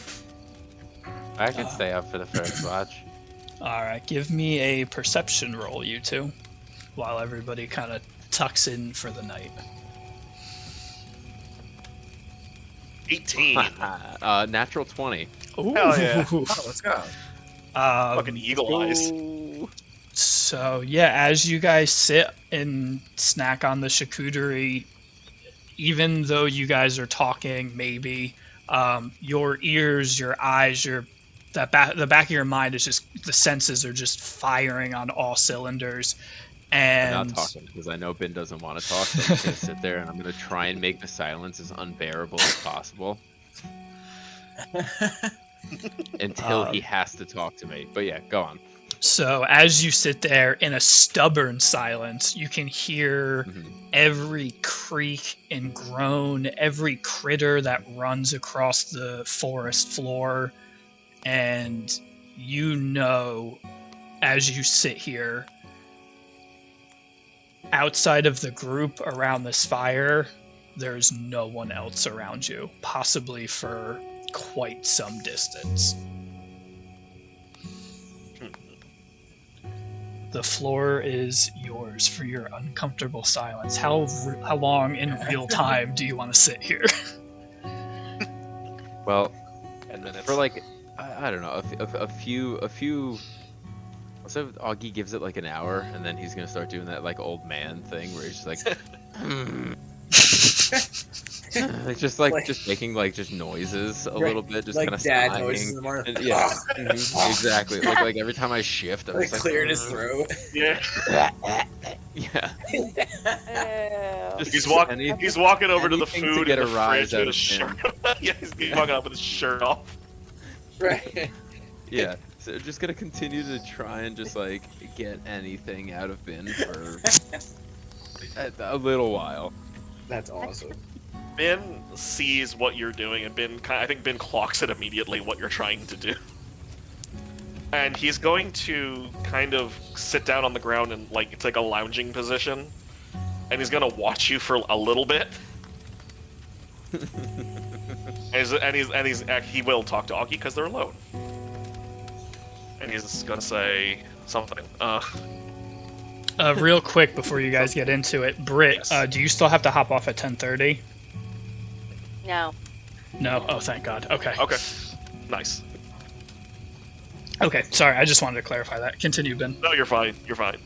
I can stay up for the first watch. All right, give me a perception roll, you two, while everybody kind of tucks in for the night. 18. Natural 20. Ooh. Hell yeah. Oh, let's go. Fucking eagle eyes. So yeah, as you guys sit and snack on the charcuterie, even though you guys are talking, maybe your ears, your eyes, the back of your mind is just, the senses are just firing on all cylinders. And I'm not talking because I know Ben doesn't want to talk, so I'm just gonna sit there and I'm gonna try and make the silence as unbearable as possible until he has to talk to me. But yeah, go on. So as you sit there in a stubborn silence, you can hear every creak and groan, every critter that runs across the forest floor. And you know, as you sit here, outside of the group around this fire, there's no one else around you, possibly for quite some distance. The floor is yours for your uncomfortable silence. How long in real time do you want to sit here? Well, 10 minutes. for like, I don't know, a few. So Augie gives it like an hour, and then he's gonna start doing that like old man thing where he's just like, Like just making like just noises a Right, little bit, just like kind of dad sighing. noises in the morning. And, yeah, exactly. Like every time I shift, I'm Like just like clearing his throat. Yeah. Yeah. Ew. Just He's walking. He's walking over to the anything to food get in a the rise fridge with out his of him. shirt. Yeah, he's walking up with his shirt off. Right. Yeah. So just gonna continue to try and just like get anything out of Bin for a little while. That's awesome. Ben sees what you're doing, and I think Ben clocks it immediately what you're trying to do. And he's going to kind of sit down on the ground and like it's like a lounging position, and he's gonna watch you for a little bit. He will talk to Augie because they're alone, and he's gonna say something. Real quick before you guys get into it, Britt, Yes. do you still have to hop off at 10:30? No. No. Oh, thank God. Okay. Okay, nice. Okay. Sorry, I just wanted to clarify that. Continue, Ben. No, you're fine. You're fine.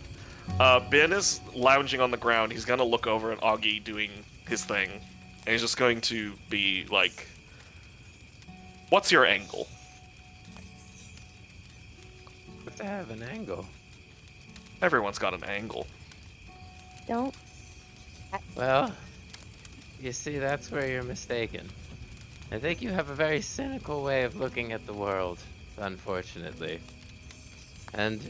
Ben is lounging on the ground. He's gonna look over at Augie doing his thing, and he's just going to be like, "What's your angle?" But to have an angle. Everyone's got an angle. Don't. Well, you see, that's where you're mistaken. I think you have a very cynical way of looking at the world, unfortunately. And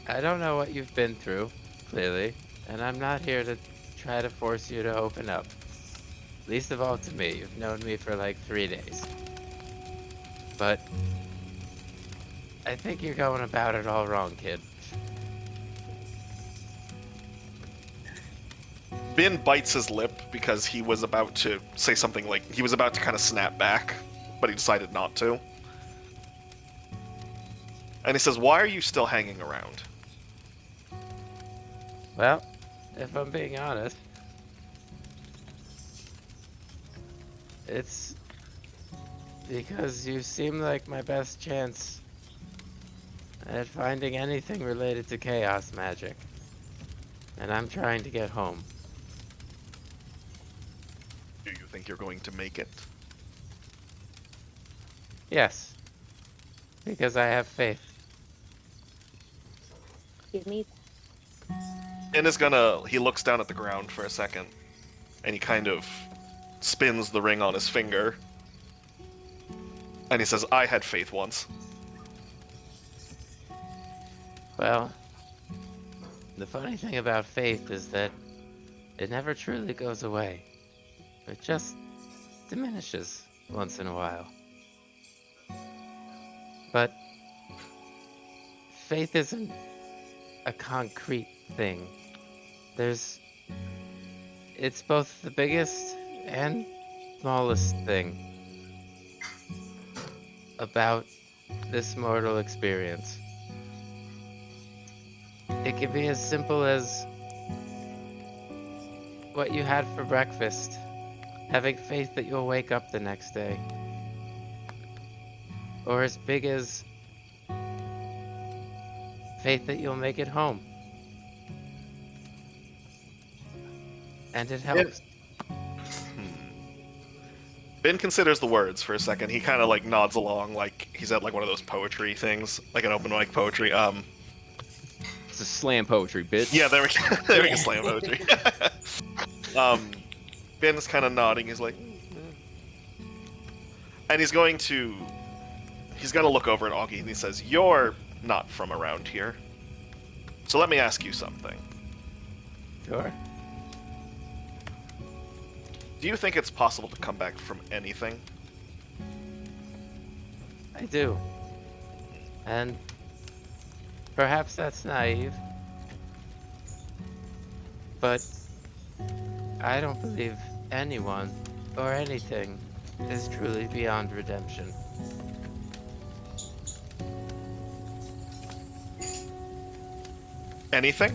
I don't know what you've been through, clearly, and I'm not here to try to force you to open up. Least of all to me. You've known me for like 3 days. But I think you're going about it all wrong, kid. Ben bites his lip because he was about to say something like he was about to kind of snap back, but he decided not to. And he says, "Why are you still hanging around?" Well, if I'm being honest, it's because you seem like my best chance at finding anything related to chaos magic. And I'm trying to get home. Do you think you're going to make it? Yes. Because I have faith. Give me. Ben is he looks down at the ground for a second, and he kind of spins the ring on his finger. And he says, "I had faith once." Well, the funny thing about faith is that it never truly goes away. It just diminishes once in a while. But faith isn't a concrete thing. It's both the biggest and smallest thing about this mortal experience. It can be as simple as what you had for breakfast, having faith that you'll wake up the next day. Or as big as faith that you'll make it home. And it helps. Ben considers the words for a second. He kind of like nods along, like he's at like one of those poetry things, like an open mic poetry. It's a slam poetry, bitch. Yeah, there we go. There we go, slam poetry. Ben's kind of nodding. He's like, and he's gonna look over at Augie and he says, "You're not from around here, so let me ask you something. Sure. Do you think it's possible to come back from anything?" I do. And perhaps that's naive. But I don't believe anyone or anything is truly beyond redemption. Anything?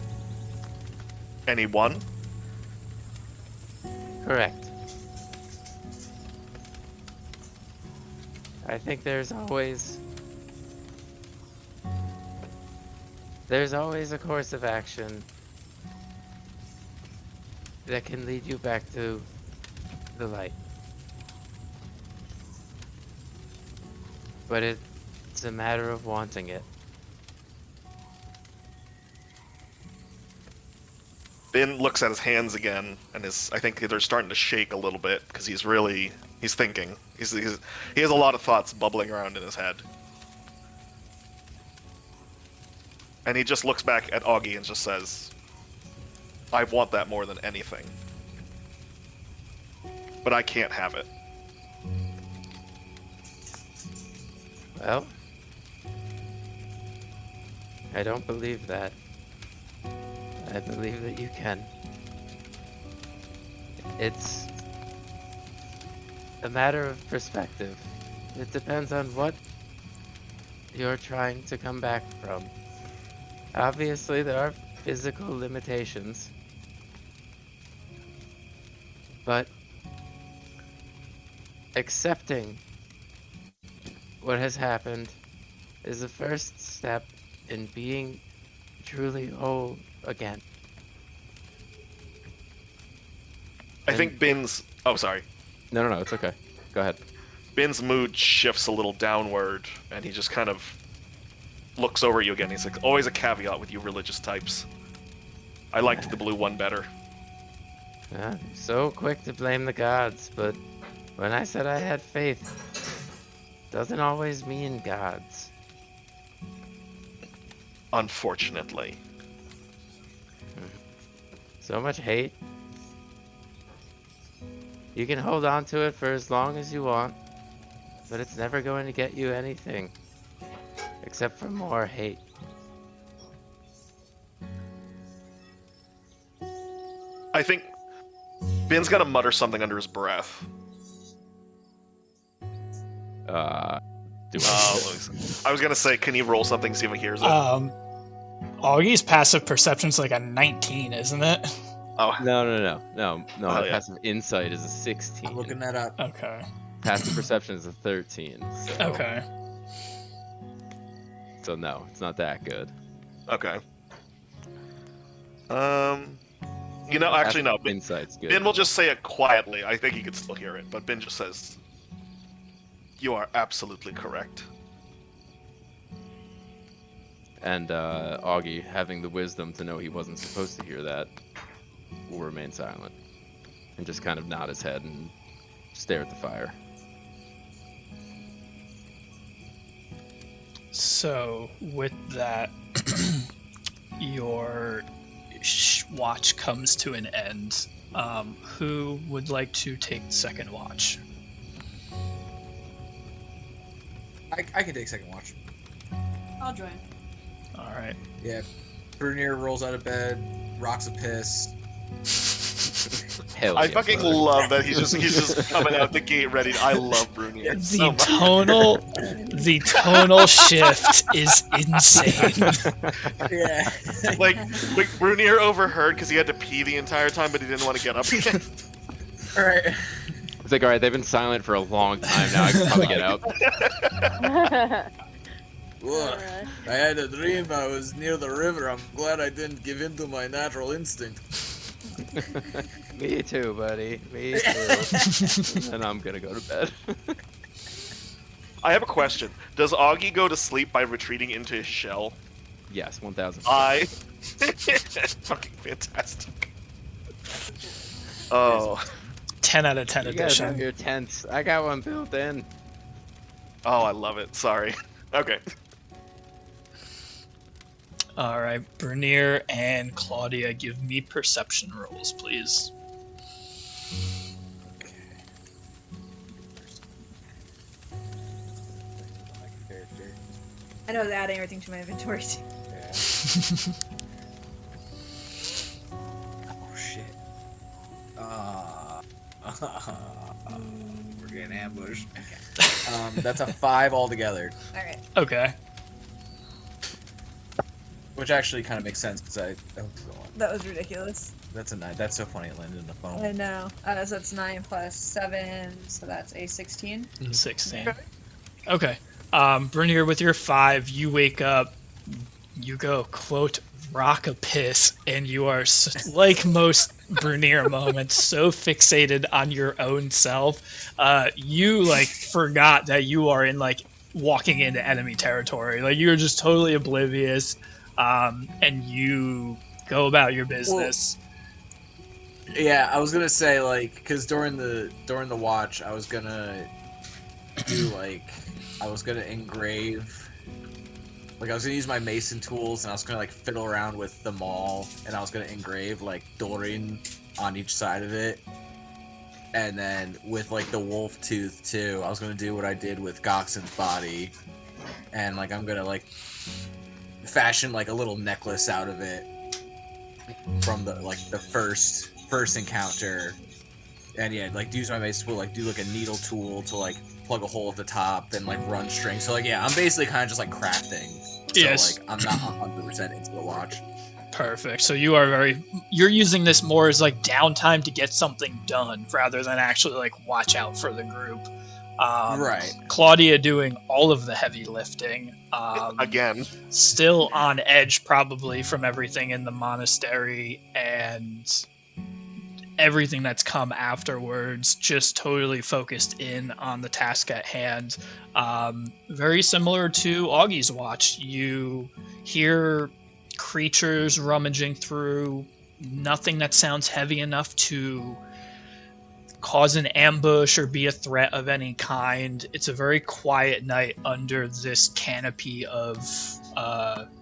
Anyone? Correct. I think there's always a course of action that can lead you back to the light. But it's a matter of wanting it. Ben looks at his hands again, and I think they're starting to shake a little bit because he's thinking. He has a lot of thoughts bubbling around in his head. And he just looks back at Augie and just says, I want that more than anything. But I can't have it. Well, I don't believe that. I believe that you can. It's a matter of perspective. It depends on what you're trying to come back from. Obviously, there are physical limitations. But accepting what has happened is the first step in being truly whole again. I think Ben's... Oh, sorry. No, it's okay. Go ahead. Ben's mood shifts a little downward, and he just kind of looks over at you again. He's like, always a caveat with you religious types. I liked the blue one better. So quick to blame the gods, but when I said I had faith, doesn't always mean gods. Unfortunately. So much hate. You can hold on to it for as long as you want, but it's never going to get you anything. Except for more hate. I think Ben's gonna mutter something under his breath. Do I was gonna say, can you roll something, see if he hears it? Augie's passive perception's like a 19, isn't it? Oh, No. My yeah. passive insight is a 16. I'm looking that up. Okay. Passive perception is a 13. So, Okay. So no, it's not that good. okay. You know, actually, no. Passive insight's good. Ben will just say it quietly. I think he could still hear it, but Ben just says, "You are absolutely correct." And Augie, having the wisdom to know he wasn't supposed to hear that, will remain silent and just kind of nod his head and stare at the fire. So, with that, your watch comes to an end. Who would like to take second watch? I can take second watch. I'll join. All right. Yeah. Brunier rolls out of bed, rocks a piss. Hell I yeah, fucking brother. love that he's just coming out the gate ready. I love Brunier so much. The tonal shift is insane. Yeah. Like Brunier overheard because he had to pee the entire time, but he didn't want to get up again. Alright. It's like, alright, they've been silent for a long time now. I can probably get out. Look, I had a dream I was near the river. I'm glad I didn't give in to my natural instinct. Me too, buddy. Me too. And I'm gonna go to bed. I have a question. Does Augie go to sleep by retreating into his shell? Yes, 1,000. Fucking fantastic. Oh. 10 out of 10 You guys have edition. your tents. I got one built in. Oh, I love it. Sorry. Okay. All right, Bernier and Claudia, give me perception rolls, please. I know I was adding everything to my inventory too. Oh shit. We're getting ambushed. That's a 5 altogether, Alright. Okay. which actually kind of makes sense because oh, go on. That was ridiculous. That's a 9. That's so funny. It landed in the phone. I know. So it's 9 plus 7, so that's a 16. 16. Okay. Bernier, with your 5, you wake up. You go, quote, rock a piss, and you are, like most Brunier moments, so fixated on your own self, you like forgot that you are in like walking into enemy territory. Like you're just totally oblivious, and you go about your business. Yeah, I was gonna say like, because during the watch, I was gonna do like, I was gonna engrave. Like I was gonna use my mason tools, and I was gonna like fiddle around with the maul, and I was gonna engrave like Dorin on each side of it, and then with like the wolf tooth too, I was gonna do what I did with Goxon's body, and like I'm gonna like fashion like a little necklace out of it from the like the first encounter, and yeah, like use my mason tool, like do like a needle tool to like plug a hole at the top, then like run string. So like yeah, I'm basically kind of just like crafting. So Yes. like I'm not 100% into the watch. Perfect. So you're using this more as like downtime to get something done rather than actually like watch out for the group. Right. Claudia doing all of the heavy lifting. Again. Still on edge probably from everything in the monastery and everything that's come afterwards, just totally focused in on the task at hand. Very similar to Augie's watch. You hear creatures rummaging through, nothing that sounds heavy enough to cause an ambush or be a threat of any kind. It's a very quiet night under this canopy of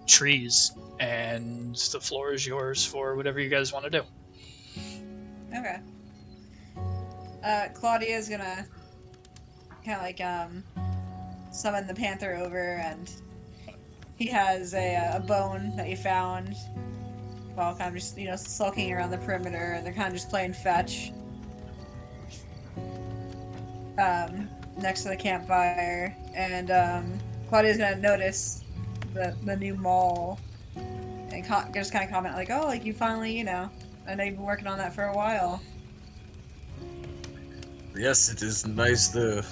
trees, and the floor is yours for whatever you guys want to do. Okay. Claudia's gonna kind of like summon the panther over, and he has a bone that he found while kind of just sulking around the perimeter, and they're kind of just playing fetch next to the campfire. And Claudia's gonna notice the new mall and just kind of comment like, "Oh, like you finally, I know you've been working on that for a while." Yes, it is nice that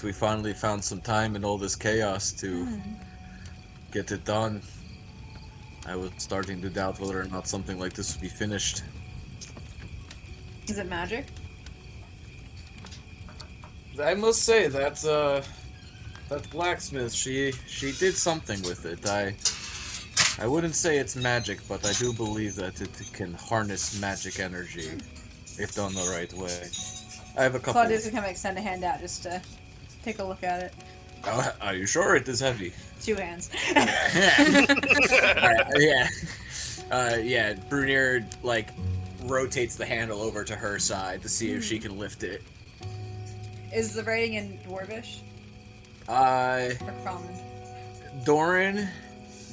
we finally found some time in all this chaos to get it done. I was starting to doubt whether or not something like this would be finished. Is it magic? I must say that blacksmith, she did something with it. I wouldn't say it's magic, but I do believe that it can harness magic energy if done the right way. I have a couple. Claudia's gonna kind of extend a hand out just to take a look at it. Are you sure it is heavy? 2 hands. Yeah, Brunier like rotates the handle over to her side to see if she can lift it. Is the writing in Dwarvish Or or common? Dorin,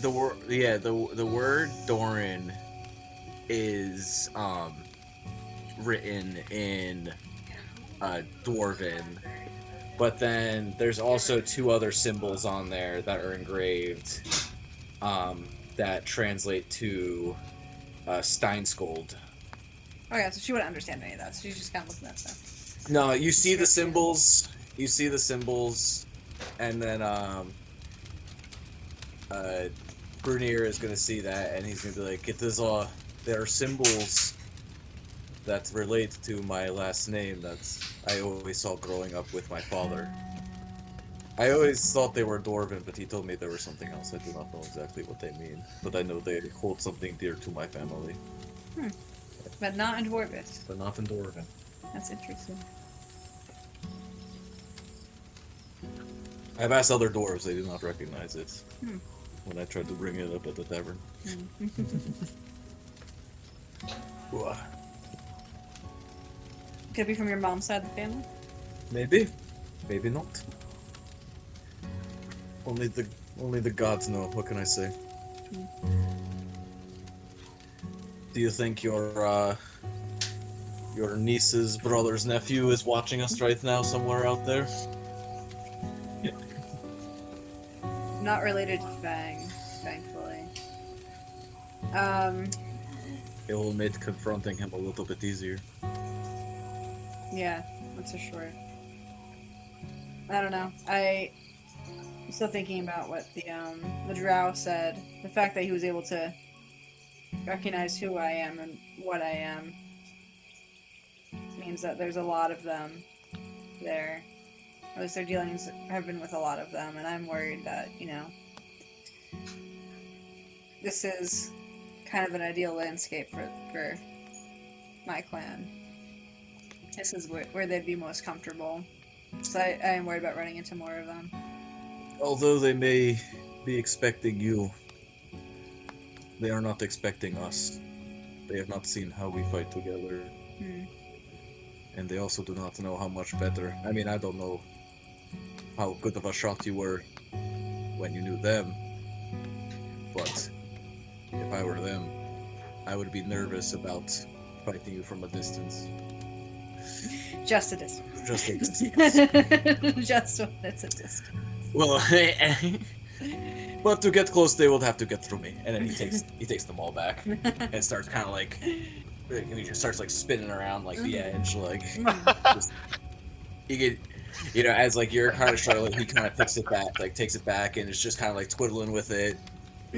the word Dorin is written in Dwarven, but then there's also 2 other symbols on there that are engraved that translate to Steinskold. Okay, so she wouldn't understand any of that, so she's just kind of looking at stuff. No, you see the symbols, and then Brunier is gonna see that, and he's gonna be like, there are symbols that relate to my last name that I always saw growing up with my father. I always thought they were Dwarven, but he told me there was something else. I do not know exactly what they mean, but I know they hold something dear to my family. But not in Dwarvish. But not in Dwarven. That's interesting. I've asked other dwarves, they do not recognize it when I tried to bring it up at the tavern. Could be from your mom's side of the family? Maybe. Maybe not. Only the gods know, what can I say? Do you think your niece's brother's nephew is watching us right now somewhere out there? Not related to Fang, thankfully. It will make confronting him a little bit easier. Yeah, that's for sure. I don't know. I'm still thinking about what the drow said. The fact that he was able to recognize who I am and what I am means that there's a lot of them there. At least their dealings have been with a lot of them, and I'm worried that, this is kind of an ideal landscape for my clan. This is where they'd be most comfortable. So I am worried about running into more of them. Although they may be expecting you, they are not expecting us. They have not seen how we fight together. And they also do not know how much better. I mean, I don't know how good of a shot you were when you knew them. But if I were them, I would be nervous about fighting you from a distance. Just a distance. Just a distance. Just when it's a distance. Well, but to get close, they would have to get through me. And then he takes them all back and starts kind of like, he just starts like spinning around like the edge, like just, you get, as like you're kind of struggling, he kind of takes it back, and is just kind of like twiddling with it,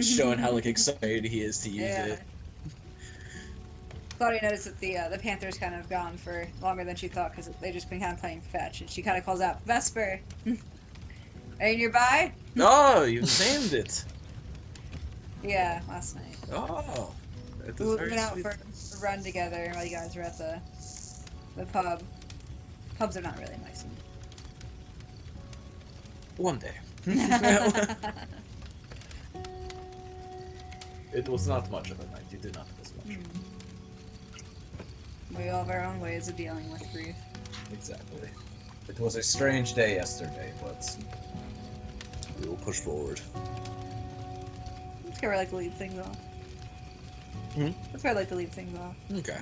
showing how like excited he is to use it. Claudia noticed that the Panther's kind of gone for longer than she thought because they've just been kind of playing fetch, and she kind of calls out, Vesper, are you nearby? Oh, you named it. Yeah, last night. Oh, that We is very went out sweet. for a run together while you guys were at the pub. Pubs are not really my scene. One day. It was not much of a night. You did not miss much. We all have our own ways of dealing with grief. Exactly. It was a strange day yesterday, but We will push forward. That's where I like to leave things off. Hmm? That's where I like to leave things off. Okay.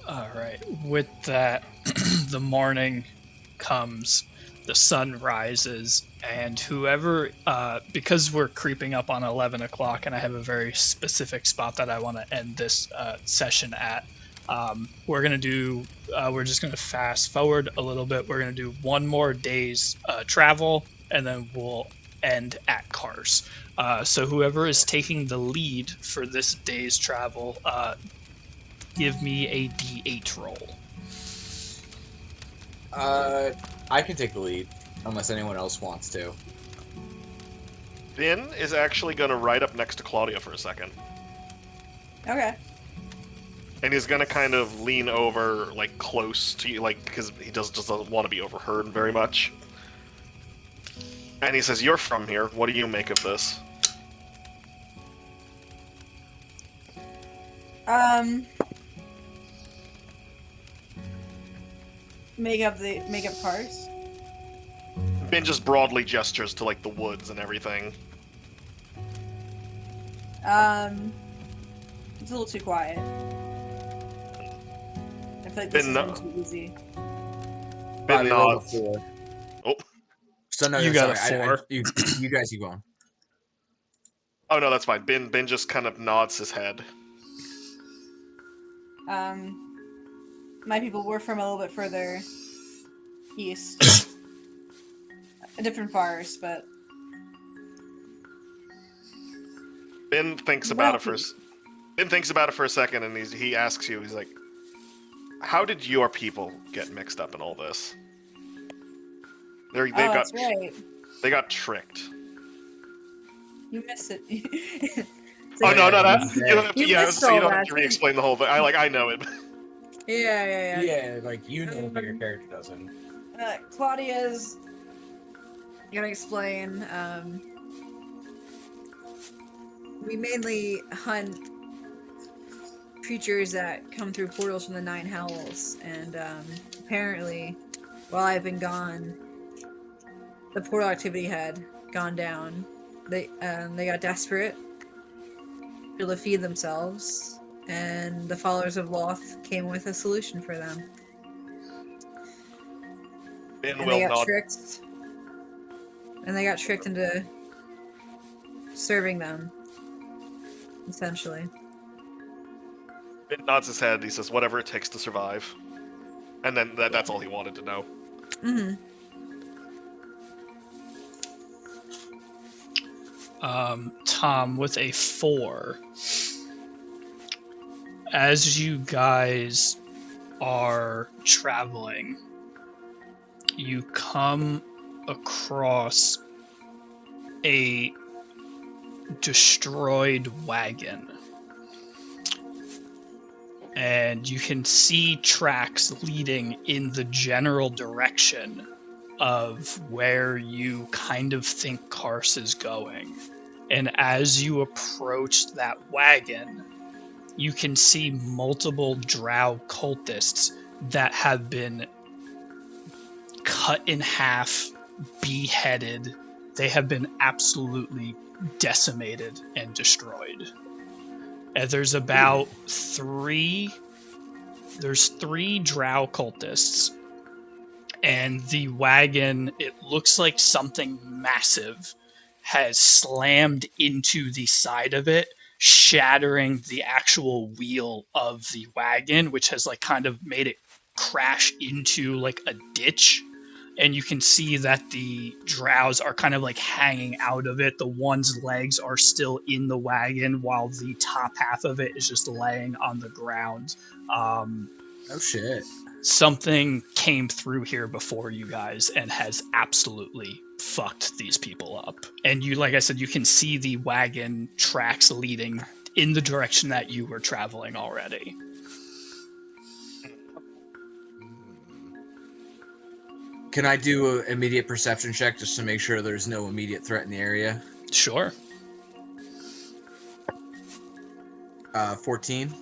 All right. With that, the morning comes, the sun rises, and whoever, because we're creeping up on 11 o'clock, and I have a very specific spot that I want to end this session at, we're just going to fast forward a little bit. We're going to do one more day's travel, and then we'll end at Kars. So whoever is taking the lead for this day's travel, give me a D8 roll. I can take the lead, unless anyone else wants to. Bin is actually going to ride up next to Claudia for a second. Okay. And he's going to kind of lean over, like, close to you, like, because he just doesn't want to be overheard very much. And he says, "You're from here. What do you make of this?" Make up cars. Bin just broadly gestures to, like, the woods and everything. It's a little too quiet. I feel like this Bin is too easy. Bin nods. Oh. So no, You no, got a sorry, 4. You guys keep going. Oh, no, that's fine. Bin just kind of nods his head. My people were from a little bit further east. A different forest, but Bin thinks about it for a second, and he asks you, he's like, "How did your people get mixed up in all this?" that's right. They got tricked. You missed it. Oh no, that's You you don't have to, missed so you all don't have that. to re-explain the whole thing. I know it. Yeah. yeah, like you know, but your character doesn't. Claudia's gonna explain. We mainly hunt creatures that come through portals from the Nine Hells, and apparently, while I've been gone, the portal activity had gone down. They got desperate, able to feed themselves, and the followers of Loth came with a solution for them. Bin And will they got nod. tricked. And they got tricked into serving them, essentially. Bin nods his head. He says, "Whatever it takes to survive." And then that's all he wanted to know. Mm-hmm. Tom with a 4. As you guys are traveling, you come across a destroyed wagon. And you can see tracks leading in the general direction of where you kind of think Karst is going. And as you approach that wagon, you can see multiple drow cultists that have been cut in half, beheaded. They have been absolutely decimated and destroyed. And there's about 3 drow cultists, and the wagon, it looks like something massive has slammed into the side of it, shattering the actual wheel of the wagon, which has like kind of made it crash into like a ditch. And you can see that the drows are kind of like hanging out of it. The one's legs are still in the wagon while the top half of it is just laying on the ground. Oh shit. Something came through here before you guys and has absolutely fucked these people up. And you, like I said, you can see the wagon tracks leading in the direction that you were traveling already. Can I do an immediate perception check just to make sure there's no immediate threat in the area? Sure. 14.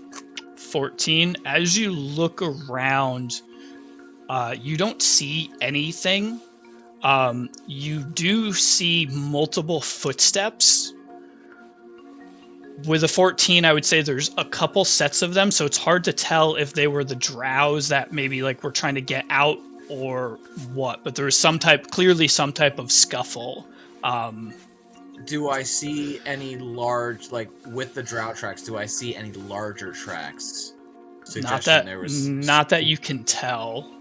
14. As you look around, you don't see anything. You do see multiple footsteps. With a 14, I would say there's a couple sets of them, so it's hard to tell if they were the drows that maybe like were trying to get out or what, but there was clearly some type of scuffle. Do I see any large, like with the drow tracks, do I see any larger tracks? Not that you can tell.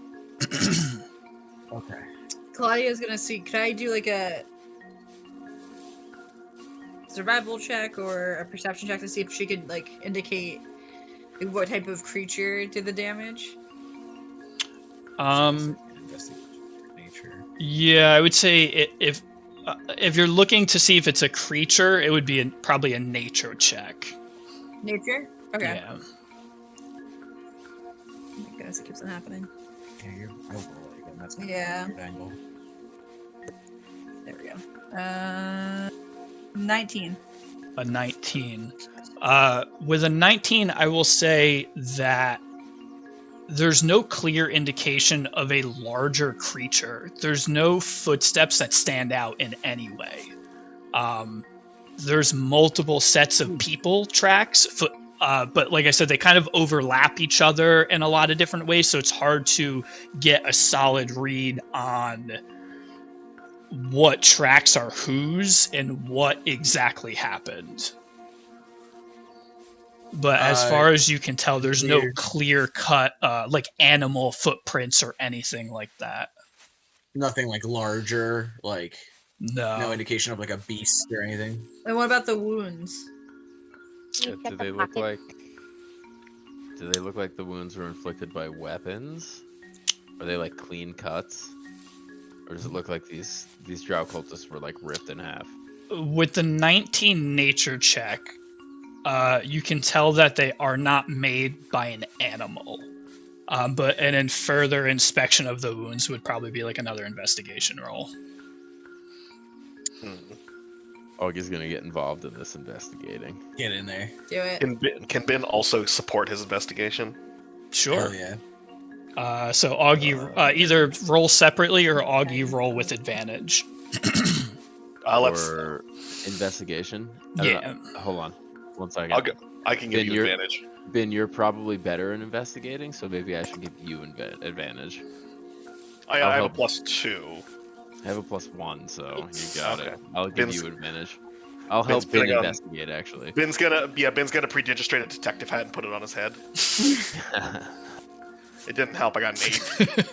Okay. Claudia's gonna see, could I do like a survival check or a perception check to see if she could like indicate what type of creature did the damage? Nature. Yeah, I would say if you're looking to see if it's a creature, it would be probably a nature check. Nature? Okay. Yeah. Oh my goodness, it keeps on happening. Yeah, you're overall again. That's Yeah. good angle. There we go. 19. A 19. With a 19, I will say that there's no clear indication of a larger creature. There's no footsteps that stand out in any way. There's multiple sets of people tracks, but like I said, they kind of overlap each other in a lot of different ways, so it's hard to get a solid read on what tracks are whose and what exactly happened. But as far as you can tell, there's no clear-cut like animal footprints or anything like that. Nothing like larger, like No. no indication of like a beast or anything. And what about the wounds? Do they look like the wounds were inflicted by weapons? Are they like clean cuts? Or does it look like these drow cultists were like ripped in half? With the 19 nature check, you can tell that they are not made by an animal. But then further inspection of the wounds would probably be like another investigation roll. Augie's gonna get involved in this investigating. Get in there. Do it. Can Ben also support his investigation? Sure. Hell yeah. So Augie, either roll separately or Augie roll with advantage. Let's. Or investigation? Yeah. Hold on. 1 second. I can give Ben, you advantage. Ben, you're probably better in investigating, so maybe I should give you advantage. I I'll have a help. +2. I have a +1, so you got Okay. it. I'll give Ben's- you advantage. I'll Ben's help Ben gonna- investigate, actually. Ben's gonna predigistrate a detective hat and put it on his head. It didn't help. I got an 8.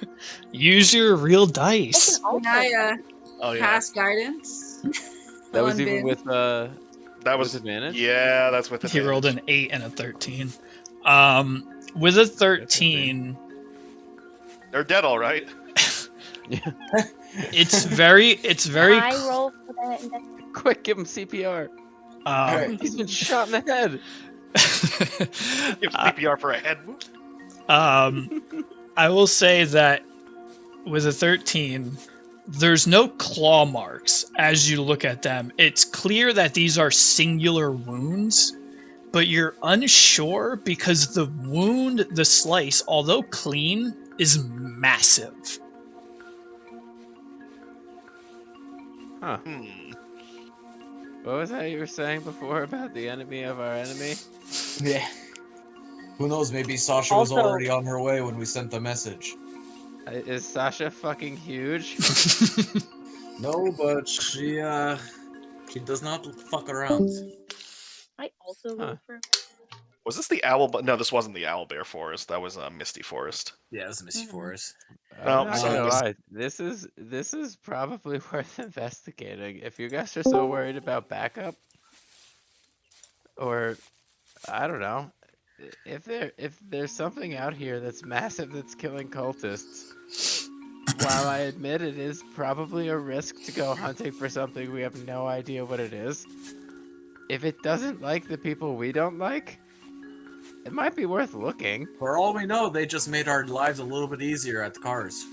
Use your real dice. Can I Oh yeah. pass guidance? That was on, even Ben. with That was advantage. Yeah, that's with He rolled advantage. an 8 and a 13. With a 13, They're dead, all right. it's very I roll for that. And Quick, give him CPR. He's been shot in the head. Give CPR for a head wound. I will say that with a 13, there's no claw marks as you look at them. It's clear that these are singular wounds, but you're unsure because the wound, the slice, although clean, is massive. Huh. Hmm. What was that you were saying before about the enemy of our enemy? Yeah. Who knows? Maybe Sasha was Also- already on her way when we sent the message. Is Sasha fucking huge? No, but she does not fuck around. I also roll for. Was this the owl? No, this wasn't the Owlbear Forest. That was Misty Forest. Yeah, it's a Misty Forest. No, I'm not so gonna it was- lie. This is probably worth investigating. If you guys are so worried about backup, or I don't know, if there's something out here that's massive that's killing cultists, while I admit it is probably a risk to go hunting for something we have no idea what it is, if it doesn't like the people we don't like, it might be worth looking. For all we know, they just made our lives a little bit easier at the cars.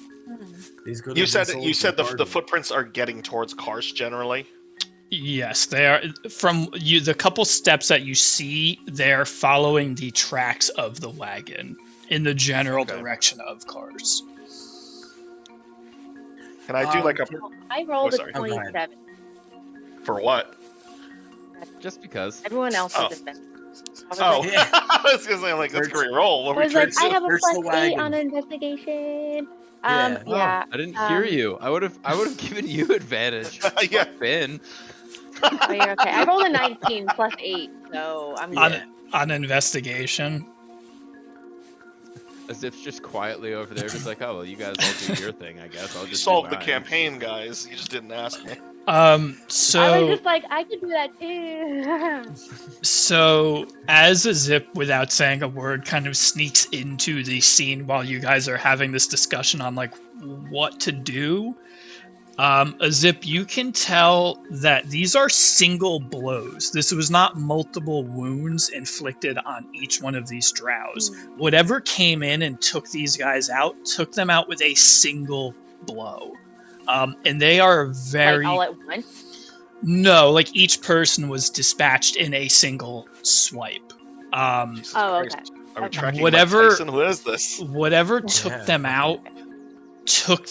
These could You have been said sold you to said the Guardian. footprints are getting towards cars generally. Yes, they are. From you, the couple steps that you see, they're following the tracks of the wagon in the general Okay. direction of cars. Can I do like a I rolled sorry. a Oh, go ahead. 27. for what? Just because. Everyone else Oh. is defense. I was Oh, like, Yeah. I was gonna say like that's a great roll. What I were we was trying like, to I do? have a There's the plus 8 wagon. on investigation. Yeah. Yeah. I didn't hear um, you. I would have given you advantage. Yeah. Fuck Ben. Oh, you're okay. I rolled a 19 plus 8, so I'm Yeah. good. On investigation. As if just quietly over there, just like, oh well, you guys all do your thing, I guess. I'll You just solved do the mine. campaign, guys. You just didn't ask me. I was So just like, I could do that too. so as a Zip, without saying a word, kind of sneaks into the scene while you guys are having this discussion on like what to do. A Zip, you can tell that these are single blows. This was not multiple wounds inflicted on each one of these drows. Whatever came in and took these guys out, took them out with a single blow. And they are very Like all at once. no, like each person was dispatched in a single swipe. Jesus Oh, Christ. okay. Are we Okay. tracking Whatever- Mike Tyson? Who is this? Whatever Yeah. took them out took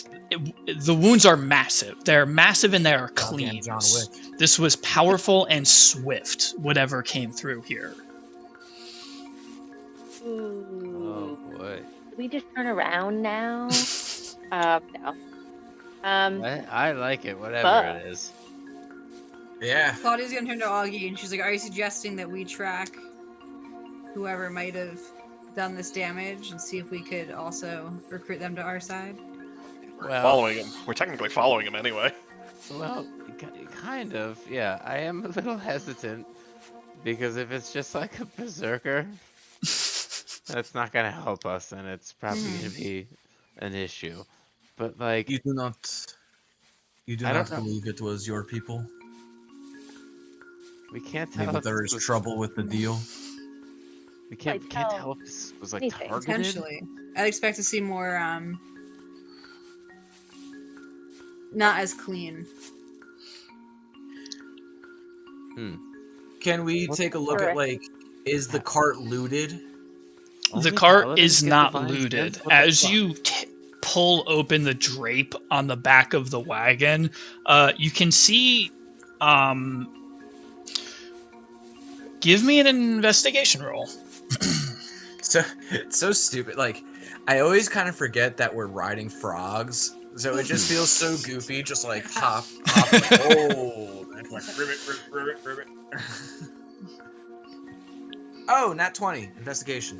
the wounds are massive. They're massive and they are Goddamn clean. John Wick. This was powerful and swift. Whatever came through here. Oh Ooh. boy. Did we just turn around now? No. I like it, whatever Fuck. it is. Yeah. Claudia's gonna turn to Augie and she's like, "Are you suggesting that we track whoever might have done this damage and see if we could also recruit them to our side?" Well, Following him. We're technically following him anyway. well, kind of. Yeah, I am a little hesitant because if it's just like a berserker, that's not gonna help us, and it's probably gonna be an issue. But like, You do not I not don't know. believe it was your people? we can't tell. Maybe if there this is was- trouble with the deal. We can't Like, can't tell tell if this was like anything. targeted. Potentially. I'd expect to see more not as clean. Can we What- take a look at like, is the cart looted? The Only cart paladins is get not divine looted. sense? What the As fuck? you pull open the drape on the back of the wagon, you can see. Give me an investigation roll. So it's so stupid. Like, I always kind of forget that we're riding frogs, so it just feels so goofy. Just like hop, like, oh, and like ribbit. Oh, nat 20 investigation.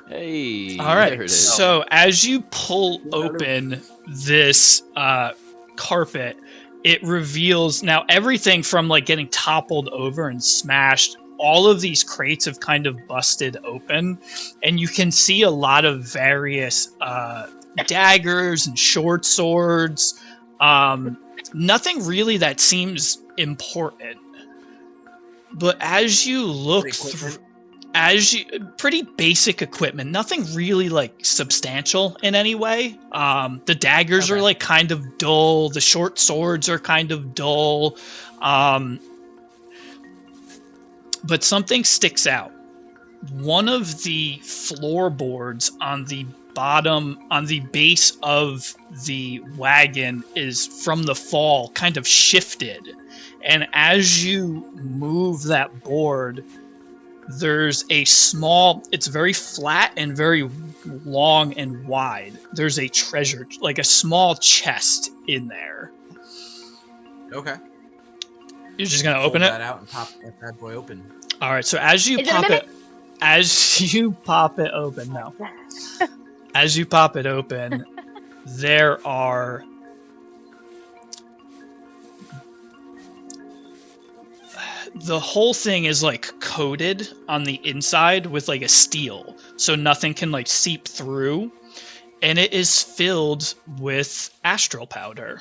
Hey. All right. There it is. So as you pull open this carpet, it reveals now everything from like getting toppled over and smashed. All of these crates have kind of busted open, and you can see a lot of various daggers and short swords. Nothing really that seems important. But as you look through, pretty basic equipment, nothing really like substantial in any way. The daggers are like kind of dull. The short swords are kind of dull. But something sticks out. One of the floorboards on the base of the wagon is from the fall kind of shifted. And as you move that board, there's a small, it's very flat and very long and wide. There's a treasure, like a small chest in there. Okay. You're just going to open Pull it? that out and pop that bad boy open. All right, so as you pop it open, no. As you pop it open, there are the whole thing is like coated on the inside with like a steel, so nothing can like seep through, and it is filled with astral powder.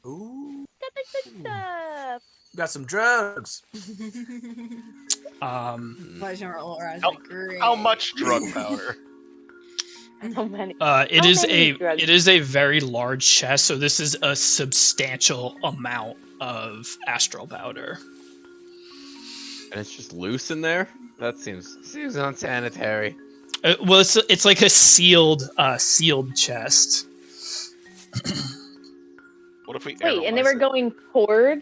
Ooh. Got the good stuff. Got some drugs. Pleasure aura is How- like, great. How much drug powder? So many. It How is many drugs? it is a very large chest, so this is a substantial amount of astral powder. And it's just loose in there? That seems unsanitary. Well, it's like a sealed chest. What if we Wait, and they analyze were it? going towards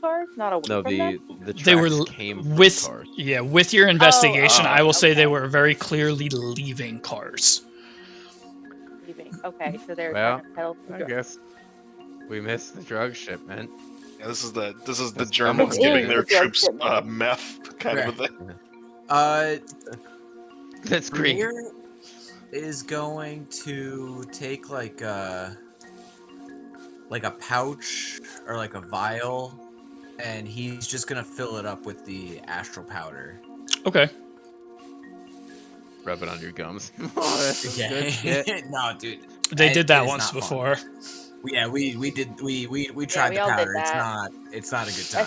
cars, not away No, from them? the They were tracks came from with cars. with your investigation, I will say they okay. were very clearly leaving cars. Leaving. Okay, so they're Well, trying to peddle some I drugs. guess we missed the drug shipment. Yeah, this is the That's Germans someone giving did. their It's like troops shipment. meth kind of a thing. That's green. Greer is going to take like a pouch or like a vial, and he's just gonna fill it up with the astral powder. Okay. Rub it on your gums. Oh, that's some good shit. No, dude. They It- did that it is once not fun. before. Yeah, we tried we the all did powder. that. It's not a good That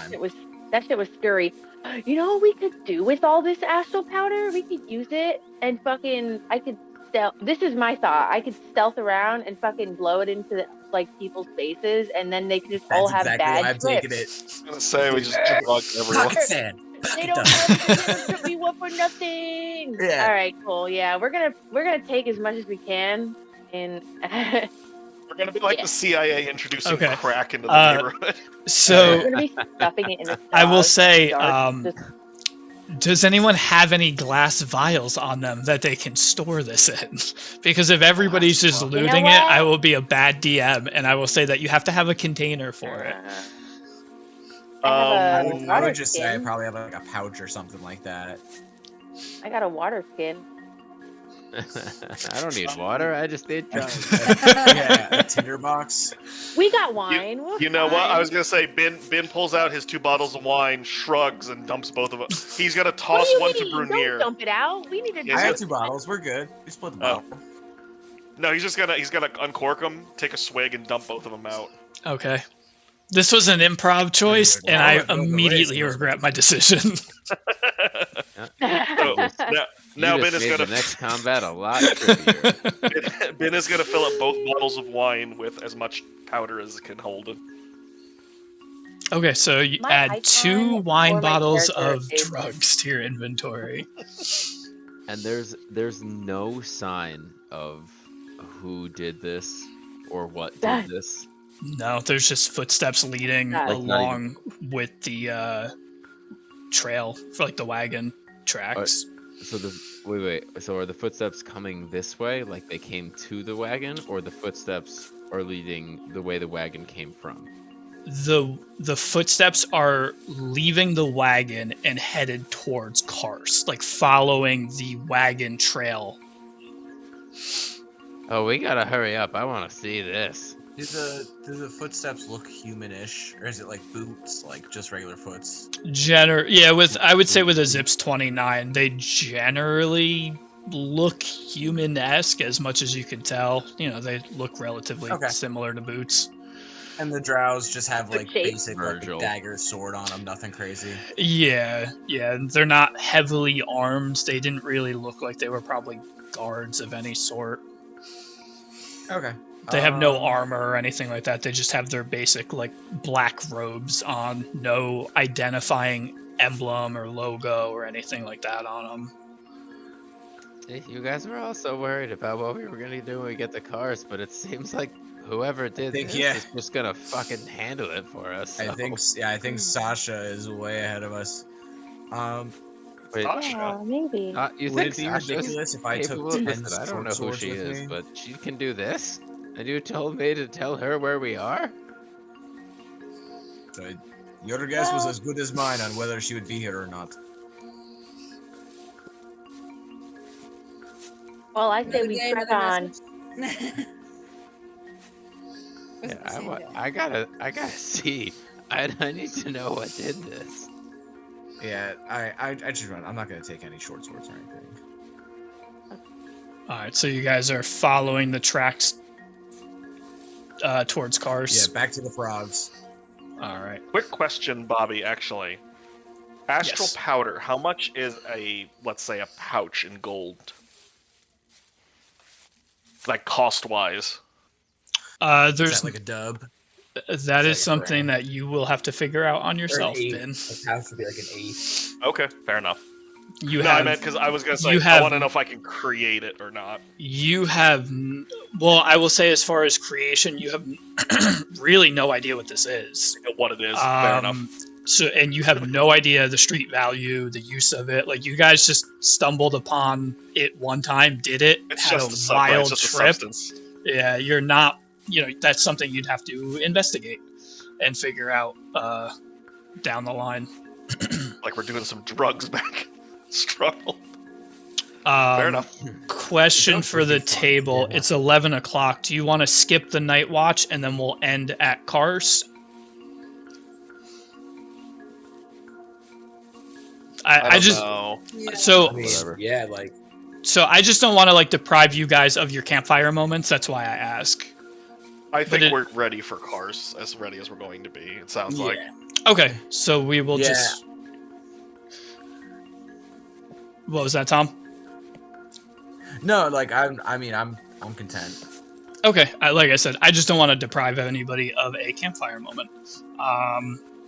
time. shit was scurry. You know what we could do with all this astral powder? We could use it and I could stealth. This is my thought. I could stealth around and fucking blow it into like people's faces, and then they could just all That's have exactly why bad I'm taking trips. it. I was gonna say we just drug everyone. Roxanne. They don't have to be one for nothing. Yeah. All right, cool. Yeah, we're gonna take as much as we can, and We're gonna be like Yeah. the CIA introducing Okay. crack into the neighborhood. So we're gonna be stuffing it in. A I will straws, say, jars, just- does anyone have any glass vials on them that they can store this in? Because if everybody's just You know looting it, what? I will be a bad DM, and I will say that you have to have a container for it. I have a I water would just say I skin. probably have like a pouch or something like that. I got a water skin. I don't need water. I just need drugs. Yeah, a tinderbox. We got wine. We're You know what? I fine. was gonna say, Ben pulls out his 2 bottles of wine, shrugs, and dumps both of them. He's gonna What do toss you one to mean? Brunier. Don't dump it out. We need to. Yes, I yes. have 2 bottles. We're good. We split the Oh. bottle. No, he's gonna uncork them, take a swig, and dump both of them out. Okay. This was an improv choice, Good. and Oh, I it goes away, immediately so- regret my decision. So, now You Ben just is made gonna the next combat a lot trickier. Ben is gonna fill up both bottles of wine with as much powder as it can hold it. Okay, so you My add icon 2 for wine my bottles character of is- drugs to your inventory. And there's no sign of who did this or what did That- this. No, there's just footsteps leading Like, not along with the trail for like the wagon tracks. So wait. So are the footsteps coming this way, like they came to the wagon, or the footsteps are leading the way the wagon came from? The footsteps are leaving the wagon and headed towards cars, like following the wagon trail. Oh, we gotta hurry up. I want to see this. Do the footsteps look humanish, or is it like boots, like just regular foots? I would say with a Zips 29, they generally look human-esque as much as you can tell. You know, they look relatively Okay. similar to boots. And the drows just have Good like shape. basic like, Virgil. dagger sword on them, nothing crazy. Yeah, they're not heavily armed. They didn't really look like they were probably guards of any sort. Okay. They have no armor or anything like that. They just have their basic like black robes on, no identifying emblem or logo or anything like that on them. See, you guys were all so worried about what we were gonna do when we get the cars, but it seems like whoever did think, this yeah. is just gonna fucking handle it for us. I so- think Sasha is way ahead of us. Wait, Sasha? Maybe. you would think it be Sasha's ridiculous if I took capable? 10 Listen, I don't know who swords she with is, me? but she can do this. And you told me to tell her where we are? So your guess was as good as mine on whether she would be here or not. Well, I say Another we day, press another on. message. Was it the same day? I gotta see. I need to know what did this. Yeah, I just run. I'm not gonna take any short swords or anything. Alright, so you guys are following the tracks towards cars. Yeah, back to the frogs. Alright. Quick question, Bobby, actually. Astral Yes. powder, how much is let's say, a pouch in gold? Like, cost-wise. Is There's that like a dub? that is like something grand? that you will have to figure out on yourself, Ben. It has to be like an 8. Okay, fair enough. You No, I have meant because I was going to say, you I have- want to know if I can create it or not. well, I will say as far as creation, you have really no idea what this is. What it is, fair enough. So, and you have no idea the street value, the use of it. Like, you guys just stumbled upon it one time, did it, It's had just a a wild it's just a trip. substance. Yeah, you're not, that's something you'd have to investigate and figure out down the line. Like we're doing some drugs back. Struggle. Um, Fair enough. Question Sounds for the pretty fun, table. yeah. It's 11 o'clock. Do you want to skip the night watch and then we'll end at Cars? I don't just know. Yeah. so I mean, Whatever. yeah, like so I just don't want to like deprive you guys of your campfire moments. That's why I ask. I But think it- we're ready for cars, as ready as we're going to be. It sounds like. Okay, so we will Yeah. just. What was that, Tom? No, like I'm content. Okay, like I said, I just don't want to deprive anybody of a campfire moment.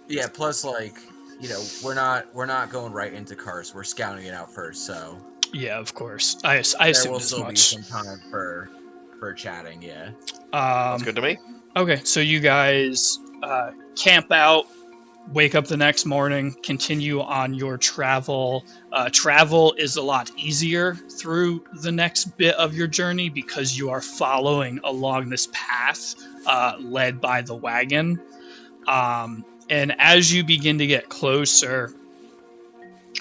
Yeah. Plus, like we're not going right into cars. We're scouting it out first, so Yeah, of course. I there assumed will as still be much. some time for chatting. Yeah. That's good to me. Okay, so you guys camp out, wake up the next morning, continue on your travel. Travel is a lot easier through the next bit of your journey because you are following along this path led by the wagon. And as you begin to get closer,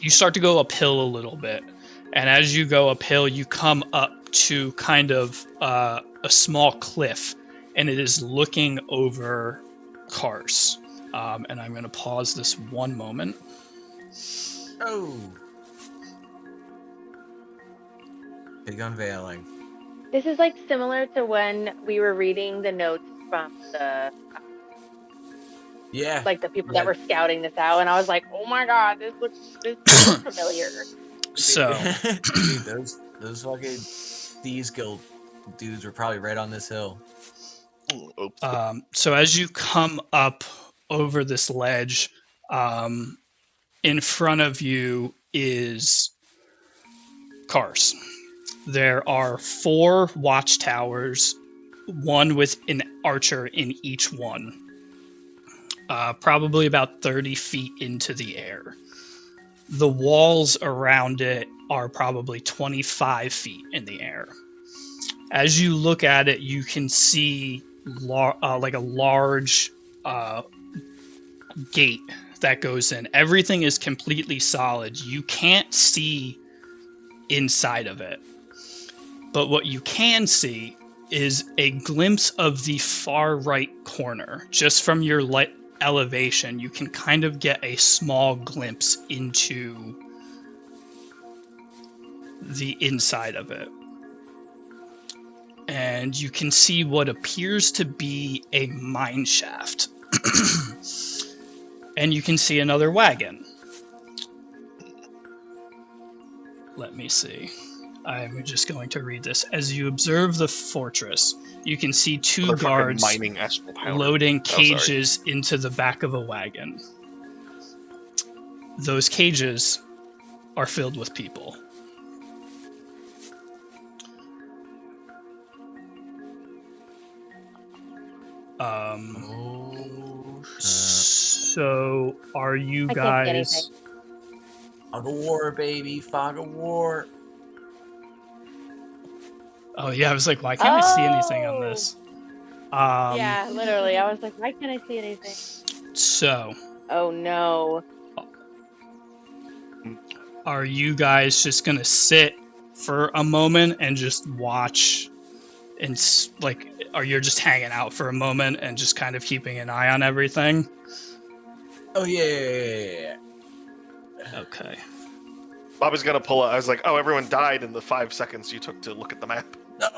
you start to go uphill a little bit. And as you go uphill, you come up to kind of a small cliff, and it is looking over Cars. And I'm going to pause this one moment. Oh. Big unveiling. This is like similar to when we were reading the notes from the Yeah. like the people Yeah. that were scouting this out, and I was like, oh my god, this looks familiar. So, Dude, those fucking thieves guild dudes were probably right on this hill. Oops. so as you come up over this ledge, in front of you is Cars. There are 4 watchtowers, one with an archer in each one, probably about 30 feet into the air. The walls around it are probably 25 feet in the air. As you look at it, you can see like a large gate that goes in. Everything is completely solid. You can't see inside of it. But what you can see is a glimpse of the far right corner. Just from your light elevation, you can kind of get a small glimpse into the inside of it. And you can see what appears to be a mine shaft. And you can see another wagon. Let me see. I'm just going to read this. As you observe the fortress, you can see two They're fucking guards mining astral powder. loading Oh, sorry. cages into the back of a wagon. Those cages are filled with people. Oh, shit. So are you I can't see guys? anything. Fog of war, baby. Fog of war. Oh yeah, I was like, why can't I see anything on this? Yeah, literally. I was like, why can't I see anything? So, Oh no. are you guys just gonna sit for a moment and just watch, and like, or you're just hanging out for a moment and just kind of keeping an eye on everything? Oh yeah. Okay. Bobby's gonna pull out. I was like, oh, everyone died in the 5 seconds you took to look at the map. No.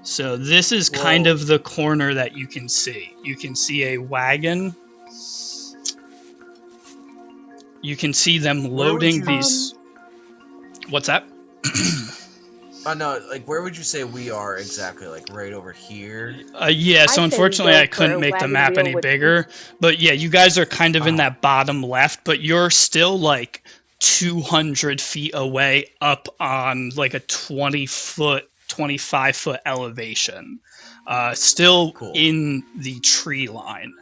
So this is kind of the corner that you can see. You can see a wagon. You can see them loading these. What's that? Oh no, like where would you say we are exactly? Like right over here? Yeah, so I say we unfortunately go I couldn't for a make the wagon map wheel any with bigger. But yeah, you guys are kind of in Oh. that bottom left, but you're still like 200 feet away up on like a 25 foot elevation. Still Cool. in the tree line.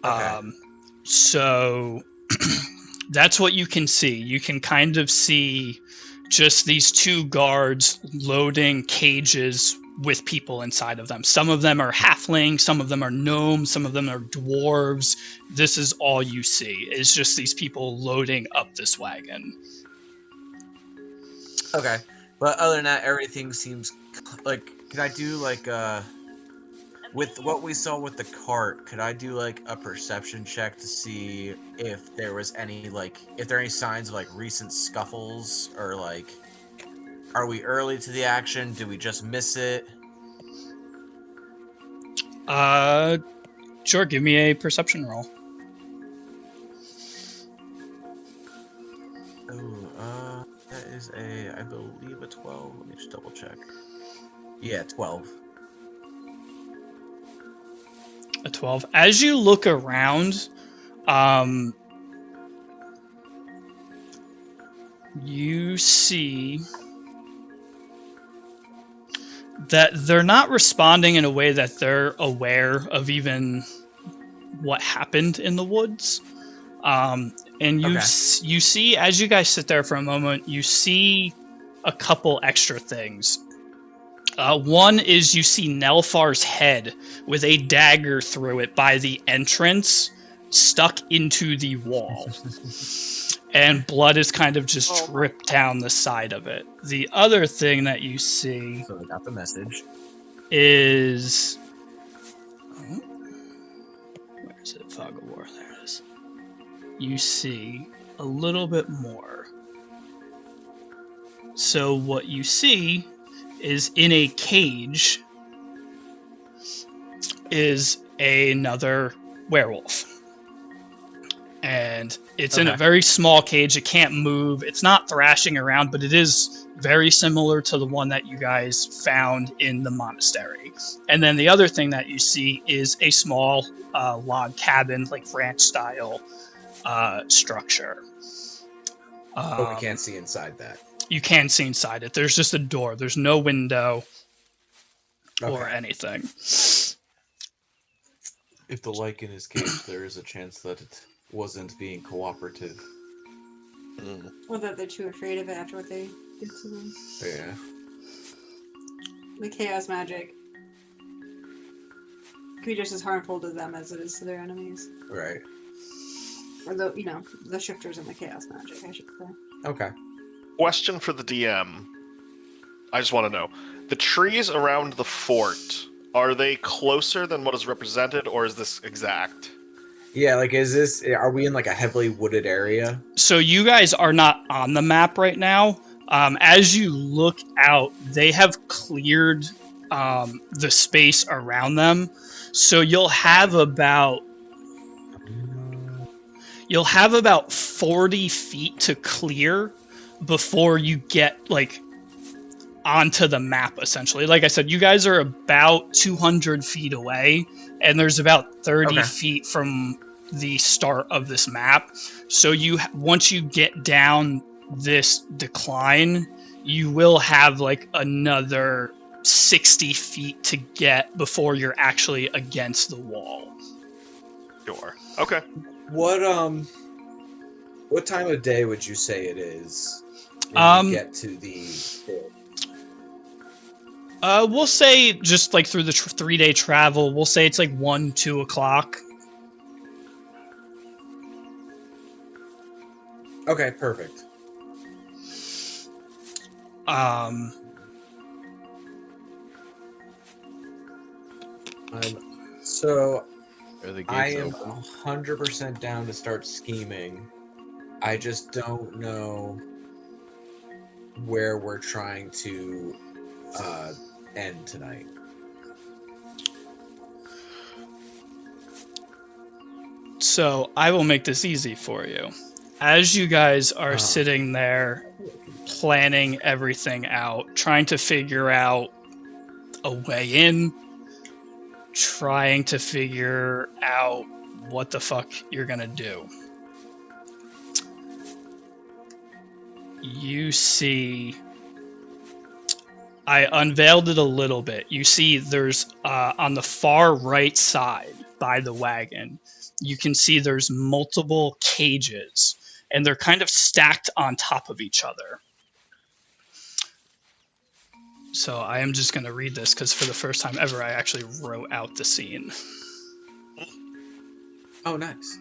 Okay. So that's what you can see. You can kind of see just these two guards loading cages with people inside of them. Some of them are halflings, some of them are gnomes, some of them are dwarves. This is all you see. It's just these people loading up this wagon. Okay. But other than that, everything seems like. Could I do like with what we saw with the cart? Could I do like a perception check to see if there was any if there are any signs of like recent scuffles or like, are we early to the action? Did we just miss it? Sure, give me a perception roll. Oh, that is I believe a 12. Let me just double check. Yeah, 12. A 12. As you look around, you see that they're not responding in a way that they're aware of even what happened in the woods. And you you see, as you guys sit there for a moment, you see a couple extra things. One is you see Nelfar's head with a dagger through it by the entrance, stuck into the wall. And blood is kind of just dripped down the side of it. The other thing that you see So I got the message. is... Oh, where is it? Fog of War. There it is. You see a little bit more. So what you see is in a cage is another werewolf. And it's in a very small cage. It can't move. It's not thrashing around, but it is very similar to the one that you guys found in the monastery. And then the other thing that you see is a small log cabin, like ranch style structure. But we can't see inside that. You can see inside it. There's just a door. There's no window or anything. If the lichen is caged, there is a chance that it wasn't being cooperative. Or that they're too afraid of it after what they did to them. Yeah. The chaos magic can be just as harmful to them as it is to their enemies. Right. Or the, you know, the shifters and the chaos magic, I should say. Okay. Question for the DM. I just want to know. The trees around the fort, are they closer than what is represented, or is this exact? Yeah, like, are we in like a heavily wooded area? So you guys are not on the map right now. As you look out, they have cleared the space around them. So you'll have about 40 feet to clear before you get like onto the map, essentially. Like I said, you guys are about 200 feet away, and there's about 30 feet from the start of this map. So once you get down this decline, you will have like another 60 feet to get before you're actually against the wall. Sure. Okay. What time of day would you say it is when you get to the fort? We'll say just like through the 3-day travel, we'll say it's like 1-2 o'clock. Okay, perfect. So Are the gates I am open? 100% down to start scheming. I just don't know where we're trying to end tonight. So I will make this easy for you. As you guys are sitting there planning everything out, trying to figure out a way in, trying to figure out what the fuck you're gonna do, you see, I unveiled it a little bit. You see there's on the far right side by the wagon, you can see there's multiple cages, and they're kind of stacked on top of each other. So I am just going to read this because for the first time ever, I actually wrote out the scene. Oh, nice.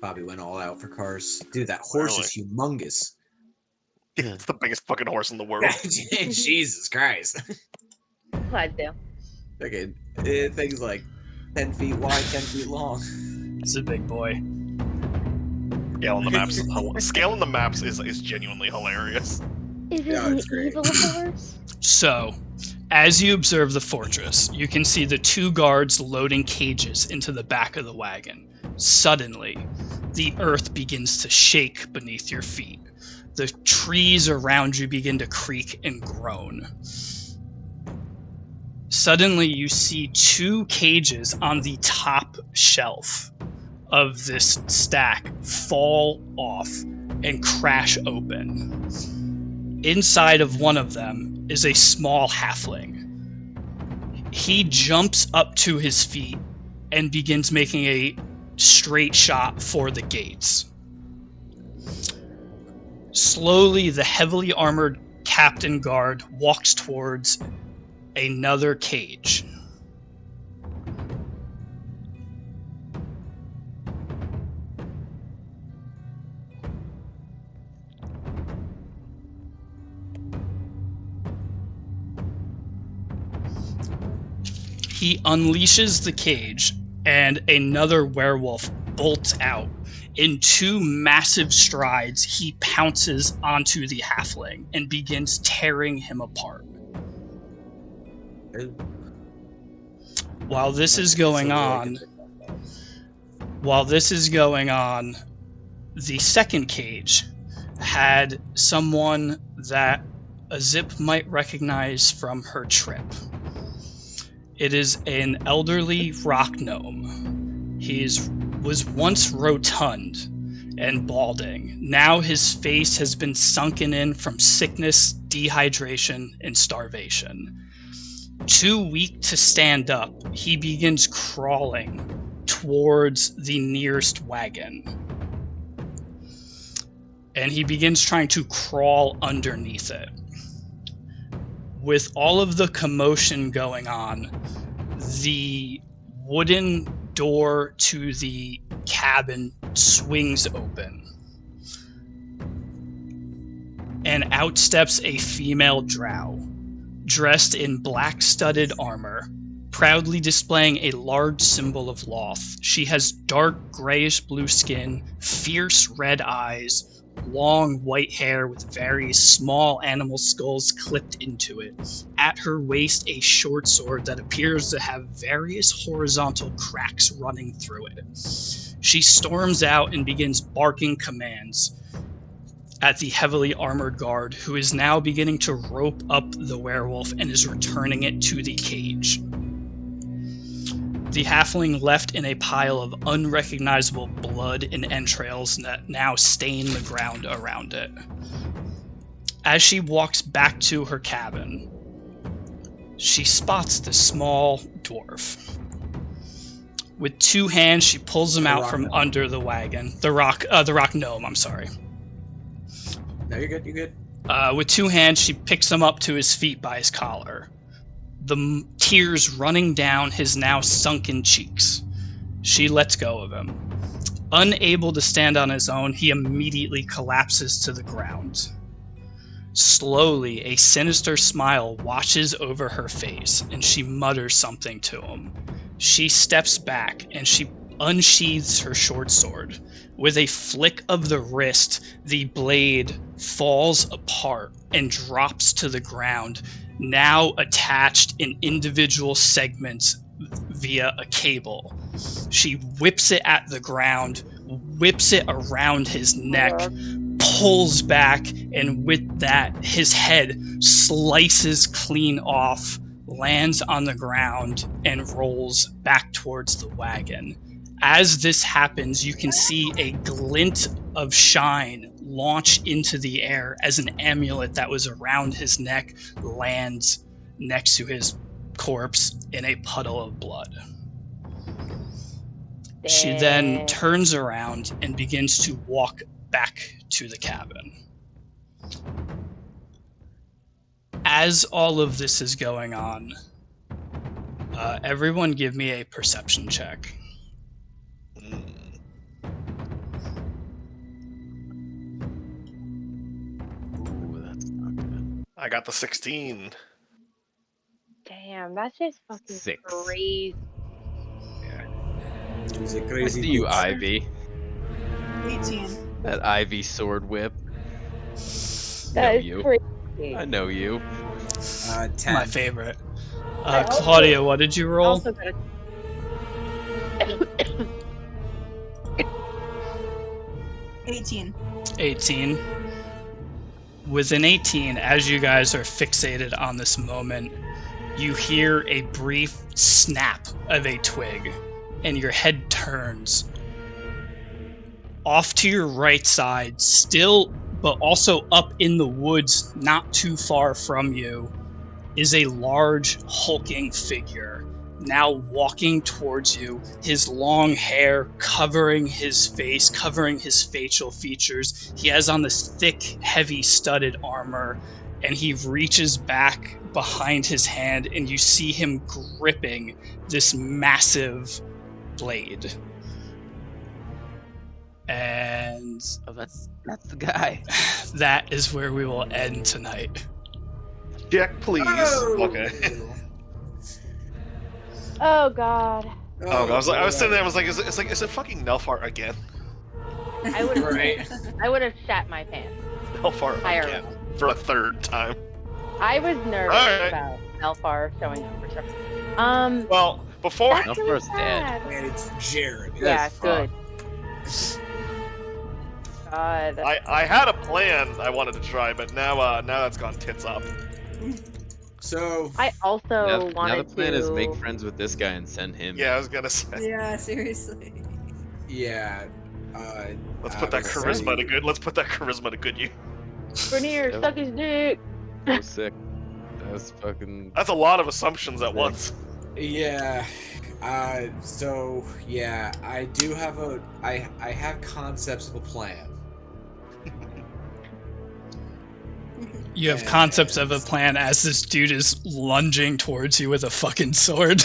Bobby went all out for cars. Dude, that horse is humongous. It's the biggest fucking horse in the world. Jesus Christ. Clydesdale. Okay, thing's like 10 feet wide, 10 feet long. It's a big boy. Scale on the maps. Scale on the maps is genuinely hilarious. Is it Yeah, an it's great. evil horse? So, as you observe the fortress, you can see the 2 guards loading cages into the back of the wagon. Suddenly, the earth begins to shake beneath your feet. The trees around you begin to creak and groan. Suddenly, you see 2 cages on the top shelf of this stack fall off and crash open. Inside of one of them is a small halfling. He jumps up to his feet and begins making a straight shot for the gates. Slowly, the heavily armored captain guard walks towards another cage. He unleashes the cage, and another werewolf bolts out. In 2 massive strides, he pounces onto the halfling and begins tearing him apart. While this is going on, the second cage had someone that Azip might recognize from her trip. It is an elderly rock gnome. He was once rotund and balding. Now his face has been sunken in from sickness, dehydration, and starvation. Too weak to stand up, he begins crawling towards the nearest wagon. And he begins trying to crawl underneath it. With all of the commotion going on, the wooden door to the cabin swings open. and out steps a female drow, dressed in black-studded armor, proudly displaying a large symbol of Loth. She has dark grayish-blue skin, fierce red eyes, long white hair with various small animal skulls clipped into it. At her waist, a short sword that appears to have various horizontal cracks running through it. She storms out and begins barking commands at the heavily armored guard, who is now beginning to rope up the werewolf and is returning it to the cage. The halfling left in a pile of unrecognizable blood and entrails that now stain the ground around it. As she walks back to her cabin, she spots the small dwarf. With two hands, she pulls him out from under the wagon. The rock gnome, I'm sorry. No, you're good, you're good. With two hands, she picks him up to his feet by his collar, the tears running down his now sunken cheeks. She lets go of him. Unable to stand on his own, he immediately collapses to the ground. Slowly, a sinister smile washes over her face, and she mutters something to him. She steps back, and she unsheathes her short sword. With a flick of the wrist, the blade falls apart and drops to the ground, now attached in individual segments via a cable. She whips it at the ground, whips it around his neck, pulls back, and with that, his head slices clean off, lands on the ground, and rolls back towards the wagon. As this happens, you can see a glint of shine launch into the air as an amulet that was around his neck lands next to his corpse in a puddle of blood. She then turns around and begins to walk back to the cabin. As all of this is going on, everyone give me a perception check. I got the 16. Damn, that's just fucking 6. crazy. He's a I crazy see you, bitch. Ivy. 18. That Ivy sword whip. That is you. crazy. I know you. 10. My favorite. I also- Claudia, what did you roll? Also got a 18. 18. With an 18, as you guys are fixated on this moment, you hear a brief snap of a twig, and your head turns. Off to your right side, still, but also up in the woods, not too far from you, is a large, hulking figure, now walking towards you, his long hair covering his face, covering his facial features. He has on this thick, heavy studded armor, and he reaches back behind his hand, and you see him gripping this massive blade. And Oh, that's the guy. that is where we will end tonight. Check, please. Okay. Oh god. Oh, I was sitting there. I was like, is it fucking Nelfar again? I would have Right. I would have shat my pants. Nelfar Higher again for a third time. I was nervous Alright. about Elfar showing up for some reason. Well, before That's so Elfar's dead. sad. Man, it's Jared. Yeah, Yes, good. God. I had a plan I wanted to try, but now that's gone tits up. So, I also Now wanted the plan to is make friends with this guy and send him. Yeah, I was gonna say. Yeah, seriously. yeah. Let's put that charisma to good. Let's put that charisma to good use. Grenier, Yep. suck his dick. So sick. That's fucking. That's a lot of assumptions at once. Yeah. So yeah, I do have I have concepts of a plan. You have concepts of a plan as this dude is lunging towards you with a fucking sword.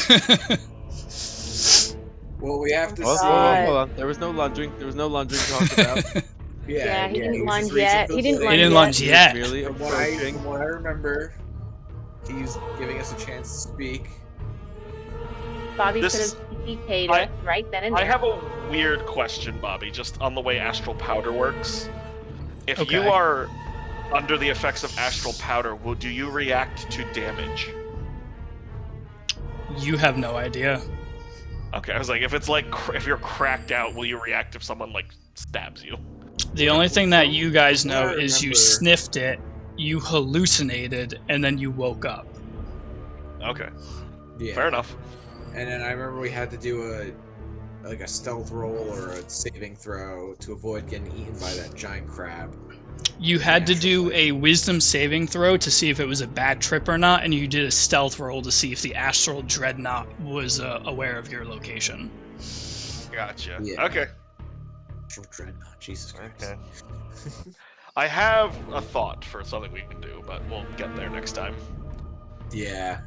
Well, we have to Oh, see. God. hold on. There was no lunging. There was no lunging talked about. Yeah, he didn't was lunge just reaching yet. for He the didn't blade. He didn't lunge He's yet. really From approaching. what I remember, he's giving us a chance to speak. Bobby This could is- have TPK'd I- us right then and I there. have a weird question, Bobby, just on the way astral powder works. If you Okay. are under the effects of astral powder, do you react to damage? You have no idea. Okay, I was like, if it's like, if you're cracked out, will you react if someone, like, stabs you? The only thing that you guys From know what I is you remember- sniffed it, you hallucinated, and then you woke up. Okay, Yeah. fair enough. And then I remember we had to do a stealth roll or a saving throw to avoid getting eaten by that giant crab. You had to do a wisdom saving throw to see if it was a bad trip or not, and you did a stealth roll to see if the astral dreadnought was aware of your location. Gotcha. Yeah. Okay. Astral dreadnought, Jesus Christ. Okay. I have a thought for something we can do, but we'll get there next time. Yeah.